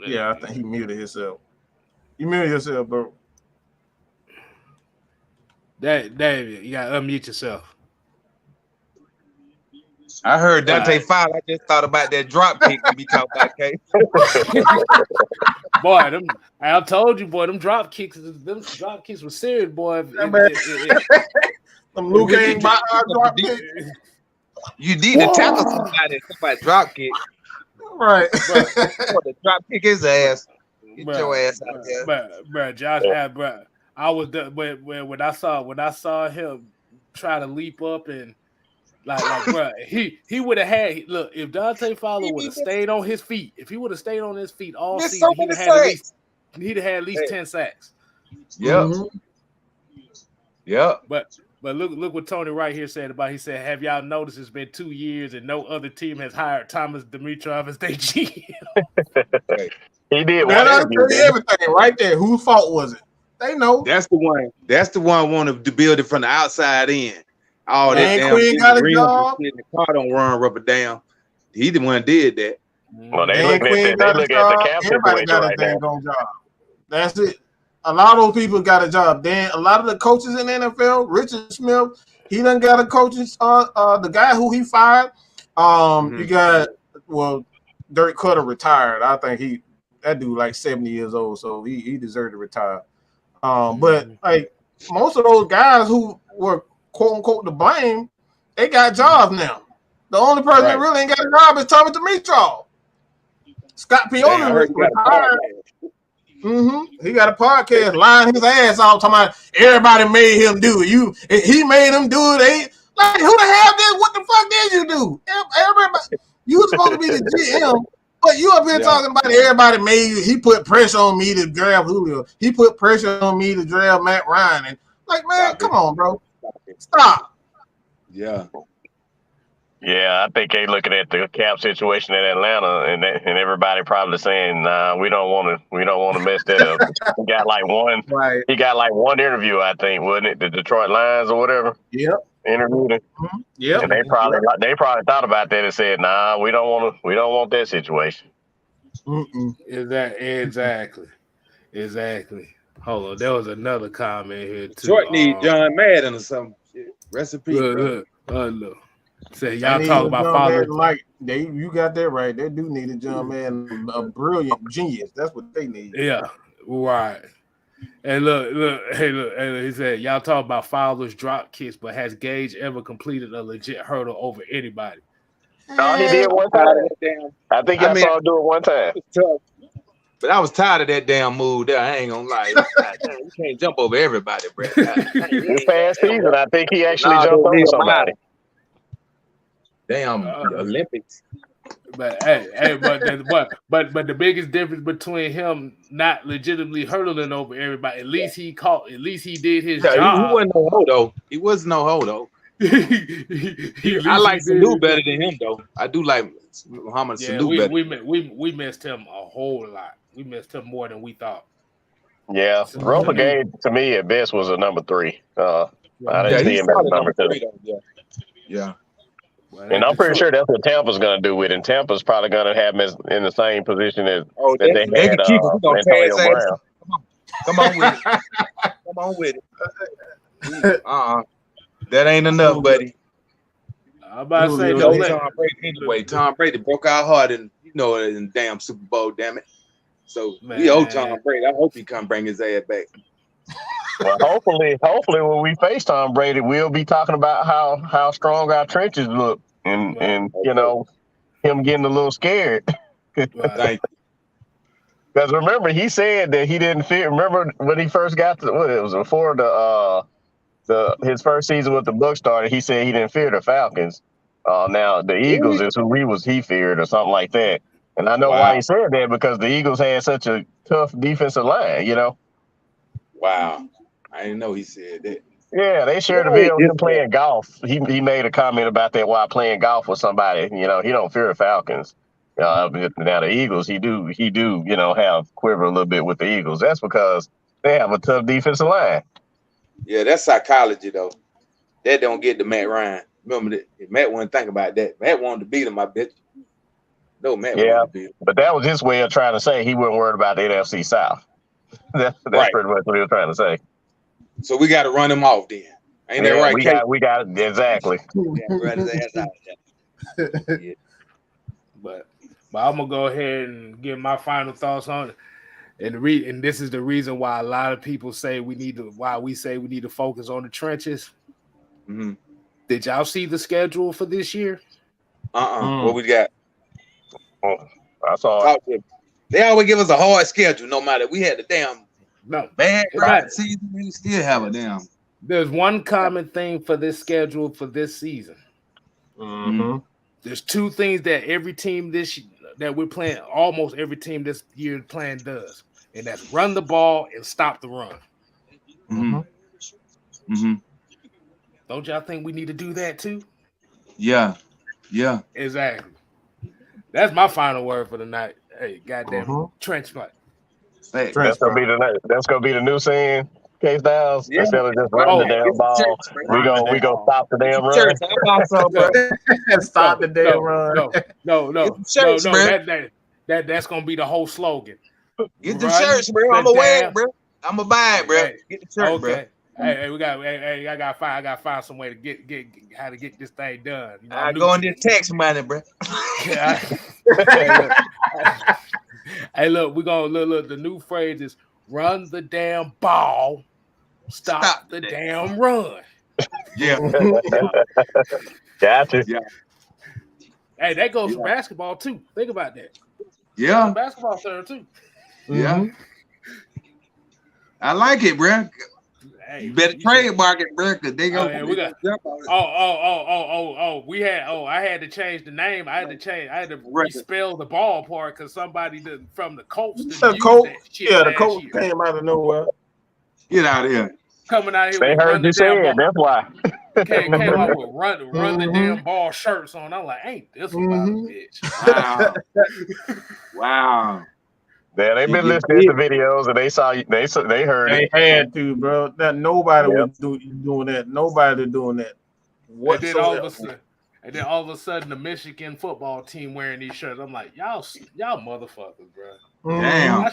Yeah, I think he muted himself. You muted yourself, bro. David, you gotta unmute yourself. I heard Dante Fowler. I just thought about that drop kick we be talking about, K. Boy, I told you, boy, them drop kicks were serious, boy. Some Luke ain't drop kick. You need to tackle somebody drop kick. Right. The drop kick his ass. Get your ass out there. Bro, Josh, bro. I was when I saw him try to leap up and like bro, he would have had if Dante Fowler would have stayed on his feet, if he would have stayed on his feet all season, he'd have had at least 10 sacks. Yep. Mm-hmm. Yep. But look what Tony right here said about. He said, "Have y'all noticed it's been 2 years and no other team has hired Thomas Dimitrov as their GM?" He did. That'll tell you everything right there. Whose fault was it? They know. That's the one. That's the one wanted to build it from the outside in. All that damn Quinn got a job. The car don't run rubber down. He the one did that. Well, they look at the cap Everybody got a dang on job. That's it. A lot of those people got a job. Then a lot of the coaches in the NFL, Richard Smith, he done got a coaching. The guy who he fired, you got Dirk Cutter retired. I think that dude like 70 years old, so he deserved to retire. But like most of those guys who were quote unquote to blame, they got jobs now. The only person that really ain't got a job is Thomas Dimitrov. Scott Pioli retired. He got a podcast lying his ass off talking about everybody made him do it. He made him do it. Like who the hell did? What the fuck did you do? Everybody, you were supposed to be the GM, but you up here talking about everybody made you. He put pressure on me to draft Julio. He put pressure on me to draft Matt Ryan. And like, man, come on, bro, stop. Yeah. Yeah, I think they looking at the cap situation in Atlanta, and everybody probably saying, "Nah, we don't want to mess that up." He got like one. Right. He got like one interview, I think, wasn't it? The Detroit Lions or whatever. Yep. Interviewed him. Yep. And they probably thought about that and said, "Nah, we don't want that situation." Exactly. Hold on, there was another comment here too. Detroit need John Madden or something. Recipe. Look. Say y'all talk about Father. Like you got that right. They do need a John Madden, a brilliant genius. That's what they need. Yeah, right. And look. He said y'all talk about Fowler's drop kicks, but has Gage ever completed a legit hurdle over anybody? No, he did one time. I think I saw him do it one time. But I was tired of that damn move there. I ain't gonna lie. You can't jump over everybody, bro. This past season, I think he actually jumped over somebody. Damn Olympics. But but the biggest difference between him not legitimately hurdling over everybody, at least he did his job. He wasn't no hoe though. He was no hoe though. I like Sanu better than him though. I do like Muhammad Sanu better. We missed him a whole lot. We missed him more than we thought. Yeah, Roper Gage to me at best was a number 3. I didn't see him as a number 2. Yeah. Well, And I'm pretty sure that's what Tampa's going to do with it. And Tampa's probably going to have him in the same position as they they can had keep it. We gonna tear his Antonio ass. Brown. Come on with it. Come on with it. That ain't enough, buddy. I'm about to say, Tom Brady anyway. Tom Brady broke our heart in the damn Super Bowl. Damn it. So we owe Tom Brady. I hope he come bring his ass back. Well, hopefully, when we face Tom Brady, we'll be talking about how strong our trenches look, and him getting a little scared. Thank you. Because remember, he said that he didn't fear. Remember when he first got it was before his first season with the Bucs started. He said he didn't fear the Falcons. Now the Eagles is who he feared or something like that. And I know why he said that, because the Eagles had such a tough defensive line. Wow, I didn't know he said that. Yeah, they shared a video of him playing golf. He made a comment about that while playing golf with somebody. He don't fear the Falcons. Now the Eagles, he do, have quiver a little bit with the Eagles. That's because they have a tough defensive line. Yeah, that's psychology though. That don't get to Matt Ryan. Remember that Matt wasn't thinking about that. Matt wanted to beat him, I bet you. No, Matt wanted to beat him. But that was his way of trying to say he wasn't worried about the NFC South. That's pretty much what he was trying to say. So we got to run him off then. Ain't that right, Kate? We got it. Exactly. Run his ass out. Yeah. But I'm gonna go ahead and give my final thoughts on it. And this is the reason why a lot of people say we need to focus on the trenches. Mm-hmm. Did y'all see the schedule for this year? What we got? Oh, I saw it. They always give us a hard schedule, no matter we had the damn bad season. We still have a damn. There's one common thing for this schedule for this season. Mm-hmm. There's two things that every team that we're playing, almost every team this year playing does, and that's run the ball and stop the run. Mm-hmm. Mm-hmm. Don't y'all think we need to do that too? Yeah. Exactly. That's my final word for the night. Hey, goddamn trench fight. That's gonna be the new saying, Case Downs. Yeah. Instead of just running the damn ball, we gonna stop the damn run. Stop the damn run. No. That's gonna be the whole slogan. Get the shirts, bro. I'm gonna wear it, bro. I'm gonna buy it, bro. Get the shirt, bro. Hey, I gotta find some way to get how to get this thing done. I go in this tax money, bro. Hey, look, we're gonna look. The new phrase is run the damn ball, stop the damn run. Yeah. Gotcha. Yeah. Hey, that goes for basketball too. Think about that. Yeah. Basketball center too. Yeah. Mm-hmm. I like it, bro. Hey, you better trademark it, bro, because they go. I had to change the name. I had to respell the ball part because somebody from the Colts. The Colts came out of nowhere. Get out of here. Coming out here. They heard you say it. That's why. Came out with run the damn ball shirts on. I'm like, ain't this about a bitch? Wow. Yeah, they've been listening to videos and they saw they heard it. They had to, bro. That nobody was doing that. Nobody doing that. And then all of a sudden, the Michigan football team wearing these shirts. I'm like, y'all motherfuckers, bro. Damn.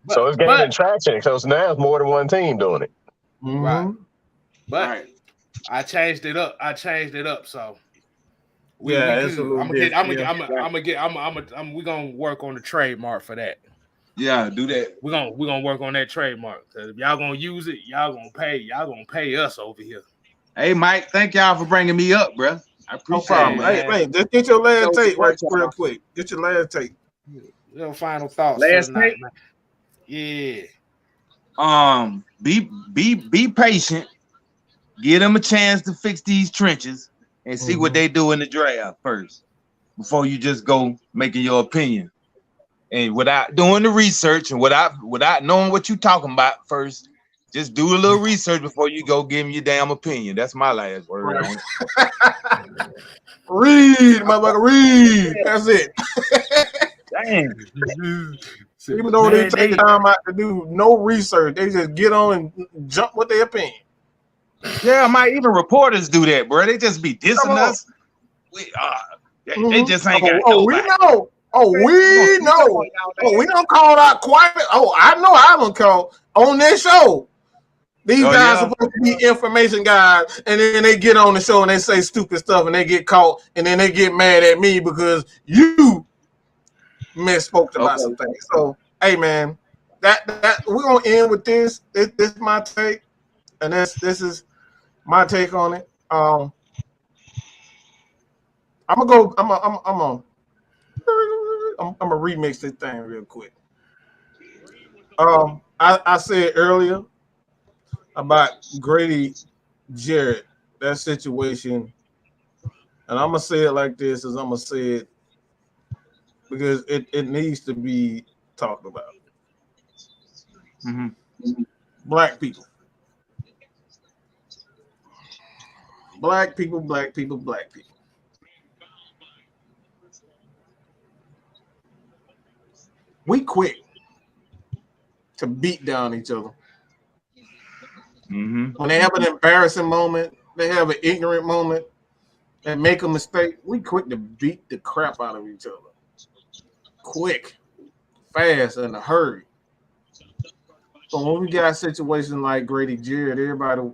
So it's gaining traction. So now it's more than one team doing it. Right. But I changed it up. So we're gonna work on the trademark for that. Yeah, do that. We're gonna work on that trademark. Cause if y'all gonna use it, y'all gonna pay us over here. Hey Mike, thank y'all for bringing me up, bro. I appreciate it. Hey, just get your last tape real quick. Get your last tape. Your final thoughts. Last tape. Yeah. Be patient. Give them a chance to fix these trenches and see what they do in the draft first before you just go making your opinion. And without doing the research and without knowing what you're talking about first, just do a little research before you go give me your damn opinion. That's my last word on it. Read, motherfucker, read. That's it. Dang. Even though they take time out to do no research, they just get on and jump with their opinion. Yeah, even reporters do that, bro. They just be dissing us. They just ain't got we know. We know. We don't call out quite. I know I don't call on this show. These guys are supposed to be information guys, and then they get on the show and they say stupid stuff and they get caught, and then they get mad at me because you misspoke about some things. So, hey man, that we're gonna end with this. This is my take, and this is my take on it. I'm gonna remix this thing real quick. I said earlier about Grady Jarrett, that situation, and I'm gonna say it like this, as I'm gonna say it because it needs to be talked about. Black people. We quick to beat down each other. When they have an embarrassing moment, they have an ignorant moment, and make a mistake, we quick to beat the crap out of each other. Quick, fast, in a hurry. So when we got situations like Grady Jarrett, everybody, we're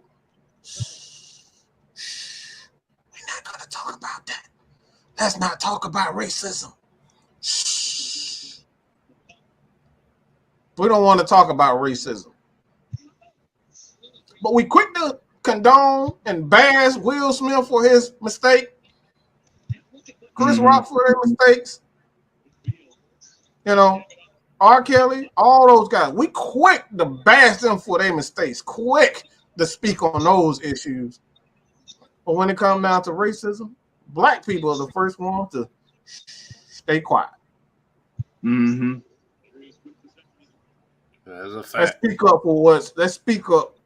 not going to talk about that. Let's not talk about racism. We don't want to talk about racism. But we quick to condone and bash Will Smith for his mistake, Chris Rock for their mistakes, R. Kelly, all those guys. We quick to bash them for their mistakes, quick to speak on those issues. But when it comes down to racism, black people are the first ones to stay quiet. That's a fact. Let's speak up for let's speak up.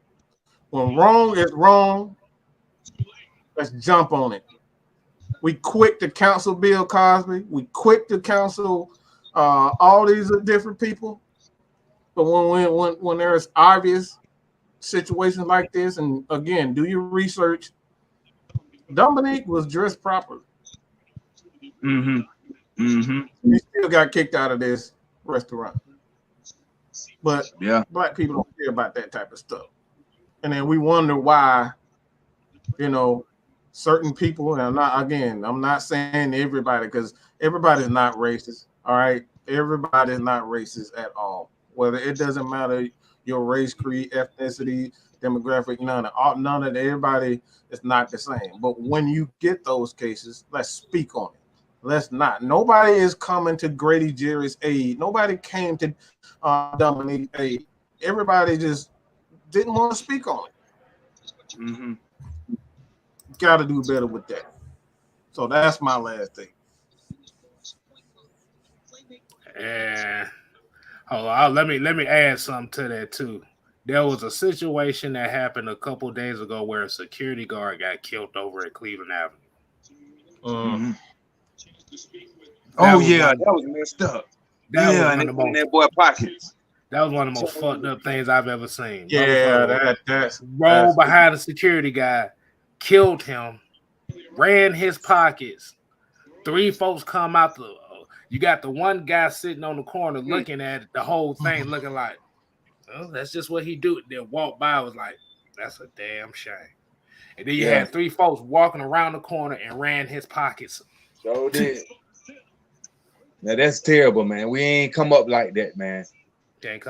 When wrong is wrong, let's jump on it. We quick to counsel Bill Cosby. We quick to counsel all these different people. But when there's obvious situations like this, and again, do your research. Dominique was dressed properly. He still got kicked out of this restaurant. But black people don't care about that type of stuff. And then we wonder why, certain people, and I'm not saying everybody, because everybody's not racist. All right. Everybody's not racist at all. Whether it doesn't matter your race, creed, ethnicity, demographic, none of everybody is not the same. But when you get those cases, let's speak on it. Let's not. Nobody is coming to Grady Jarrett's aid. Nobody came to Dominique's aid. Everybody just didn't want to speak on it. Got to do better with that. So that's my last thing. Yeah. Hold on. Let me add something to that too. There was a situation that happened a couple days ago where a security guard got killed over at Cleveland Avenue. That was messed up. That was in that boy pockets. That was one of the most fucked up things I've ever seen. Yeah, that's rolled behind a security guy, killed him, ran his pockets. 3 folks come out you got the one guy sitting on the corner looking at it, the whole thing, looking like, oh, that's just what he do. Then walk by, was like, that's a damn shame. And then you had 3 folks walking around the corner and ran his pockets. So did. Now that's terrible, man. We ain't come up like that, man.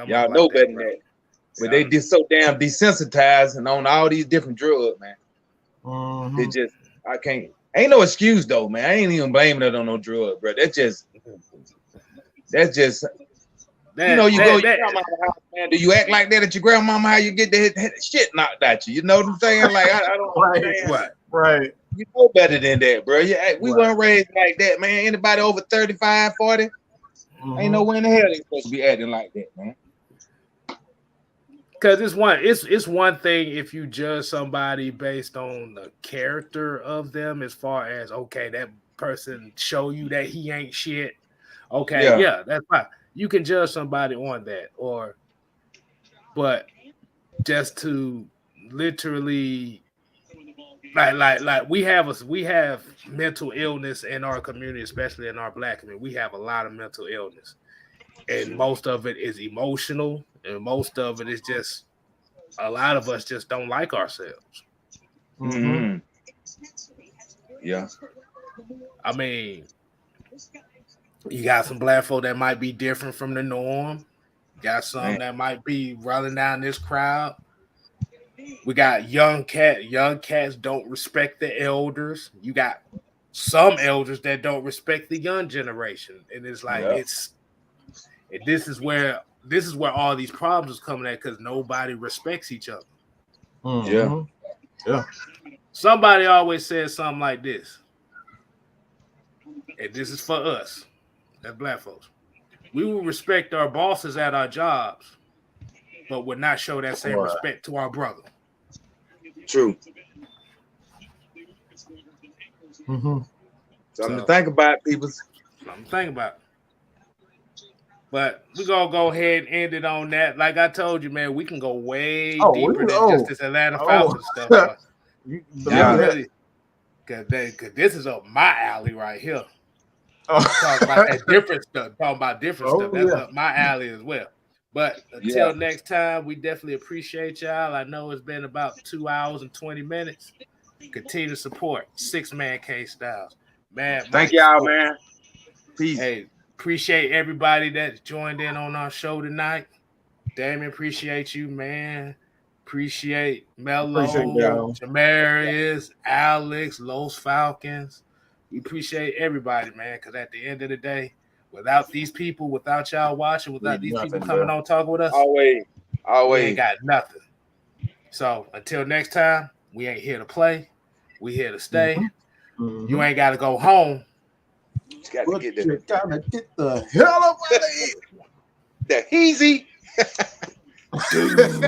Y'all know better than that. But they just so damn desensitized and on all these different drugs, man. They just, I can't. Ain't no excuse though, man. I ain't even blaming it on no drug, bro. That's just. You go to your grandmama's house, man. Do you act like that at your grandmama? How you get the shit knocked at you? You know what I'm saying? Like I don't understand. Right. You know better than that, bro. We weren't raised like that, man. Anybody over 35, 40, ain't no way in the hell they supposed to be acting like that, man. Because it's one thing if you judge somebody based on the character of them, as far as, okay, that person show you that he ain't shit. Okay, yeah, that's fine. You can judge somebody on that, but just to literally like we have mental illness in our community, especially in our Black community. We have a lot of mental illness, and most of it is emotional, and most of it is just a lot of us just don't like ourselves. Mm-hmm. Yeah. I mean, you got some Black folk that might be different from the norm. You got some that might be running down this crowd. We got young cats don't respect the elders. You got some elders that don't respect the young generation, and it's like this is where all these problems is coming at because nobody respects each other. Mm-hmm. Yeah. Somebody always says something like this, and this is for us as Black folks. We will respect our bosses at our jobs, but would not show that same respect to our brother. True. Mm-hmm. Something to think about, people. Something to think about. But we're going to go ahead and end it on that. Like I told you, man, we can go way deeper than just this Atlanta Falcons stuff. Really, because this is up my alley right here. Talking about that different stuff. Talking about different stuff. That's up my alley as well. But until next time, we definitely appreciate y'all. I know it's been about 2 hours and 20 minutes. Continue to support 6-Man K-Styles. Man, thank y'all, man. Peace. Hey, appreciate everybody that joined in on our show tonight. Damon, appreciate you, man. Appreciate Mello, Jamarius, Alex, Los Falcons. We appreciate everybody, man, because at the end of the day, without these people, without y'all watching, without these people coming on talking with us, always, we ain't got nothing. So until next time, we ain't here to play. We here to stay. Mm-hmm. You ain't got to go home. You gotta get the hell up out of here. The easy. Deuces.